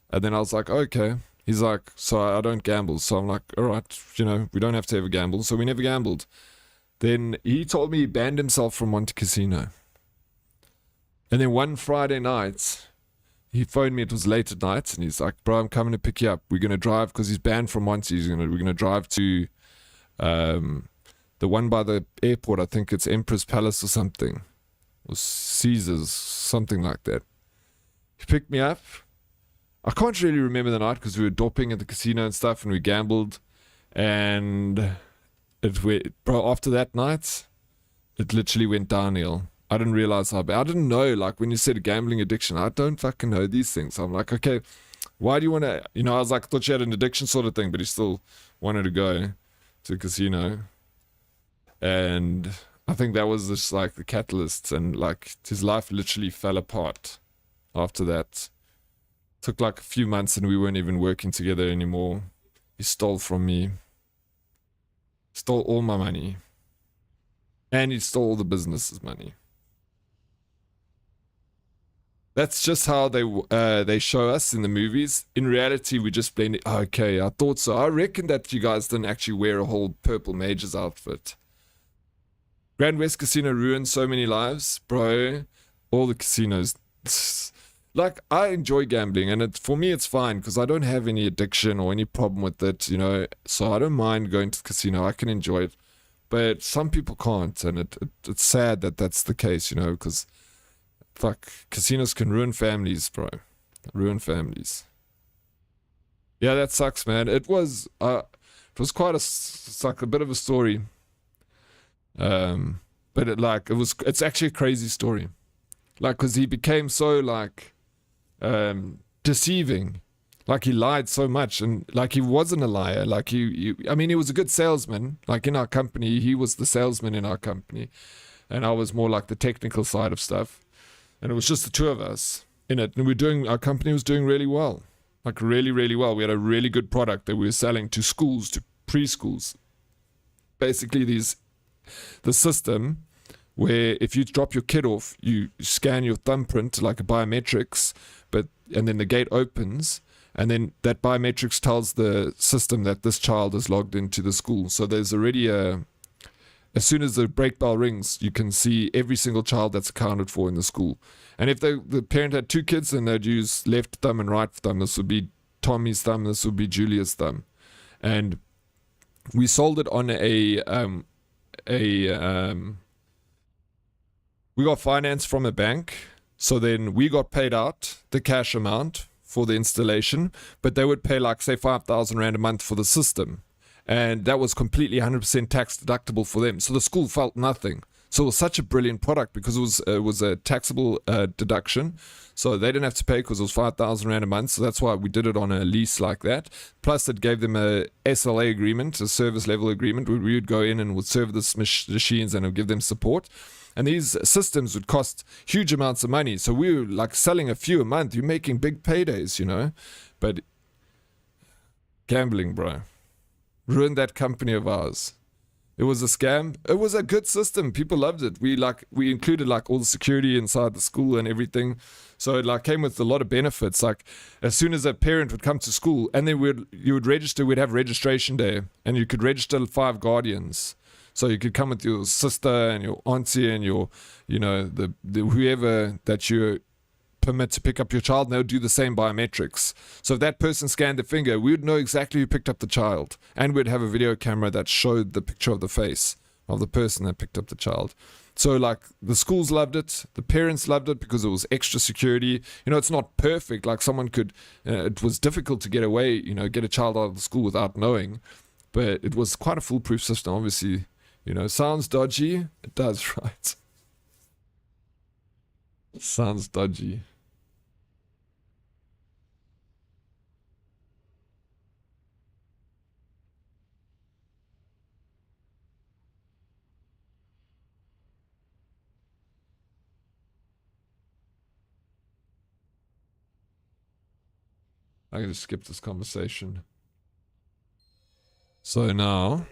And then I was like, okay. He's like, so I don't gamble. So I'm like, all right, we don't have to ever gamble. So we never gambled. Then he told me he banned himself from Monte Casino. And then one Friday night, he phoned me. It was late at night. And he's like, bro, I'm coming to pick you up. We're going to drive, because he's banned from Monte. We're going to drive to the one by the airport. I think it's Empress Palace or something. Or Caesars, something like that. He picked me up. I can't really remember the night because we were doping at the casino and stuff, and we gambled, and after that night, it literally went downhill. I didn't realize how bad. I didn't know, like, when you said gambling addiction, I don't fucking know these things. So I'm like, okay, why do you want to, I was like, I thought you had an addiction sort of thing, but he still wanted to go to the casino. And I think that was just like the catalyst, and like his life literally fell apart after that. Took like a few months and we weren't even working together anymore. He stole from me. Stole all my money. And he stole all the business's money. That's just how they show us in the movies. In reality, we just blend it. Okay, I thought so. I reckon that you guys didn't actually wear a whole purple mage's outfit. Grand West Casino ruined so many lives, bro. All the casinos. Like, I enjoy gambling, and for me it's fine because I don't have any addiction or any problem with it, you know. So I don't mind going to the casino. I can enjoy it. But some people can't, and it's sad that that's the case, you know, because fuck, casinos can ruin families, bro. Ruin families. Yeah, that sucks, man. It was quite a bit of a story. But it's actually a crazy story. Like, because he became so, like, deceiving. Like, he lied so much, and, like, he wasn't a liar. Like, he was a good salesman. Like, in our company, he was the salesman in our company. And I was more like the technical side of stuff. And it was just the two of us in it. And our company was doing really well. Like, really, really well. We had a really good product that we were selling to schools, to preschools. Basically, the system where if you drop your kid off, you scan your thumbprint like a biometrics, and then the gate opens, and then that biometrics tells the system that this child is logged into the school. So there's already as soon as the break bell rings, you can see every single child that's accounted for in the school. And if the parent had two kids, then they'd use left thumb and right thumb. This would be Tommy's thumb, this would be Julia's thumb. And we sold it on we got finance from a bank, so then we got paid out the cash amount for the installation, but they would pay like say 5,000 rand a month for the system, and that was completely 100% tax deductible for them, so the school felt nothing. So it was such a brilliant product because it was a taxable deduction, so they didn't have to pay because it was 5,000 rand a month. So that's why we did it on a lease like that. Plus, it gave them a SLA agreement, a service level agreement, where we would go in and would serve the machines and would give them support. And these systems would cost huge amounts of money. So we were like selling a few a month. You're making big paydays, you know. But gambling, bro, ruined that company of ours. It was a scam. It was a good system. People loved it. We included like all the security inside the school and everything. So it like came with a lot of benefits. Like as soon as a parent would come to school, and then you would register, we'd have registration day, and you could register 5 guardians. So you could come with your sister and your auntie and your, you know, the whoever that you permit to pick up your child, and they'll do the same biometrics. So if that person scanned the finger, we would know exactly who picked up the child, and we'd have a video camera that showed the picture of the face of the person that picked up the child. So like the schools loved it, the parents loved it because it was extra security. You know, it's not perfect. Like someone could, it was difficult to get away, you know, get a child out of the school without knowing, but it was quite a foolproof system. Obviously, you know, sounds dodgy. It does, right? It sounds dodgy. I can just skip this conversation. So now...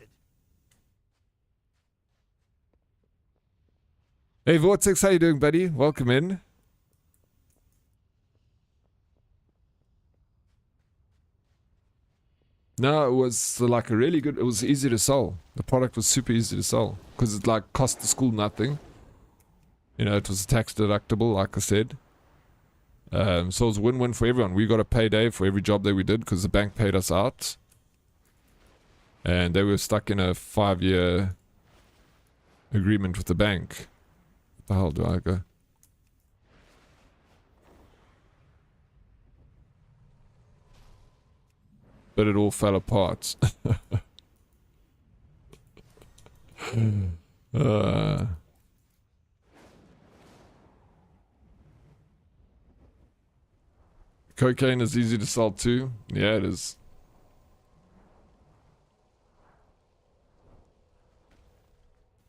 Hey Vortex, how you doing, buddy? Welcome in. No, it was like a really good... It was easy to sell. The product was super easy to sell because it like cost the school nothing. You know, it was tax deductible, like I said. So it was a win-win for everyone. We got a payday for every job that we did because the bank paid us out. And they were stuck in a 5-year agreement with the bank. What the hell do I go? But it all fell apart. Cocaine is easy to sell too. Yeah, it is.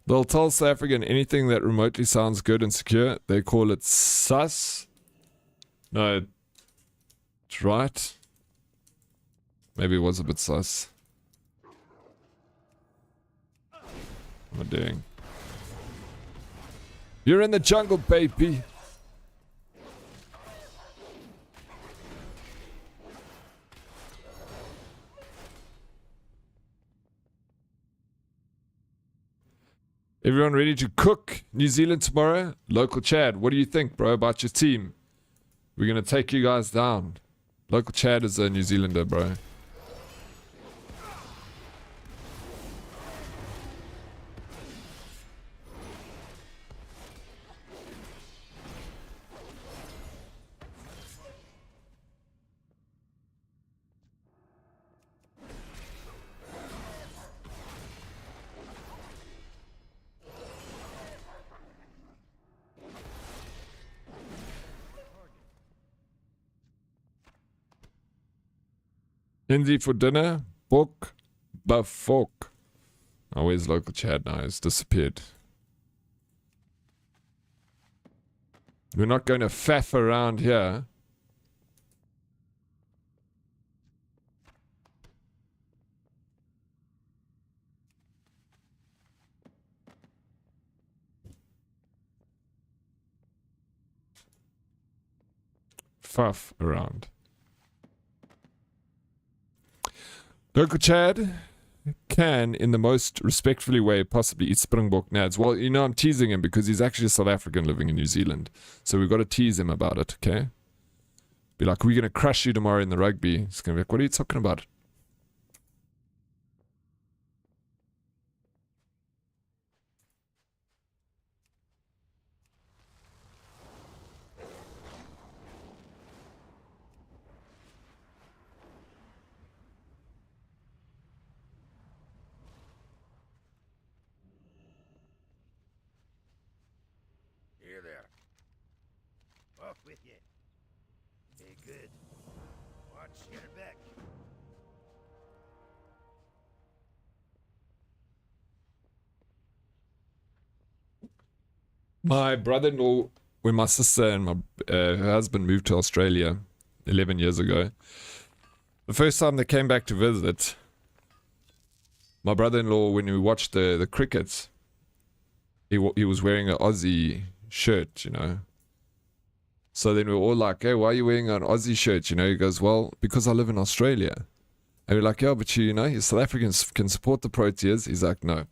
They'll tell South African anything that remotely sounds good and secure. They call it sus. No, it's right. Maybe it was a bit sus. What am I doing? You're in the jungle, baby. Everyone ready to cook New Zealand tomorrow? Local Chad, what do you think, bro, about your team? We're going to take you guys down. Local Chad is a New Zealander, bro. Hindi for dinner, book, buff fork. Oh, where's local Chad now? He's disappeared. We're not going to faff around here. Faff around. Local Chad can, in the most respectfully way, possibly eat Springbok nads. Well, you know, I'm teasing him because he's actually a South African living in New Zealand. So we've got to tease him about it, okay? Be like, we're going to crush you tomorrow in the rugby. He's going to be like, what are you talking about? Here there. Off with you. Hey, good. Watch your back. My brother-in-law, when my sister and my her husband moved to Australia 11 years ago, the first time they came back to visit, my brother-in-law, when we watched the cricket, he was wearing an Aussie shirt, you know. So then we were all like, hey, why are you wearing an Aussie shirt? You know, he goes, well, because I live in Australia. And we're like, yeah, but you know, you South Africans can support the Proteas. He's like, no.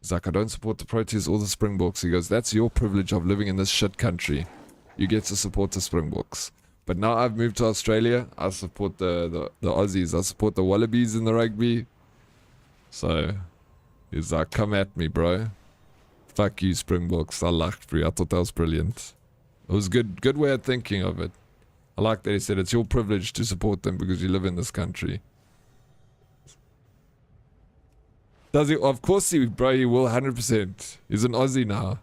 He's like, I don't support the Proteas or the Springboks. He goes, that's your privilege of living in this shit country. You get to support the Springboks. But now I've moved to Australia. I support the Aussies. I support the Wallabies in the rugby. So he's like, come at me, bro. Fuck you, Springboks. I liked it. I thought that was brilliant. It was good way of thinking of it. I like that he said it's your privilege to support them because you live in this country. Does he? Of course he, bro, he will 100%. He's an Aussie now.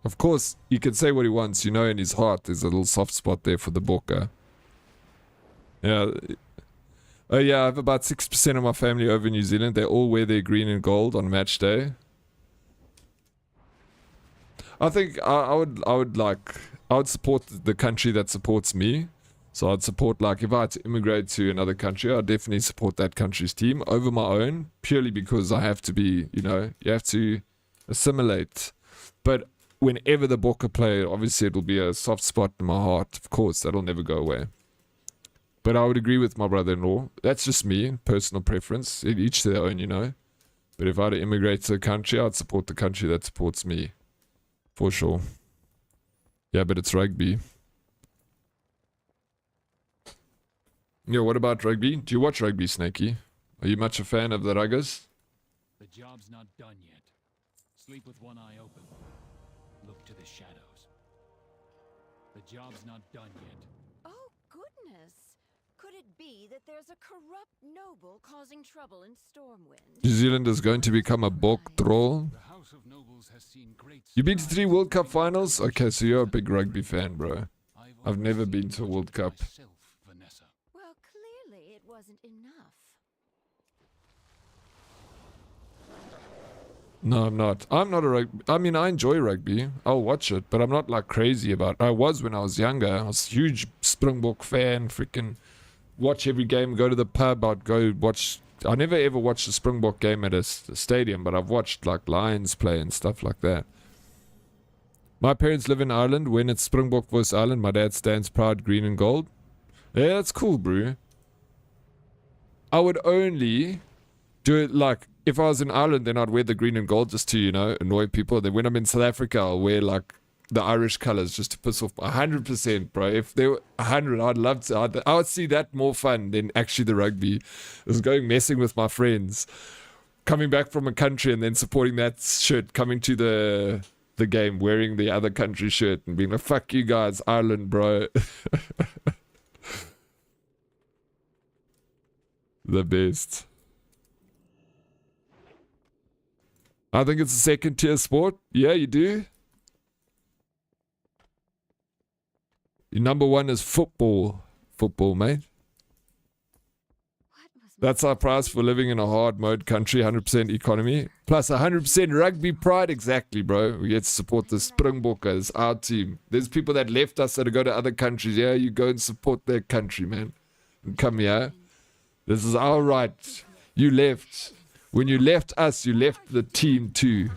Of course, he can say what he wants, you know, in his heart there's a little soft spot there for the Bokke. Yeah. Oh yeah, I have about 6% of my family over in New Zealand. They all wear their green and gold on match day. I think I would support the country that supports me. So I'd support, like, if I had to immigrate to another country, I'd definitely support that country's team over my own, purely because I have to be, you know, you have to assimilate. But whenever the Bokke play, obviously it'll be a soft spot in my heart. Of course, that'll never go away. But I would agree with my brother-in-law. That's just me, personal preference. Each to their own, you know. But if I had to immigrate to a country, I'd support the country that supports me. For sure. Yeah, but it's rugby. Yeah, what about rugby? Do you watch rugby, Snakey? Are you much a fan of the Ruggers? The job's not done yet. Sleep with one eye open. Look to the shadows. The job's not done yet. Oh, goodness. Could it be that there's a corrupt noble causing trouble in Stormwind? New Zealand is going to become a Bok troll. The House of Nobles has seen great You been to strides 3 in World Cup the finals? Okay, so you're a big rugby fan, bro. I've never been to a overseen World Cup. myself, Vanessa. Well, clearly it wasn't enough. No, I'm not. I'm not a rugby. I mean, I enjoy rugby. I'll watch it, but I'm not like crazy about it. I was when I was younger. I was a huge Springbok fan. Freaking watch every game. Go to the pub. I'd go watch. I never ever watched a Springbok game at a stadium, but I've watched like Lions play and stuff like that. My parents live in Ireland. When it's Springbok vs Ireland, my dad stands proud, green and gold. Yeah, that's cool, bro. I would only do it like if I was in Ireland, then I'd wear the green and gold just to, you know, annoy people. Then when I'm in South Africa, I'll wear like the Irish colors just to piss off 100%, bro. If they were 100, I'd love to. I would see that more fun than actually the rugby. It was going messing with my friends, coming back from a country and then supporting that shirt, coming to the game wearing the other country shirt and being like, fuck you guys, Ireland, bro. The best. I think it's a second tier sport. Yeah, you do. Your number one is football. Football, mate. That's our price for living in a hard mode country. 100% economy. Plus 100% rugby pride. Exactly, bro. We get to support the Springbokkers, our team. There's people that left us that go to other countries. Yeah, you go and support their country, man. And come here. This is our right. You left. When you left us, you left the team too.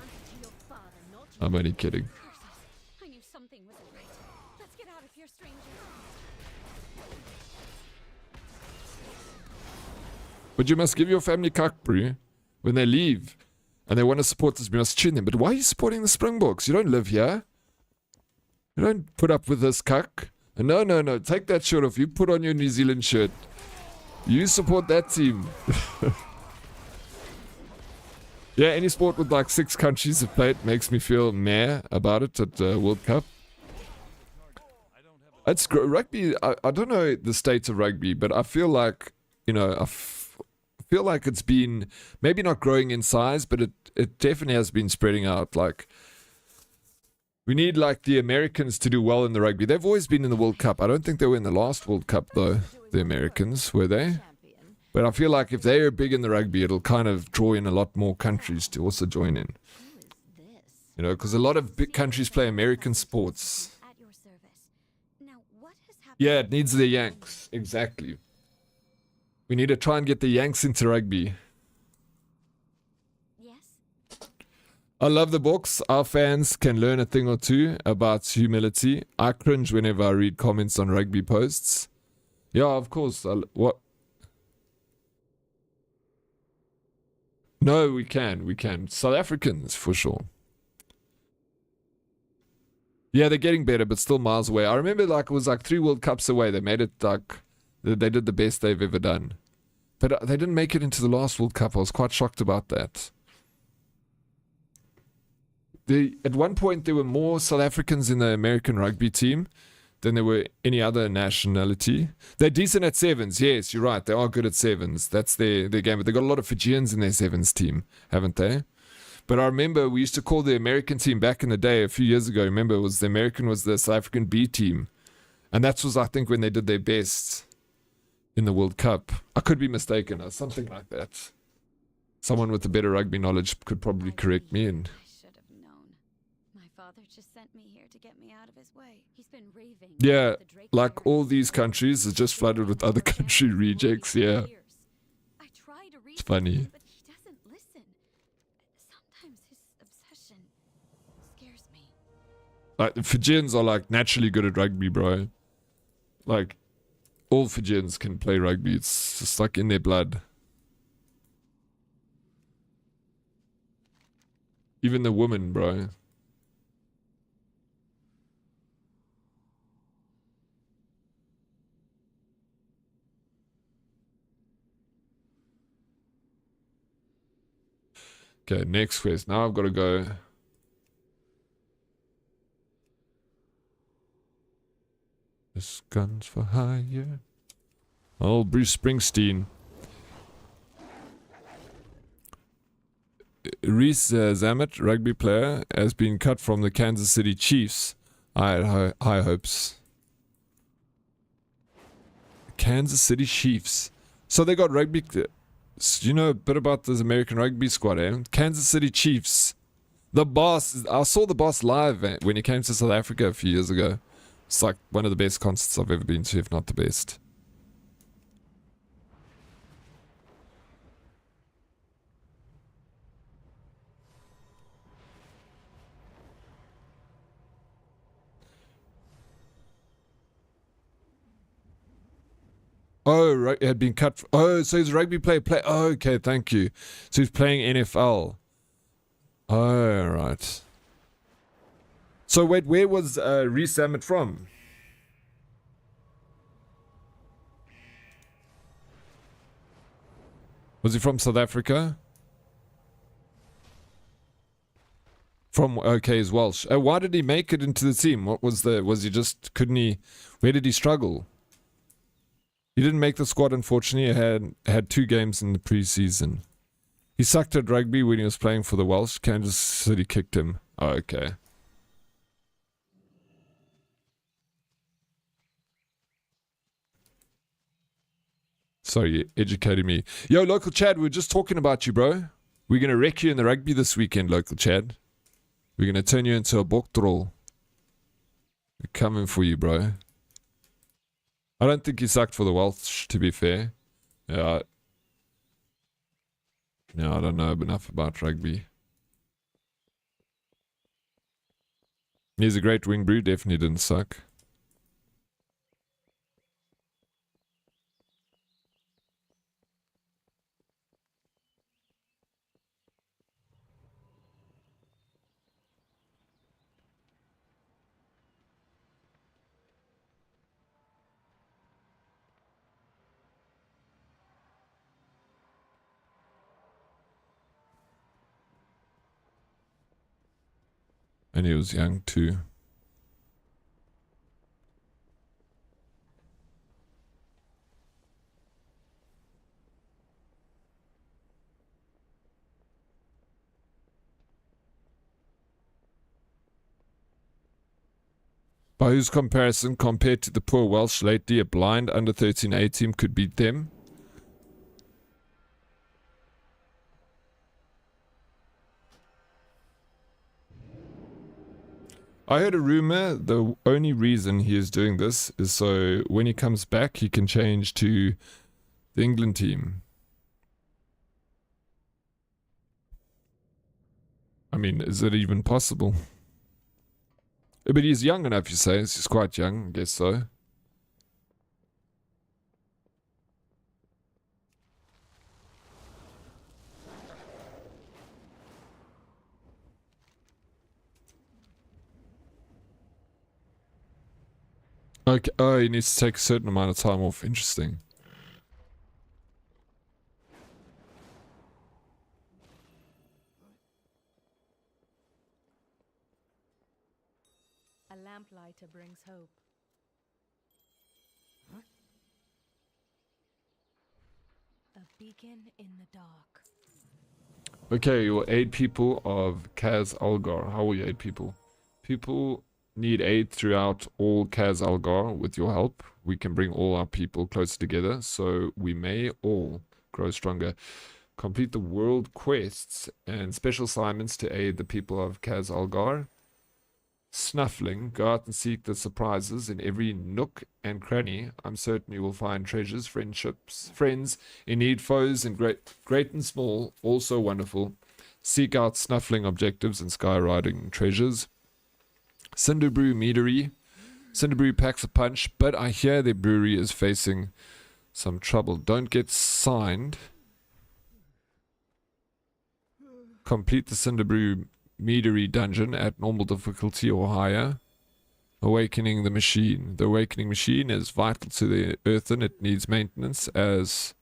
I'm only kidding. I knew something wasn't right. Let's get out of here, stranger. But you must give your family cuck, bro. When they leave and they want to support us, we must tune them. But why are you supporting the Springboks? You don't live here. You don't put up with this cuck. No, no, no. Take that shirt off. You put on your New Zealand shirt. You support that team. Yeah, any sport with like 6 countries have played makes me feel meh about it at World Cup. It's rugby. I don't know the state of rugby, but I feel like, you know, I feel like it's been maybe not growing in size, but it definitely has been spreading out. Like, we need like the Americans to do well in the rugby. They've always been in the World Cup. I don't think they were in the last World Cup though. The Americans, were they? But I feel like if they are big in the rugby, it'll kind of draw in a lot more countries to also join in. You know, because a lot of big countries play American sports. Yeah, it needs the Yanks. Exactly. We need to try and get the Yanks into rugby. Yes. I love the books. Our fans can learn a thing or two about humility. I cringe whenever I read comments on rugby posts. Yeah, of course. What? No, we can. We can. South Africans, for sure. Yeah, they're getting better, but still miles away. I remember like it was like 3 World Cups away. They made it like, they did the best they've ever done. But they didn't make it into the last World Cup. I was quite shocked about that. At one point, there were more South Africans in the American rugby team than there were any other nationality. They're decent at sevens. Yes, you're right. They are good at sevens. That's their game. But they got a lot of Fijians in their sevens team, haven't they? But I remember we used to call the American team back in the day a few years ago. Remember, was the South African B team. And that was, I think, when they did their best in the World Cup. I could be mistaken, or something like that. Someone with a better rugby knowledge could probably correct me. And I should have known. My father just sent me here to get me out of his way. He's been raving. yeah, like all these countries are just flooded with other country rejects. Yeah, I try to reach it's funny. him, but he doesn't listen. Sometimes his obsession scares me. Like the Fijians are like naturally good at rugby, bro. Like all Fijians can play rugby. It's just like in their blood. Even the women, bro. Okay, next quest. Now I've got to go. This gun's for hire. Oh, Bruce Springsteen. Reese Zammit, rugby player, has been cut from the Kansas City Chiefs. I had high hopes. Kansas City Chiefs. So they got rugby. You know a bit about this American rugby squad, eh? Kansas City Chiefs. The boss. I saw the boss live when he came to South Africa a few years ago. It's like one of the best concerts I've ever been to, if not the best. Oh, right, had been cut. Oh, so he's a rugby player. Oh, okay, thank you. So he's playing NFL. Oh, right. So wait, where was Reese Samet from? Was he from South Africa? Okay, he's Welsh. Why did he make it into the team? Was he just, couldn't he, where did he struggle? He didn't make the squad, unfortunately. He had 2 games in the preseason. He sucked at rugby when he was playing for the Welsh. Kansas City kicked him. Oh, okay. Sorry, you educated me. Yo, local Chad, we were just talking about you, bro. We're going to wreck you in the rugby this weekend, local Chad. We're going to turn you into a boktrol. We're coming for you, bro. I don't think he sucked for the Welsh, to be fair. Yeah. No, I don't know enough about rugby. He's a great wing brew, definitely didn't suck. And he was young too. By whose comparison, compared to the poor Welsh lately, a blind under 13 A team could beat them? I heard a rumor the only reason he is doing this is so when he comes back he can change to the England team. I mean, is it even possible? But he's young enough, you say. He's quite young, I guess so. Okay, oh, he needs to take a certain amount of time off. Interesting. A lamplighter brings hope. A beacon in the dark. Okay, you'll aid people of Kaz Algar. How will you aid people? People need aid throughout all Kaz Algar. With your help, we can bring all our people closer together, so we may all grow stronger. Complete the world quests and special assignments to aid the people of Kaz Algar. Snuffling, go out and seek the surprises in every nook and cranny. I'm certain you will find treasures, friendships, friends in need, foes, and great and small, also wonderful. Seek out snuffling objectives and skyriding treasures. Cinderbrew Meadery. Cinderbrew packs a punch, but I hear their brewery is facing some trouble. Don't get signed. Complete the Cinderbrew Meadery dungeon at normal difficulty or higher. Awakening the machine. The awakening machine is vital to the earthen. It needs maintenance. As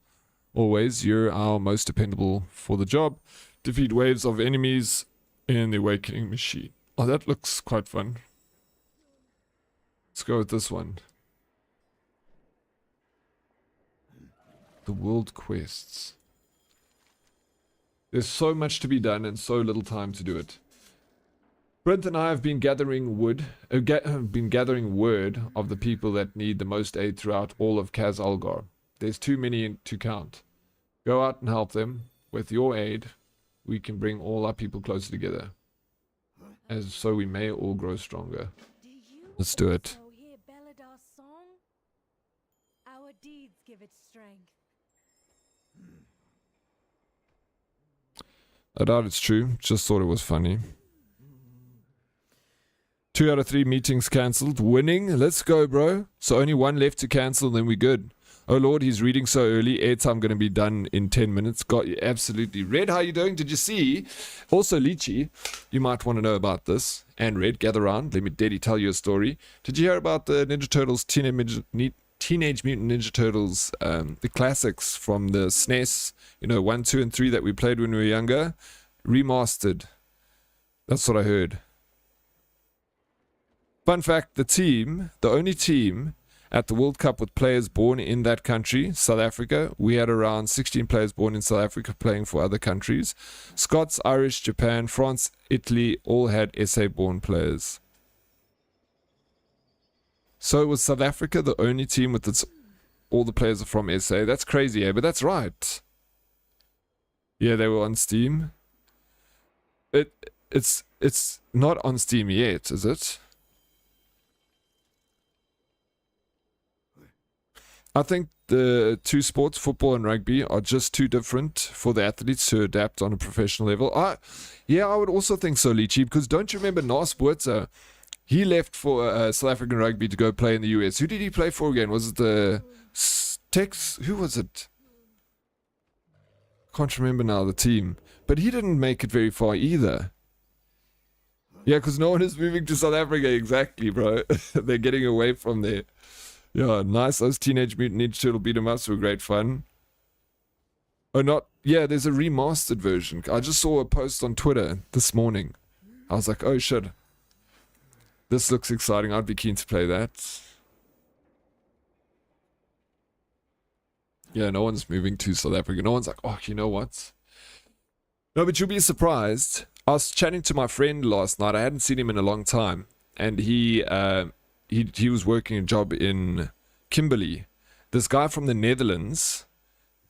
always, you're our most dependable for the job. Defeat waves of enemies in the awakening machine. Oh, that looks quite fun. Let's go with this one. The world quests. There's so much to be done and so little time to do it. Brent and I have been gathering word of the people that need the most aid throughout all of Kaz Algar. There's too many to count. Go out and help them. With your aid, we can bring all our people closer together. As so we may all grow stronger. Let's do it. Hear Beladar's song? Our deeds give it strength. I doubt it's true. Just thought it was funny. 2 out of 3 meetings cancelled. Winning. Let's go, bro. So only 1 left to cancel, then we're good. Oh Lord, he's reading so early. Airtime going to be done in 10 minutes. Got you, absolutely. Red, how you doing? Did you see? Also, Lychee, you might want to know about this. And Red, gather around. Let me Daddy tell you a story. Did you hear about the Ninja Turtles, Teenage Mutant Ninja Turtles, the classics from the SNES, 1, 2, and 3 that we played when we were younger? Remastered. That's what I heard. Fun fact, the only team at the World Cup with players born in that country, South Africa. We had around 16 players born in South Africa playing for other countries. Scots, Irish, Japan, France, Italy all had SA-born players. So it was South Africa the only team with all the players are from SA. That's crazy, but that's right. Yeah, they were on Steam. It's not on Steam yet, is it? I think the two sports, football and rugby, are just too different for the athletes to adapt on a professional level. I would also think so, Lychee, because don't you remember Nas Botha? He left for South African rugby to go play in the US. Who did he play for again? Was it the Tex? Who was it? Can't remember now the team. But he didn't make it very far either. Yeah, because no one is moving to South Africa. Exactly, bro. They're getting away from there. Yeah, nice. Those Teenage Mutant Ninja Turtle beat 'em ups were great fun. Oh, not... Yeah, there's a remastered version. I just saw a post on Twitter this morning. I was like, oh, shit. This looks exciting. I'd be keen to play that. Yeah, no one's moving to South Africa. No one's like, oh, you know what? No, but you'll be surprised. I was chatting to my friend last night. I hadn't seen him in a long time. And he was working a job in Kimberley. This guy from the Netherlands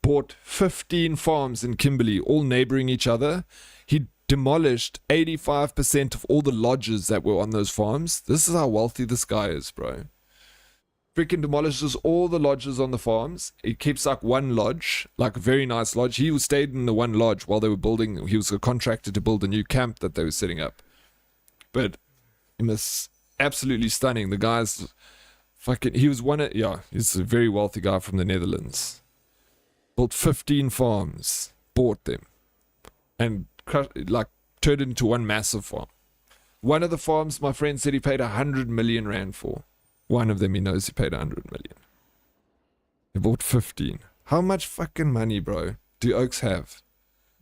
bought 15 farms in Kimberley, all neighboring each other. He demolished 85% of all the lodges that were on those farms. This is how wealthy this guy is, bro. Freaking demolishes all the lodges on the farms. He keeps like one lodge, like a very nice lodge. He stayed in the one lodge while they were building. He was a contractor to build a new camp that they were setting up. But it was absolutely stunning. The guy's fucking... He was he's a very wealthy guy from the Netherlands. Built 15 farms. Bought them. And turned it into one massive farm. One of the farms, my friend said he paid 100 million rand for. One of them he knows he paid 100 million. They bought 15. How much fucking money, bro, do Oaks have?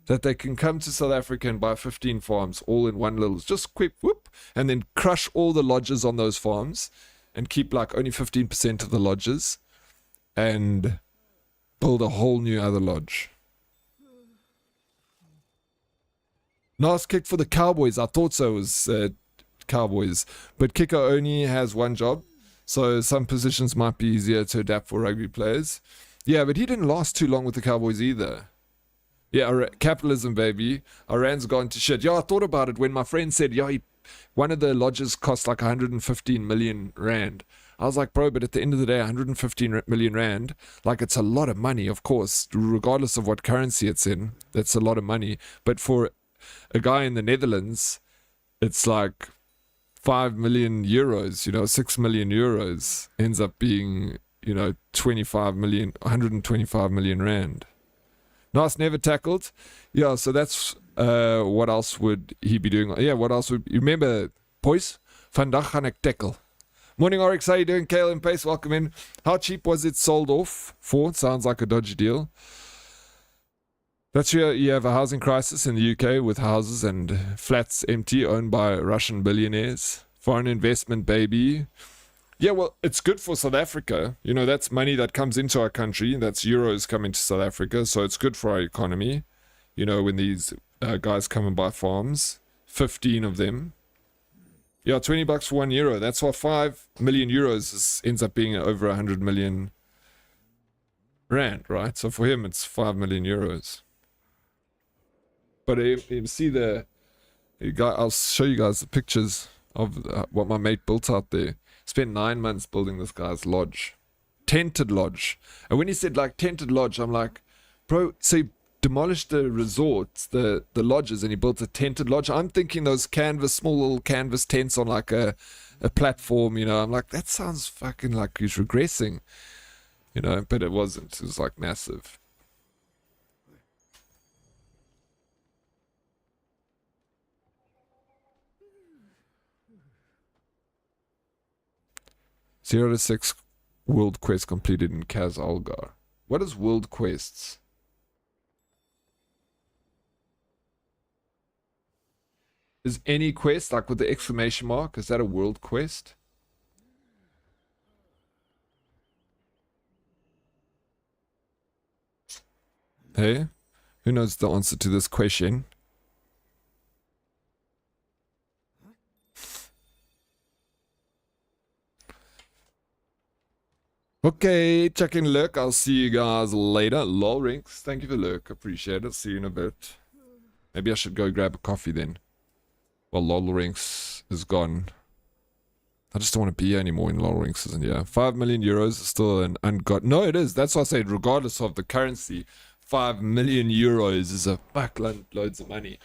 That they can come to South Africa and buy 15 farms all in one little, just quick whoop, and then crush all the lodges on those farms and keep like only 15% of the lodges and build a whole new other lodge. Nice kick for the Cowboys. I thought so, it was Cowboys. But kicker only has one job, so some positions might be easier to adapt for rugby players. Yeah, but he didn't last too long with the Cowboys either. Yeah, capitalism, baby. Iran's gone to shit. Yeah, I thought about it when my friend said, one of the lodges cost like 115 million rand. I was like, bro, but at the end of the day, 115 million rand, like it's a lot of money, of course, regardless of what currency it's in. That's a lot of money. But for a guy in the Netherlands, it's like 5 million euros, 6 million euros ends up being, 125 million rand. Nice, never tackled. Yeah, so that's what else would he be doing? Yeah, what else would you remember, boys? Vandag gaan ek tackle. Morning, Oryx. How you doing? Kale and Pace, welcome in. How cheap was it sold off for? Sounds like a dodgy deal. That's you have a housing crisis in the UK with houses and flats empty owned by Russian billionaires. Foreign investment, baby. Yeah, well, it's good for South Africa. That's money that comes into our country. That's euros coming to South Africa. So it's good for our economy. When these guys come and buy farms. 15 of them. Yeah, $20 for €1. That's why 5 million euros ends up being over 100 million rand, right? So for him, it's 5 million euros. But you see I'll show you guys the pictures of what my mate built out there. Spent 9 months building this guy's lodge. Tented lodge. And when he said tented lodge, I'm like, bro, so he demolished the resorts, the lodges, and he built a tented lodge. I'm thinking those small little canvas tents on like a platform, I'm like, that sounds fucking like he's regressing. you know, but it wasn't. It was like massive. Zero to 6 world quest completed in Kaz Algar. What is world quests? Is any quest, like with the exclamation mark, is that a world quest? Hey, who knows the answer to this question? Okay, check in lurk. I'll see you guys later. Lol Rinks, thank you for lurk. Appreciate it. See you in a bit. Maybe I should go grab a coffee then. Well, Lol Rinks is gone. I just don't want to be here anymore in Lol Rinks, isn't it? 5 million euros is still an ungot. No, it is. That's why I said, regardless of the currency, 5 million euros is a fuckload loads of money.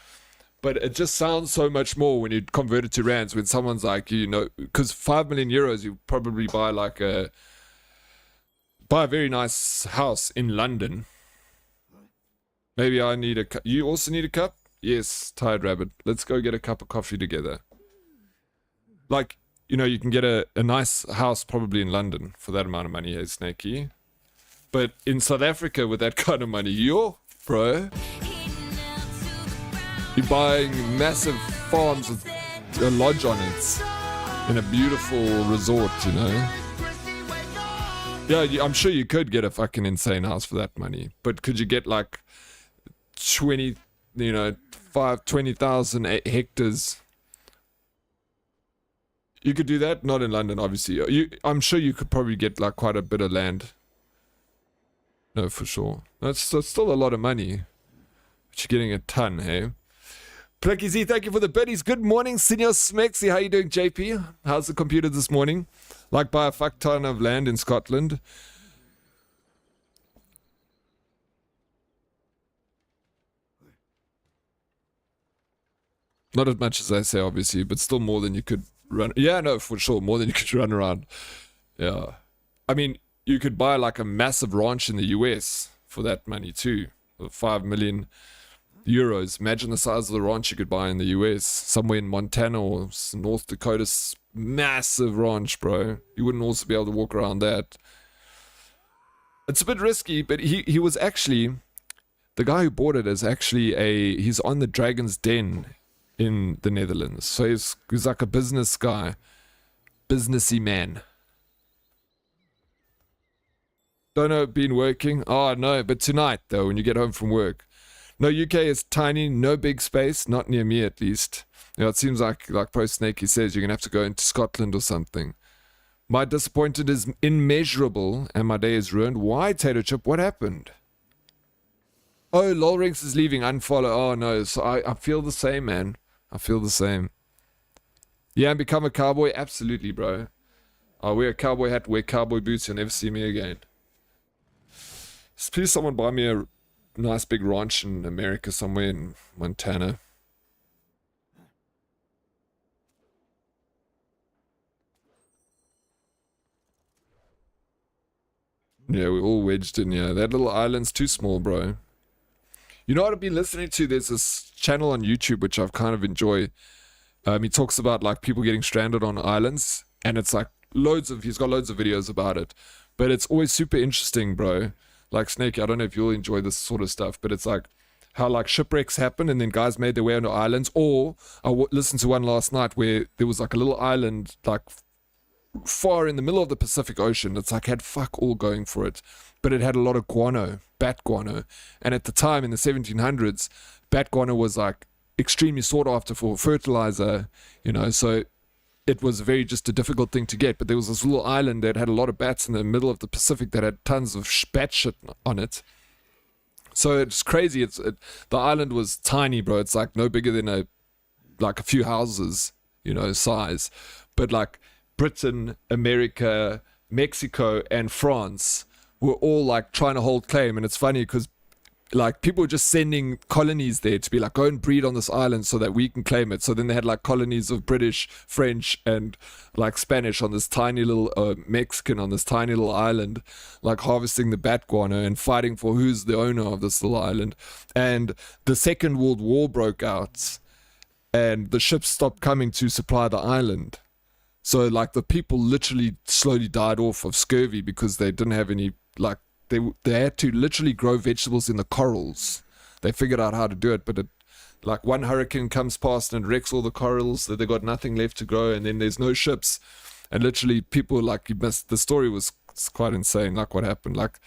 But it just sounds so much more when you convert it to rands. When someone's like, you know, because 5 million euros, you probably buy like a very nice house in London. Maybe I need a cup. You also need a cup? Yes, Tired Rabbit. Let's go get a cup of coffee together. Like, you know, you can get a nice house probably in London for that amount of money, hey, Snakey. But in South Africa with that kind of money, you're buying massive farms with a lodge on it in a beautiful resort, you know. Yeah, I'm sure you could get a fucking insane house for that money. But could you get like 20,000 hectares? You could do that? Not in London, obviously. I'm sure you could probably get like quite a bit of land. No, for sure. That's still a lot of money. But you're getting a ton, hey? Plucky Z, thank you for the biddies. Good morning, Senior Smexy. How you doing, JP? How's the computer this morning? Like buy a fuck ton of land in Scotland. Not as much as I say, obviously, but still more than you could run. Yeah, no, for sure. More than you could run around. Yeah. I mean, you could buy like a massive ranch in the US for that money too. 5 million euros. Imagine the size of the ranch you could buy in the US. Somewhere in Montana or North Dakota. Massive ranch, bro. You wouldn't also be able to walk around that. It's a bit risky, but he was actually... The guy who bought it is actually he's on the Dragon's Den in the Netherlands. So he's like a business guy. Businessy man. Don't know, been working? Oh, no, but tonight, though, when you get home from work. No, UK is tiny, no big space, not near me at least. You know, it seems like Pro Snakey says, you're going to have to go into Scotland or something. My disappointment is immeasurable, and my day is ruined. Why, Tater Chip? What happened? Oh, Lolrinks is leaving, unfollow. Oh, no, so I feel the same, man. I feel the same. Yeah, and become a cowboy? Absolutely, bro. I'll wear a cowboy hat, wear cowboy boots, you'll never see me again. Please someone buy me a nice big ranch in America somewhere in Montana. Yeah, we're all wedged in here. That little island's too small, bro. You know what I've been listening to? There's this channel on YouTube which I've kind of enjoyed. He talks about like people getting stranded on islands, and it's like he's got loads of videos about it. But it's always super interesting, bro. Like Snake, I don't know if you'll enjoy this sort of stuff, but it's like how like shipwrecks happen and then guys made their way onto islands. Or I listened to one last night where there was like a little island like far in the middle of the Pacific Ocean. It's like had fuck all going for it, but it had a lot of guano, bat guano. And at the time in the 1700s, bat guano was like extremely sought after for fertilizer, you know, so it was very just a difficult thing to get. But there was this little island that had a lot of bats in the middle of the Pacific that had tons of bat shit on it. So it's crazy. The island was tiny, bro. It's like no bigger than a few houses, you know, size. But like Britain, America, Mexico, and France were all like trying to hold claim. And it's funny because like people were just sending colonies there to be like, go and breed on this island so that we can claim it. So then they had like colonies of British, French, and like Spanish on this tiny little Mexican on this tiny little island, like harvesting the bat guano and fighting for who's the owner of this little island. And the Second World War broke out and the ships stopped coming to supply the island. So like the people literally slowly died off of scurvy because they didn't have any, like, they had to literally grow vegetables in the corals. They figured out how to do it, but like one hurricane comes past and wrecks all the corals, so they got nothing left to grow, and then there's no ships. And literally people, like, the story was quite insane, like what happened. Like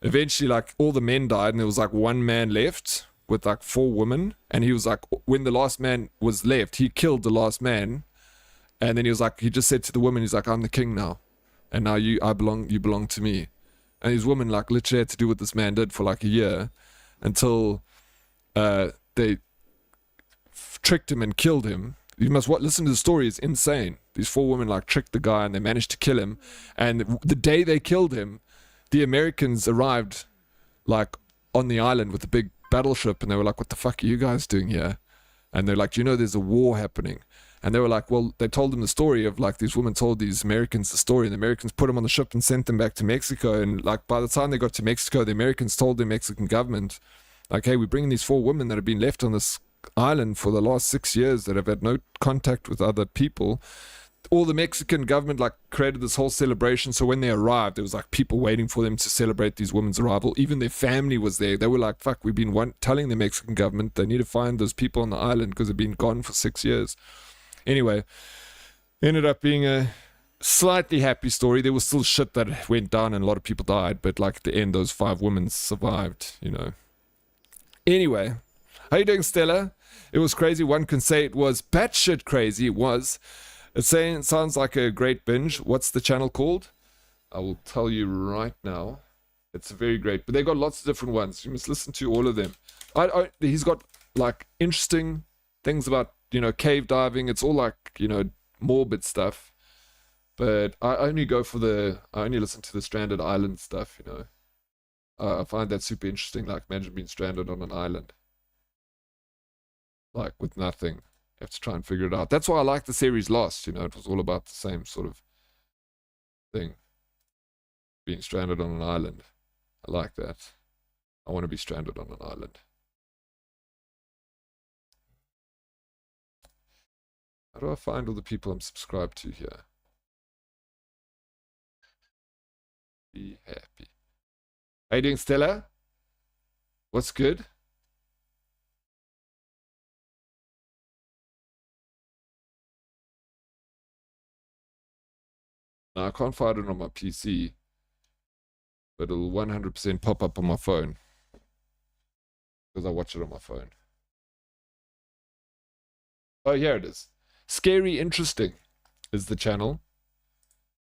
eventually like all the men died and there was like one man left with like 4 women, and he was like, when the last man was left, he killed the last man, and then he was like, he just said to the woman, he's like, I'm the king now, and now you belong to me. And his woman like literally had to do what this man did for like a year until they tricked him and killed him. You must listen to the story, it's insane. These 4 women like tricked the guy and they managed to kill him. And the day they killed him, the Americans arrived like on the island with a big battleship, and they were like, what the fuck are you guys doing here? And they're like, do you know there's a war happening? And they were like, well, they told them the story of like these women told these Americans the story, and the Americans put them on the ship and sent them back to Mexico. And like by the time they got to Mexico, the Americans told the Mexican government, like, hey, we're bringing these 4 women that have been left on this island for the last 6 years that have had no contact with other people. All the Mexican government like created this whole celebration. So when they arrived, there was like people waiting for them to celebrate these women's arrival. Even their family was there. They were like, fuck, we've been telling the Mexican government they need to find those people on the island because they've been gone for 6 years. Anyway, ended up being a slightly happy story. There was still shit that went down and a lot of people died, but like at the end, those 5 women survived, you know. Anyway, how you doing, Stella? It was crazy. One can say it was batshit crazy. It sounds like a great binge. What's the channel called? I will tell you right now. It's very great, but they got lots of different ones. You must listen to all of them. He's got like interesting things about, you know, cave diving. It's all like, you know, morbid stuff. But I only listen to the stranded island stuff, you know. I find that super interesting. Like, imagine being stranded on an island. Like, with nothing. You have to try and figure it out. That's why I like the series Lost, you know. It was all about the same sort of thing. Being stranded on an island. I like that. I want to be stranded on an island. How do I find all the people I'm subscribed to here? Be happy. How you doing, Stella? What's good? No, I can't find it on my PC, but it'll 100% pop up on my phone because I watch it on my phone. Oh, here it is. Scary Interesting is the channel.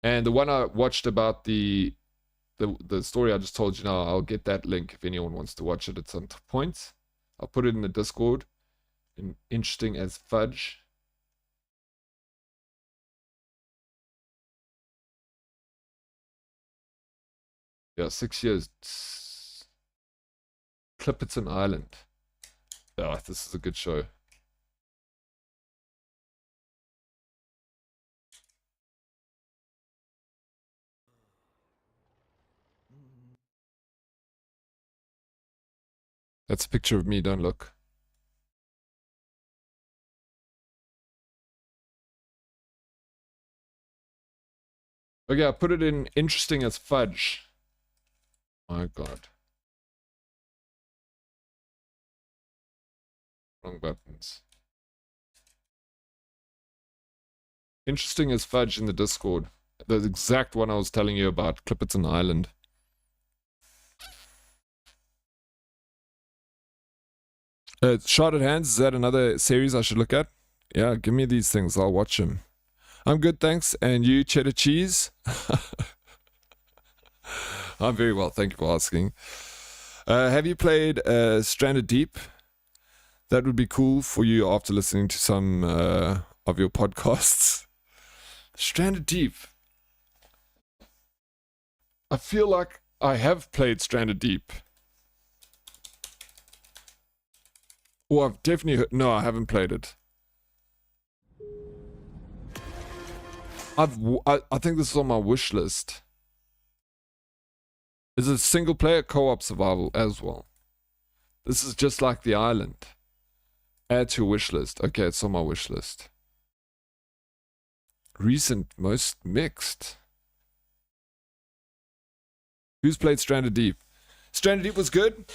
And the one I watched about the story I just told you now, I'll get that link if anyone wants to watch it at some point. I'll put it in the Discord. Interesting as fudge. Yeah, 6 years. Clipperton Island. Yeah, this is a good show. That's a picture of me, don't look. Okay, I put it in interesting as fudge. My God. Wrong buttons. Interesting as fudge in the Discord. The exact one I was telling you about, Clipperton Island. Sharded Hands, is that another series I should look at? Yeah, give me these things, I'll watch them. I'm good, thanks. And you, cheddar cheese? I'm very well, thank you for asking. Have you played Stranded Deep? That would be cool for you after listening to some of your podcasts. Stranded Deep. I feel like I have played Stranded Deep. Oh, I've definitely heard. No, I haven't played it. I think this is on my wish list. Is it single player co-op survival as well? This is just like the island. Add to wish list. Okay, it's on my wish list. Recent most mixed. Who's played Stranded Deep? Stranded Deep was good.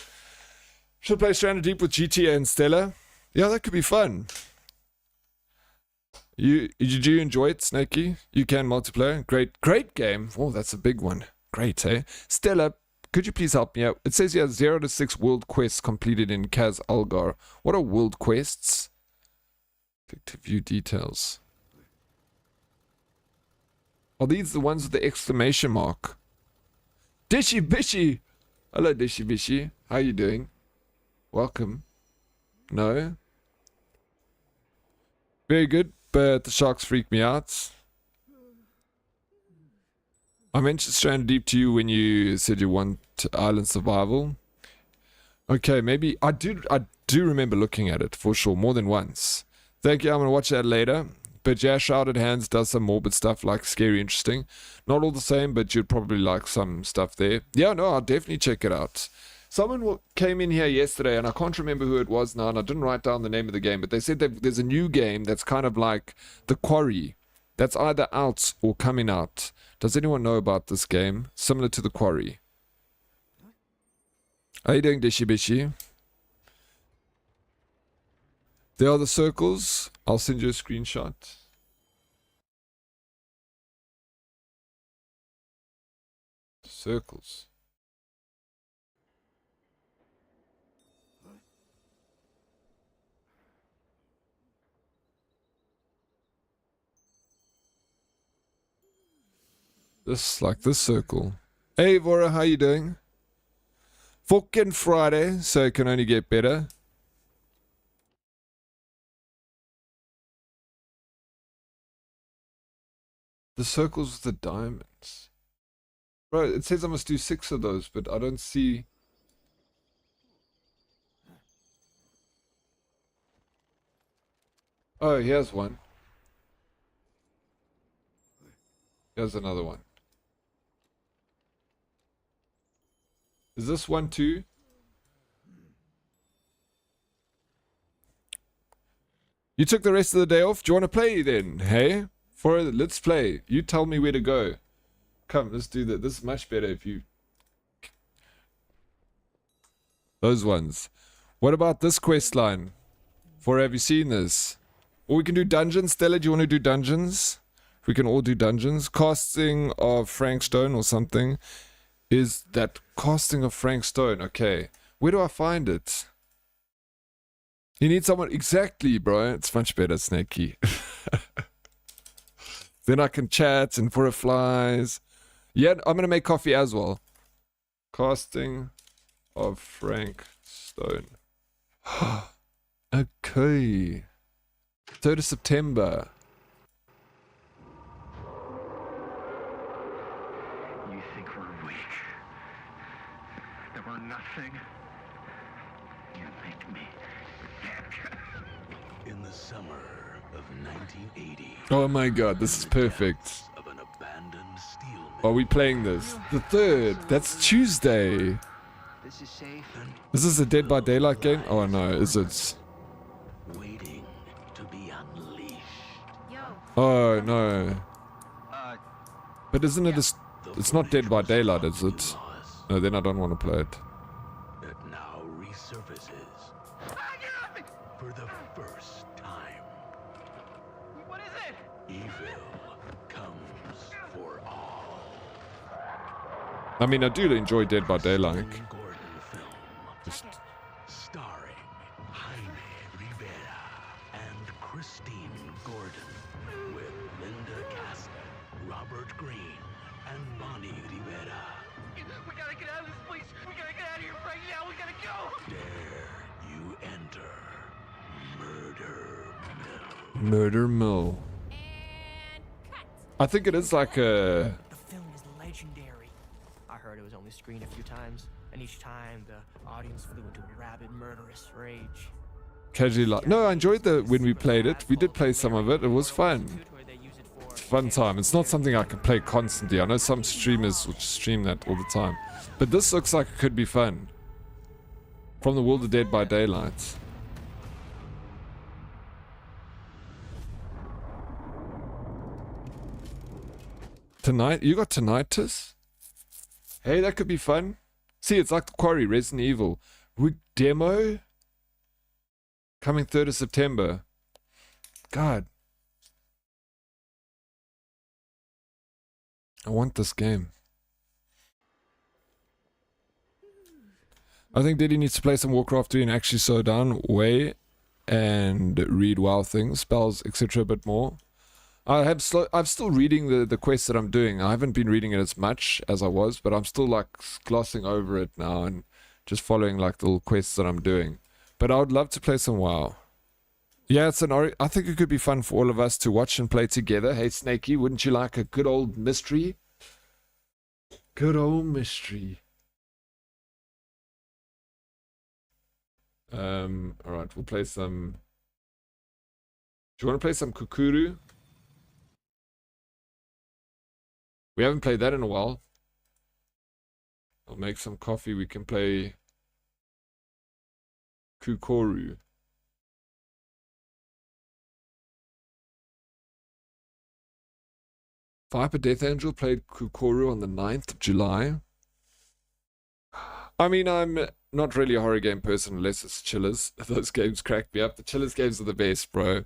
Should play Stranded Deep with GTA and Stella. Yeah, that could be fun. Did you enjoy it, Snakey? You can multiplayer. Great game. Oh, that's a big one. Great, eh? Stella, could you please help me out? It says here 0 to 6 world quests completed in Kaz Algar. What are world quests? Click to view details. Are these the ones with the exclamation mark? Dishy Bishy! Hello, Dishy Bishy. How you doing? Welcome. No? Very good, but the sharks freak me out. I mentioned Stranded Deep to you when you said you want island survival. Okay, maybe I do remember looking at it for sure, more than once. Thank you, I'm gonna watch that later. But yeah, Shrouded Hands does some morbid stuff like Scary Interesting. Not all the same, but you'd probably like some stuff there. Yeah, no, I'll definitely check it out. Someone came in here yesterday, and I can't remember who it was now, and I didn't write down the name of the game, but they said that there's a new game that's kind of like The Quarry. That's either out or coming out. Does anyone know about this game? Similar to The Quarry. How you doing, Dishi Bishi? There are the circles. I'll send you a screenshot. Circles. This, like this circle. Hey, Vora, how you doing? Fucking Friday, so it can only get better. The circles with the diamonds. Bro, it says I must do 6 of those, but I don't see... Oh, here's one. Here's another one. Is this one too? You took the rest of the day off? Do you want to play then? Hey? Let's play. You tell me where to go. Come, let's do that. This is much better if you... Those ones. What about this quest line? Have you seen this? Or we can do dungeons. Stella, do you want to do dungeons? We can all do dungeons. Casting of Frank Stone or something. Is that casting of Frank Stone? Okay. Where do I find it? You need someone... Exactly, bro. It's much better, Snakey. Then I can chat and for flies. Yeah, I'm going to make coffee as well. Casting of Frank Stone. Okay. 3rd of September. You think we're weak? That we're nothing? You make me. In the summer of 1980. Oh my god, this is perfect. Of an abandoned steel mill. Are we playing this? The 3rd. That's Tuesday. This is safe. Is this a Dead by Daylight game? Oh no, is it? Waiting to be unleashed. Oh no. But isn't it it's not Dead by Daylight, is it? No, then I don't want to play it. That now resurfaces for the first time. What is it? Evil comes for all. I mean, I do enjoy Dead by Daylight. Gordon film. Just Starring Jaime Rivera and Christine Gordon, with Linda Castle, Robert Green, and Bonnie Rivera. We gotta get out of this place. We gotta get out of here right now. We gotta go. Dare you enter Murder Mill? Murder Mill. And cut. I think it is like a... The film is legendary. I heard it was only screened a few times, and each time the audience flew into a rabid, murderous rage. Casually like, no, I enjoyed when we played it. We did play some of it. It was fun. It's a fun time. It's not something I can play constantly. I know some streamers will stream that all the time. But this looks like it could be fun. From the World of Dead by Daylight. Tonight? You got tinnitus? Hey, that could be fun. See, it's like the Quarry, Resident Evil. With demo? Coming 3rd of September. God. I want this game. I think Diddy needs to play some Warcraft 3 and actually slow down way and read WoW things, spells, etc. a bit more. I'm still reading the quest that I'm doing. I haven't been reading it as much as I was, but I'm still like glossing over it now and just following like the little quests that I'm doing. But I would love to play some WoW. Yeah, I think it could be fun for all of us to watch and play together. Hey, Snakey, wouldn't you like a good old mystery? Good old mystery. Alright, we'll play some... Do you want to play some Kukuru? We haven't played that in a while. I'll make some coffee. We can play Kukoru. Viper Death Angel played Kukoru on the 9th of July. I mean, I'm not really a horror game person unless it's Chillers. Those games crack me up. The Chillers games are the best, bro.